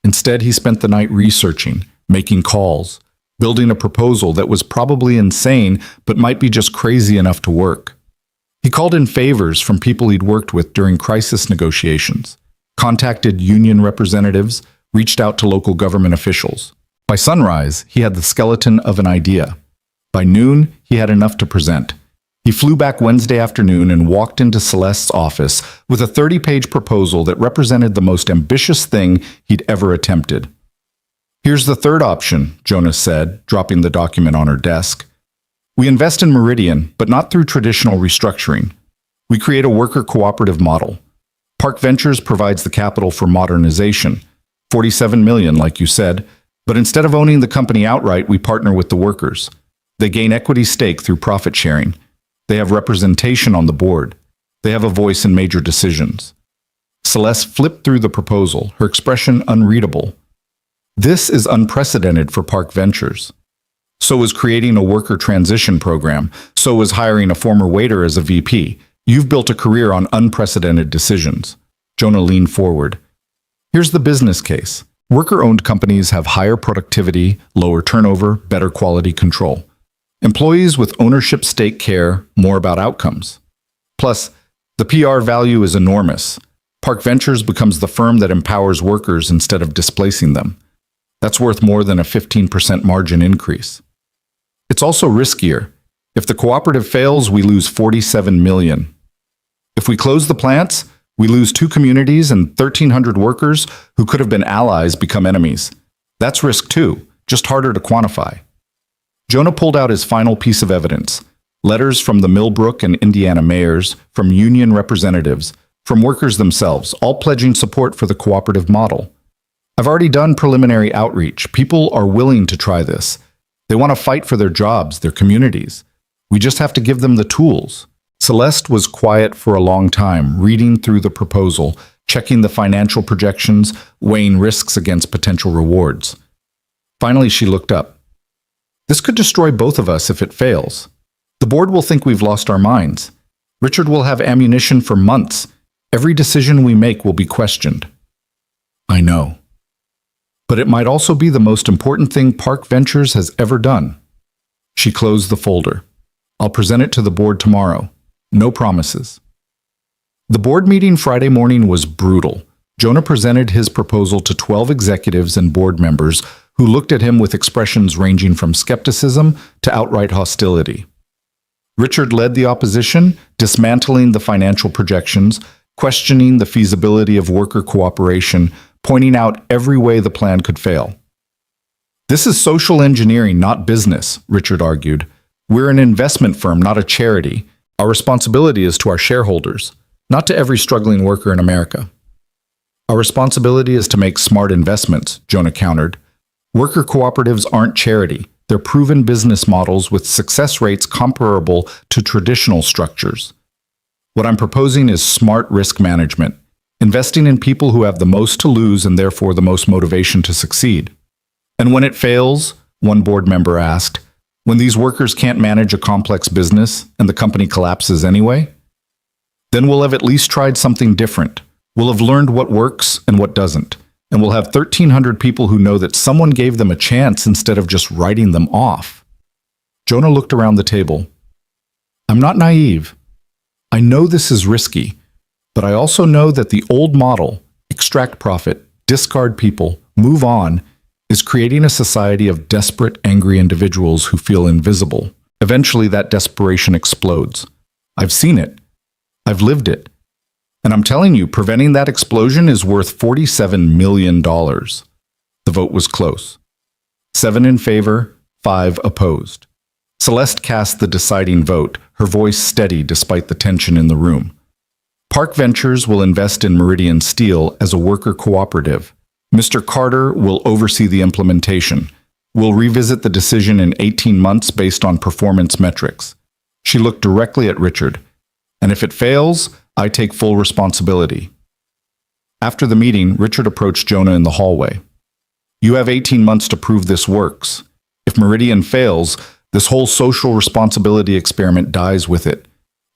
Instead, he spent the night researching, making calls, building a proposal that was probably insane but might be just crazy enough to work. He called in favors from people he'd worked with during crisis negotiations, contacted union representatives, reached out to local government officials. By sunrise, he had the skeleton of an idea. By noon, he had enough to present. He flew back Wednesday afternoon and walked into Celeste's office with a 30-page proposal that represented the most ambitious thing he'd ever attempted. "Here's the third option," Jonah said, dropping the document on her desk. "We invest in Meridian, but not through traditional restructuring. We create a worker cooperative model. Park Ventures provides the capital for modernization, $47 million, like you said, but instead of owning the company outright, we partner with the workers. They gain equity stake through profit sharing. They have representation on the board. They have a voice in major decisions." Celeste flipped through the proposal, her expression unreadable. "This is unprecedented for Park Ventures. So is creating a worker transition program. So is hiring a former waiter as a VP. You've built a career on unprecedented decisions." Jonah leaned forward. "Here's the business case. Worker-owned companies have higher productivity, lower turnover, better quality control. Employees with ownership stake care more about outcomes. Plus, the PR value is enormous. Park Ventures becomes the firm that empowers workers instead of displacing them. That's worth more than a 15% margin increase. It's also riskier. If the cooperative fails, we lose $47 million. If we close the plants, we lose 2 communities and 1,300 workers who could have been allies become enemies. That's risk too, just harder to quantify." Jonah pulled out his final piece of evidence: letters from the Millbrook and Indiana mayors, from union representatives, from workers themselves, all pledging support for the cooperative model. "I've already done preliminary outreach. People are willing to try this. They want to fight for their jobs, their communities. We just have to give them the tools." Celeste was quiet for a long time, reading through the proposal, checking the financial projections, weighing risks against potential rewards. Finally, she looked up. "This could destroy both of us if it fails. The board will think we've lost our minds. Richard will have ammunition for months. Every decision we make will be questioned." "I know. But it might also be the most important thing Park Ventures has ever done." She closed the folder. "I'll present it to the board tomorrow. No promises." The board meeting Friday morning was brutal. Jonah presented his proposal to 12 executives and board members who looked at him with expressions ranging from skepticism to outright hostility. Richard led the opposition, dismantling the financial projections, questioning the feasibility of worker cooperation, pointing out every way the plan could fail. "This is social engineering, not business," Richard argued. We're an investment firm, not a charity. Our responsibility is to our shareholders, not to every struggling worker in America. Our responsibility is to make smart investments, Jonah countered. Worker cooperatives aren't charity. They're proven business models with success rates comparable to traditional structures. What I'm proposing is smart risk management, investing in people who have the most to lose and therefore the most motivation to succeed. And when it fails, one board member asked, when these workers can't manage a complex business and the company collapses anyway, then we'll have at least tried something different. We'll have learned what works and what doesn't. And we'll have 1,300 people who know that someone gave them a chance instead of just writing them off. Jonah looked around the table. I'm not naive. I know this is risky, but I also know that the old model, extract profit, discard people, move on, is creating a society of desperate, angry individuals who feel invisible. Eventually, that desperation explodes. I've seen it. I've lived it. And I'm telling you, preventing that explosion is worth $47 million. The vote was close. 7 in favor, 5 opposed. Celeste cast the deciding vote, her voice steady despite the tension in the room. Park Ventures will invest in Meridian Steel as a worker cooperative. Mr. Carter will oversee the implementation. We'll revisit the decision in 18 months based on performance metrics. She looked directly at Richard. And if it fails, I take full responsibility. After the meeting, Richard approached Jonah in the hallway. You have 18 months to prove this works. If Meridian fails, this whole social responsibility experiment dies with it.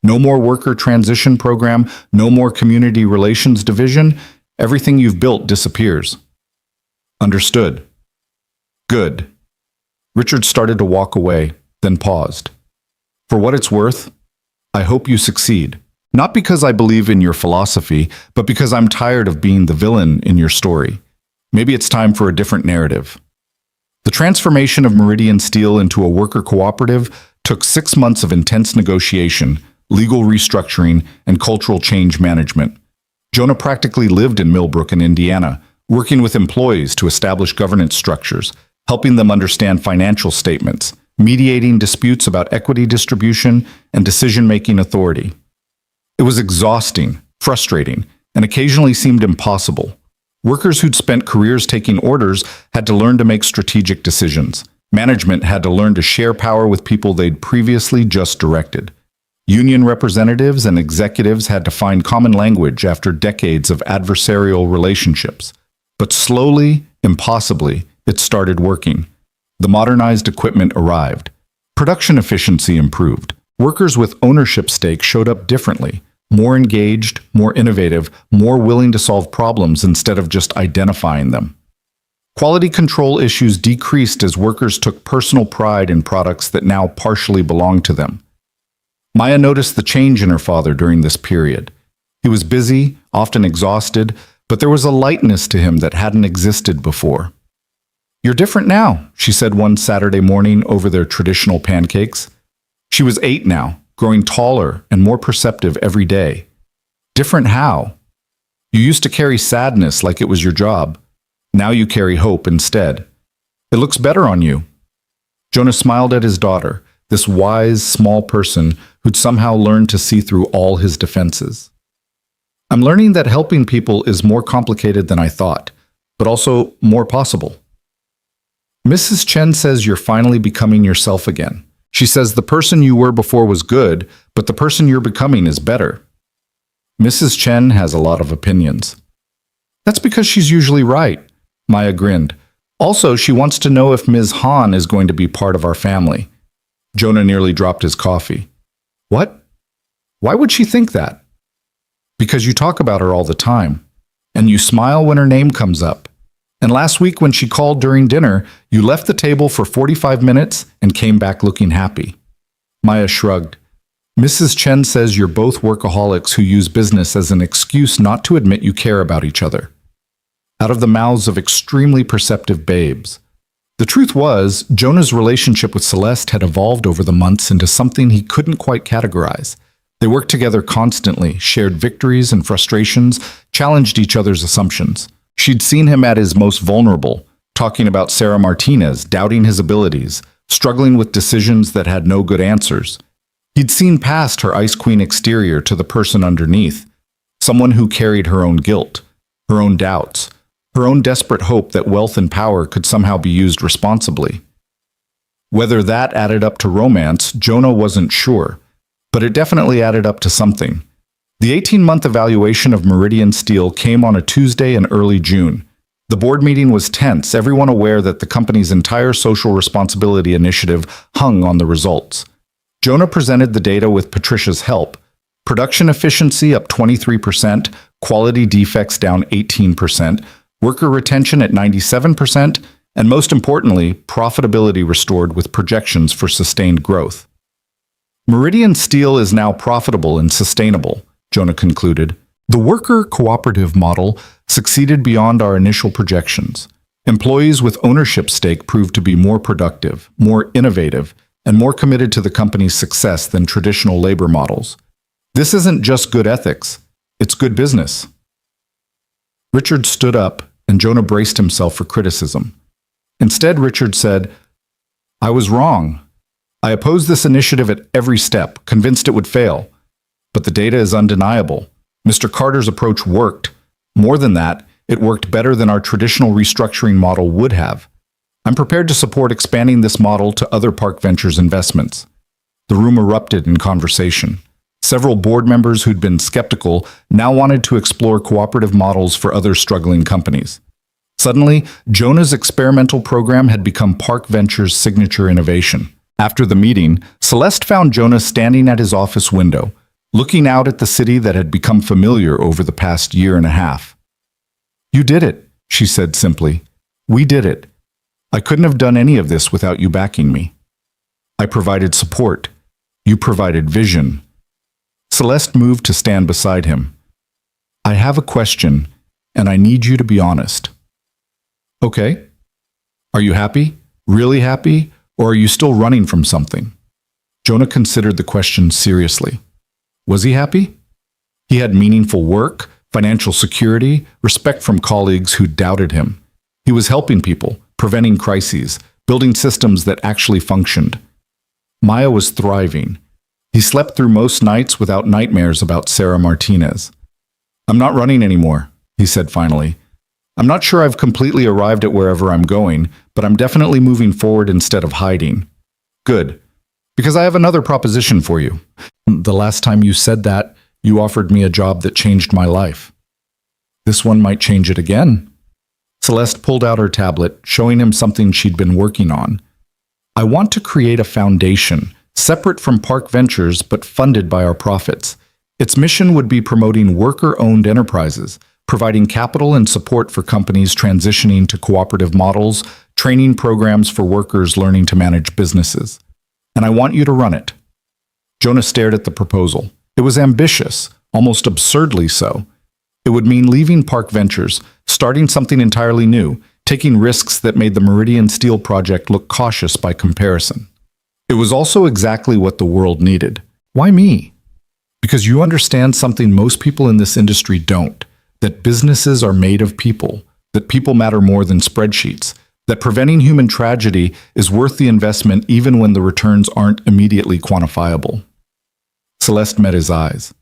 No more worker transition program, no more community relations division. Everything you've built disappears. Understood. Good. Richard started to walk away, then paused. For what it's worth, I hope you succeed. Not because I believe in your philosophy, but because I'm tired of being the villain in your story. Maybe it's time for a different narrative. The transformation of Meridian Steel into a worker cooperative took 6 months of intense negotiation, legal restructuring, and cultural change management. Jonah practically lived in Millbrook in Indiana, working with employees to establish governance structures, helping them understand financial statements, mediating disputes about equity distribution and decision-making authority. It was exhausting, frustrating, and occasionally seemed impossible. Workers who'd spent careers taking orders had to learn to make strategic decisions. Management had to learn to share power with people they'd previously just directed. Union representatives and executives had to find common language after decades of adversarial relationships. But slowly, impossibly, it started working. The modernized equipment arrived. Production efficiency improved. Workers with ownership stakes showed up differently. More engaged, more innovative, more willing to solve problems instead of just identifying them. Quality control issues decreased as workers took personal pride in products that now partially belonged to them. Maya noticed the change in her father during this period. He was busy, often exhausted, but there was a lightness to him that hadn't existed before. You're different now, she said one Saturday morning over their traditional pancakes. She was 8 now, growing taller and more perceptive every day. Different how? You used to carry sadness like it was your job. Now you carry hope instead. It looks better on you. Jonah smiled at his daughter, this wise, small person who'd somehow learned to see through all his defenses. I'm learning that helping people is more complicated than I thought, but also more possible. Mrs. Chen says you're finally becoming yourself again. She says the person you were before was good, but the person you're becoming is better. Mrs. Chen has a lot of opinions. That's because she's usually right, Maya grinned. Also, she wants to know if Ms. Han is going to be part of our family. Jonah nearly dropped his coffee. What? Why would she think that? Because you talk about her all the time, and you smile when her name comes up. And last week when she called during dinner, you left the table for 45 minutes and came back looking happy. Maya shrugged. Mrs. Chen says you're both workaholics who use business as an excuse not to admit you care about each other. Out of the mouths of extremely perceptive babes. The truth was, Jonah's relationship with Celeste had evolved over the months into something he couldn't quite categorize. They worked together constantly, shared victories and frustrations, challenged each other's assumptions. She'd seen him at his most vulnerable, talking about Sarah Martinez, doubting his abilities, struggling with decisions that had no good answers. He'd seen past her Ice Queen exterior to the person underneath, someone who carried her own guilt, her own doubts, her own desperate hope that wealth and power could somehow be used responsibly. Whether that added up to romance, Jonah wasn't sure, but it definitely added up to something. The 18-month evaluation of Meridian Steel came on a Tuesday in early June. The board meeting was tense, everyone aware that the company's entire social responsibility initiative hung on the results. Jonah presented the data with Patricia's help. Production efficiency up 23%, quality defects down 18%, worker retention at 97%, and most importantly, profitability restored with projections for sustained growth. Meridian Steel is now profitable and sustainable, Jonah concluded. The worker cooperative model succeeded beyond our initial projections. Employees with ownership stake proved to be more productive, more innovative, and more committed to the company's success than traditional labor models. This isn't just good ethics, it's good business. Richard stood up, and Jonah braced himself for criticism. Instead, Richard said, "I was wrong. I opposed this initiative at every step, convinced it would fail. But the data is undeniable. Mr. Carter's approach worked. More than that, it worked better than our traditional restructuring model would have. I'm prepared to support expanding this model to other Park Ventures investments." The room erupted in conversation. Several board members who'd been skeptical now wanted to explore cooperative models for other struggling companies. Suddenly, Jonah's experimental program had become Park Ventures' signature innovation. After the meeting, Celeste found Jonah standing at his office window, looking out at the city that had become familiar over the past year and a half. "You did it," she said simply. "We did it. I couldn't have done any of this without you backing me. I provided support. You provided vision." Celeste moved to stand beside him. "I have a question, and I need you to be honest." "Okay. Are you happy? Really happy? Or are you still running from something?" Jonah considered the question seriously. Was he happy? He had meaningful work, financial security, respect from colleagues who doubted him. He was helping people, preventing crises, building systems that actually functioned. Maya was thriving. He slept through most nights without nightmares about Sarah Martinez. "I'm not running anymore," he said finally. "I'm not sure I've completely arrived at wherever I'm going, but I'm definitely moving forward instead of hiding." "Good, because I have another proposition for you. The last time you said that, you offered me a job that changed my life. This one might change it again." Celeste pulled out her tablet, showing him something she'd been working on. "I want to create a foundation, separate from Park Ventures but funded by our profits. Its mission would be promoting worker-owned enterprises, providing capital and support for companies transitioning to cooperative models, training programs for workers learning to manage businesses. And I want you to run it." Jonah stared at the proposal. It was ambitious, almost absurdly so. It would mean leaving Park Ventures, starting something entirely new, taking risks that made the Meridian Steel project look cautious by comparison. It was also exactly what the world needed. Why me? Because you understand something most people in this industry don't, that businesses are made of people, that people matter more than spreadsheets, that preventing human tragedy is worth the investment even when the returns aren't immediately quantifiable. Celeste met his eyes.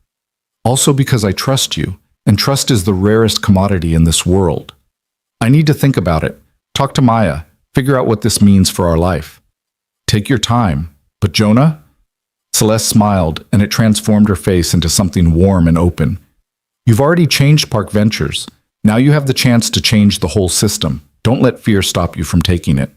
"Also because I trust you, and trust is the rarest commodity in this world. I need to think about it, talk to Maya, figure out what this means for our life. Take your time. But Jonah?" Celeste smiled, and it transformed her face into something warm and open. "You've already changed Park Ventures. Now you have the chance to change the whole system. Don't let fear stop you from taking it."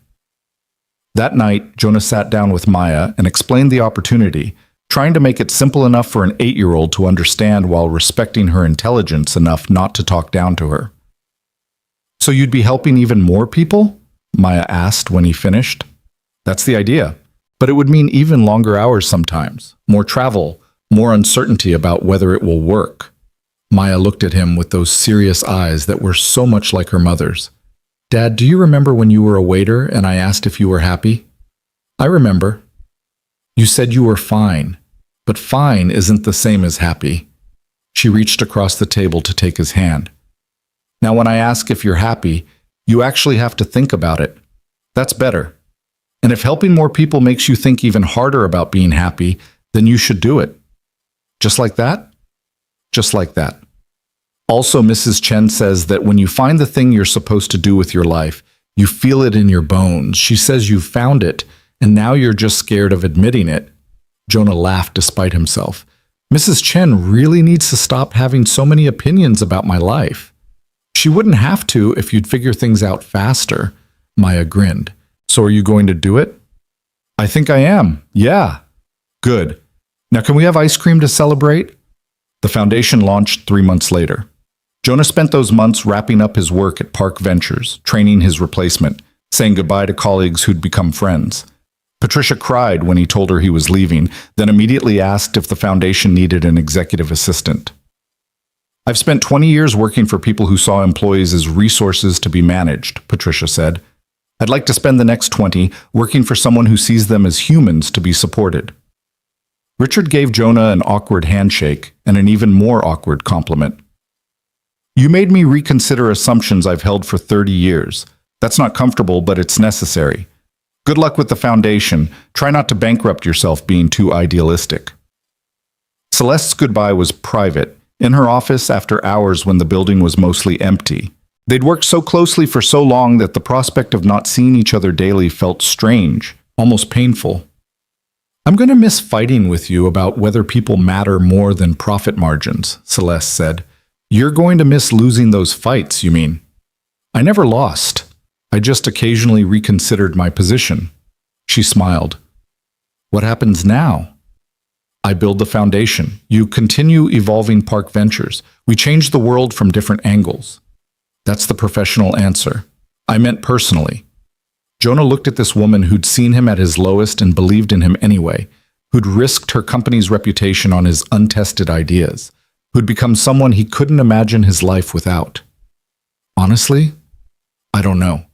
That night, Jonah sat down with Maya and explained the opportunity, trying to make it simple enough for an 8-year-old to understand while respecting her intelligence enough not to talk down to her. "So you'd be helping even more people?" Maya asked when he finished. "That's the idea. But it would mean even longer hours sometimes, more travel, more uncertainty about whether it will work." Maya looked at him with those serious eyes that were so much like her mother's. "Dad, do you remember when you were a waiter and I asked if you were happy?" "I remember. You said you were fine, but fine isn't the same as happy." She reached across the table to take his hand. "Now when I ask if you're happy, you actually have to think about it. That's better. And if helping more people makes you think even harder about being happy, then you should do it. Just like that? Just like that. Also, Mrs. Chen says that when you find the thing you're supposed to do with your life, you feel it in your bones. She says you've found it, and now you're just scared of admitting it. Jonah laughed despite himself. Mrs. Chen really needs to stop having so many opinions about my life. She wouldn't have to if you'd figure things out faster. Maya grinned. So are you going to do it? I think I am. Yeah. Good. Now can we have ice cream to celebrate? The foundation launched 3 months later. Jonah spent those months wrapping up his work at Park Ventures, training his replacement, saying goodbye to colleagues who'd become friends. Patricia cried when he told her he was leaving, then immediately asked if the foundation needed an executive assistant. I've spent 20 years working for people who saw employees as resources to be managed, Patricia said. I'd like to spend the next 20 working for someone who sees them as humans to be supported. Richard gave Jonah an awkward handshake and an even more awkward compliment. You made me reconsider assumptions I've held for 30 years. That's not comfortable, but it's necessary. Good luck with the foundation. Try not to bankrupt yourself being too idealistic. Celeste's goodbye was private, in her office after hours when the building was mostly empty. They'd worked so closely for so long that the prospect of not seeing each other daily felt strange, almost painful. I'm going to miss fighting with you about whether people matter more than profit margins, Celeste said. You're going to miss losing those fights, you mean? I never lost. I just occasionally reconsidered my position. She smiled. What happens now? I build the foundation. You continue evolving Park Ventures. We change the world from different angles. That's the professional answer. I meant personally. Jonah looked at this woman who'd seen him at his lowest and believed in him anyway, who'd risked her company's reputation on his untested ideas, who'd become someone he couldn't imagine his life without. Honestly, I don't know.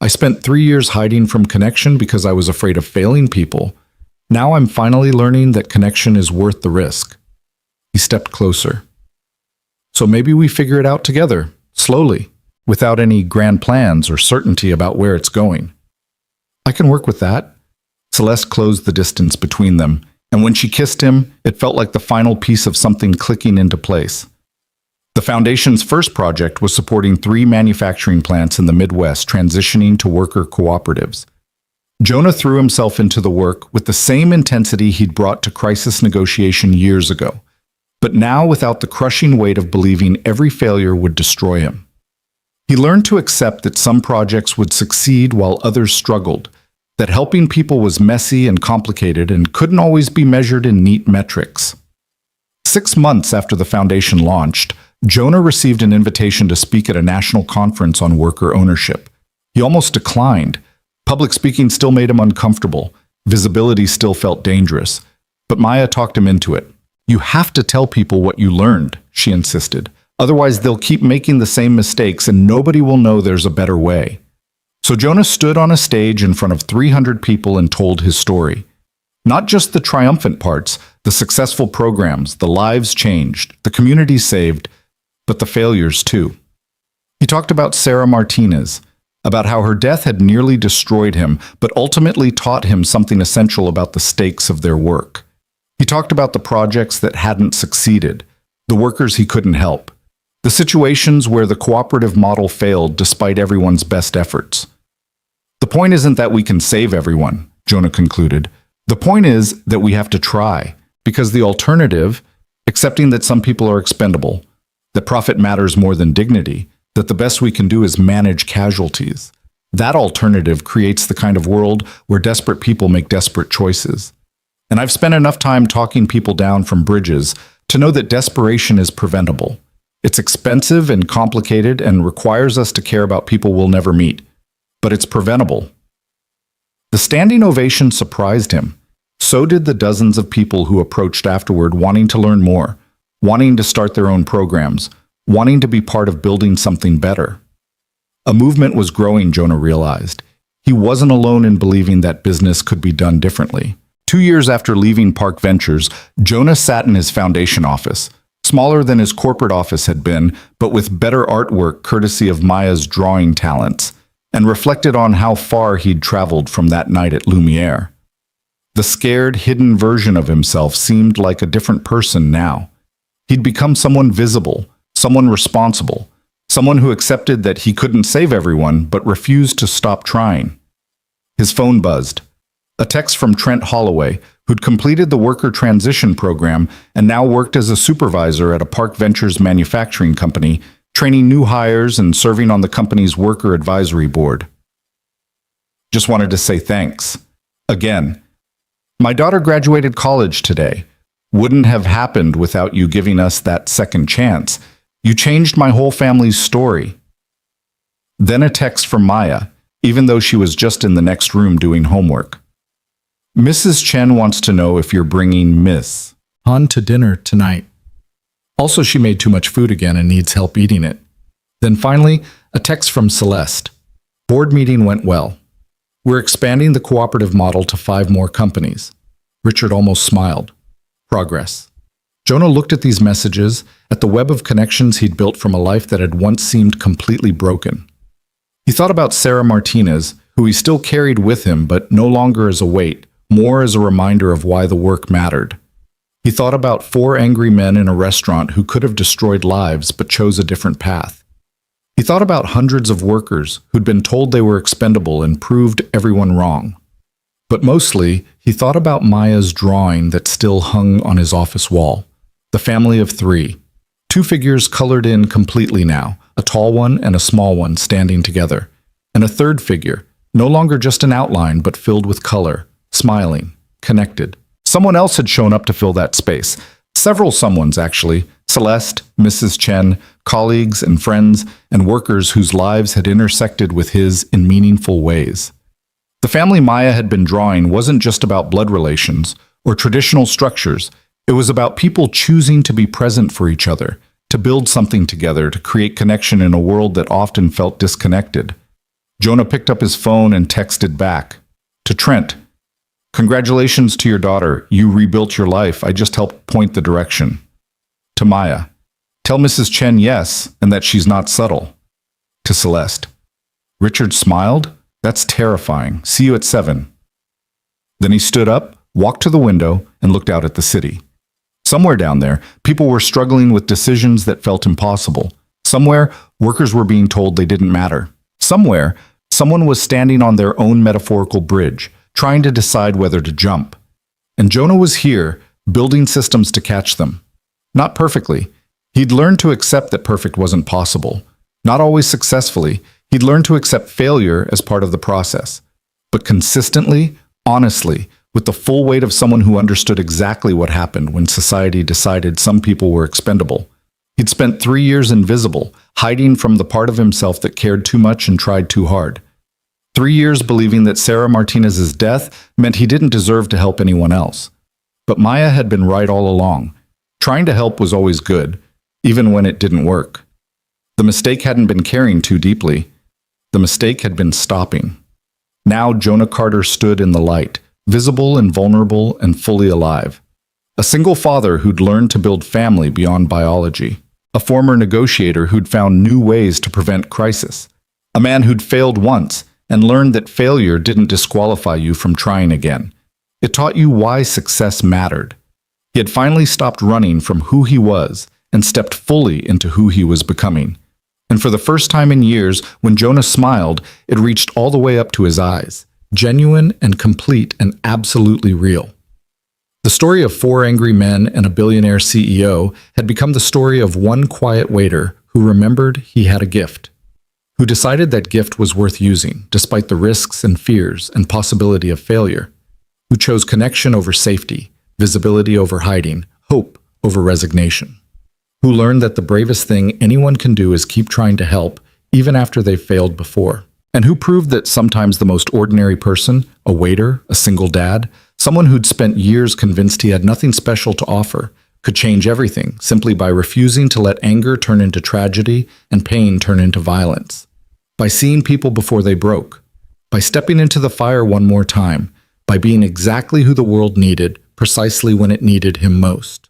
I spent 3 years hiding from connection because I was afraid of failing people. Now I'm finally learning that connection is worth the risk. He stepped closer. So maybe we figure it out together, slowly, without any grand plans or certainty about where it's going. I can work with that. Celeste closed the distance between them, and when she kissed him, it felt like the final piece of something clicking into place. The foundation's first project was supporting 3 manufacturing plants in the Midwest transitioning to worker cooperatives. Jonah threw himself into the work with the same intensity he'd brought to crisis negotiation years ago, but now without the crushing weight of believing every failure would destroy him. He learned to accept that some projects would succeed while others struggled, that helping people was messy and complicated and couldn't always be measured in neat metrics. 6 months after the foundation launched, Jonah received an invitation to speak at a national conference on worker ownership. He almost declined. Public speaking still made him uncomfortable. Visibility still felt dangerous. But Maya talked him into it. You have to tell people what you learned, she insisted. Otherwise, they'll keep making the same mistakes and nobody will know there's a better way. So Jonah stood on a stage in front of 300 people and told his story. Not just the triumphant parts, the successful programs, the lives changed, the communities saved, but the failures too. He talked about Sarah Martinez, about how her death had nearly destroyed him, but ultimately taught him something essential about the stakes of their work. He talked about the projects that hadn't succeeded, the workers he couldn't help, the situations where the cooperative model failed despite everyone's best efforts. The point isn't that we can save everyone, Jonah concluded. The point is that we have to try, because the alternative, accepting that some people are expendable, that profit matters more than dignity, that the best we can do is manage casualties. That alternative creates the kind of world where desperate people make desperate choices. And I've spent enough time talking people down from bridges to know that desperation is preventable. It's expensive and complicated and requires us to care about people we'll never meet. But it's preventable. The standing ovation surprised him. So did the dozens of people who approached afterward wanting to learn more, wanting to start their own programs, wanting to be part of building something better. A movement was growing, Jonah realized. He wasn't alone in believing that business could be done differently. 2 years after leaving Park Ventures, Jonah sat in his foundation office, smaller than his corporate office had been, but with better artwork courtesy of Maya's drawing talents, and reflected on how far he'd traveled from that night at Lumiere. The scared, hidden version of himself seemed like a different person now. He'd become someone visible, someone responsible, someone who accepted that he couldn't save everyone but refused to stop trying. His phone buzzed. A text from Trent Holloway, who'd completed the worker transition program and now worked as a supervisor at a Park Ventures manufacturing company, training new hires and serving on the company's worker advisory board. Just wanted to say thanks. Again. My daughter graduated college today. Wouldn't have happened without you giving us that second chance. You changed my whole family's story. Then a text from Maya, even though she was just in the next room doing homework. Mrs. Chen wants to know if you're bringing Miss Han to dinner tonight. Also, she made too much food again and needs help eating it. Then finally, a text from Celeste. Board meeting went well. We're expanding the cooperative model to 5 more companies. Richard almost smiled. Progress. Jonah looked at these messages, at the web of connections he'd built from a life that had once seemed completely broken. He thought about Sarah Martinez, who he still carried with him, but no longer as a weight, more as a reminder of why the work mattered. He thought about 4 angry men in a restaurant who could have destroyed lives but chose a different path. He thought about hundreds of workers who'd been told they were expendable and proved everyone wrong. But mostly, he thought about Maya's drawing that still hung on his office wall. The family of 3. 2 figures colored in completely now, a tall one and a small one standing together. And a 3rd figure, no longer just an outline but filled with color, smiling, connected. Someone else had shown up to fill that space. Several someones, actually. Celeste, Mrs. Chen, colleagues and friends, and workers whose lives had intersected with his in meaningful ways. The family Maya had been drawing wasn't just about blood relations or traditional structures. It was about people choosing to be present for each other, to build something together, to create connection in a world that often felt disconnected. Jonah picked up his phone and texted back. To Trent, congratulations to your daughter. You rebuilt your life. I just helped point the direction. To Maya, tell Mrs. Chen yes, and that she's not subtle. To Celeste, Richard smiled. That's terrifying. See you at 7. Then he stood up, walked to the window, and looked out at the city. Somewhere down there, people were struggling with decisions that felt impossible. Somewhere, workers were being told they didn't matter. Somewhere, someone was standing on their own metaphorical bridge, trying to decide whether to jump. And Jonah was here, building systems to catch them. Not perfectly. He'd learned to accept that perfect wasn't possible. Not always successfully. He'd learned to accept failure as part of the process. But consistently, honestly, with the full weight of someone who understood exactly what happened when society decided some people were expendable. He'd spent 3 years invisible, hiding from the part of himself that cared too much and tried too hard. 3 years believing that Sarah Martinez's death meant he didn't deserve to help anyone else. But Maya had been right all along. Trying to help was always good, even when it didn't work. The mistake hadn't been caring too deeply. The mistake had been stopping. Now Jonah Carter stood in the light, visible and vulnerable and fully alive. A single father who'd learned to build family beyond biology. A former negotiator who'd found new ways to prevent crisis. A man who'd failed once and learned that failure didn't disqualify you from trying again. It taught you why success mattered. He had finally stopped running from who he was and stepped fully into who he was becoming. And for the first time in years, when Jonah smiled, it reached all the way up to his eyes, genuine and complete and absolutely real. The story of 4 angry men and a billionaire CEO had become the story of one quiet waiter who remembered he had a gift, who decided that gift was worth using, despite the risks and fears and possibility of failure, who chose connection over safety, visibility over hiding, hope over resignation, who learned that the bravest thing anyone can do is keep trying to help, even after they've failed before, and who proved that sometimes the most ordinary person, a waiter, a single dad, someone who'd spent years convinced he had nothing special to offer, could change everything simply by refusing to let anger turn into tragedy and pain turn into violence, by seeing people before they broke, by stepping into the fire one more time, by being exactly who the world needed, precisely when it needed him most.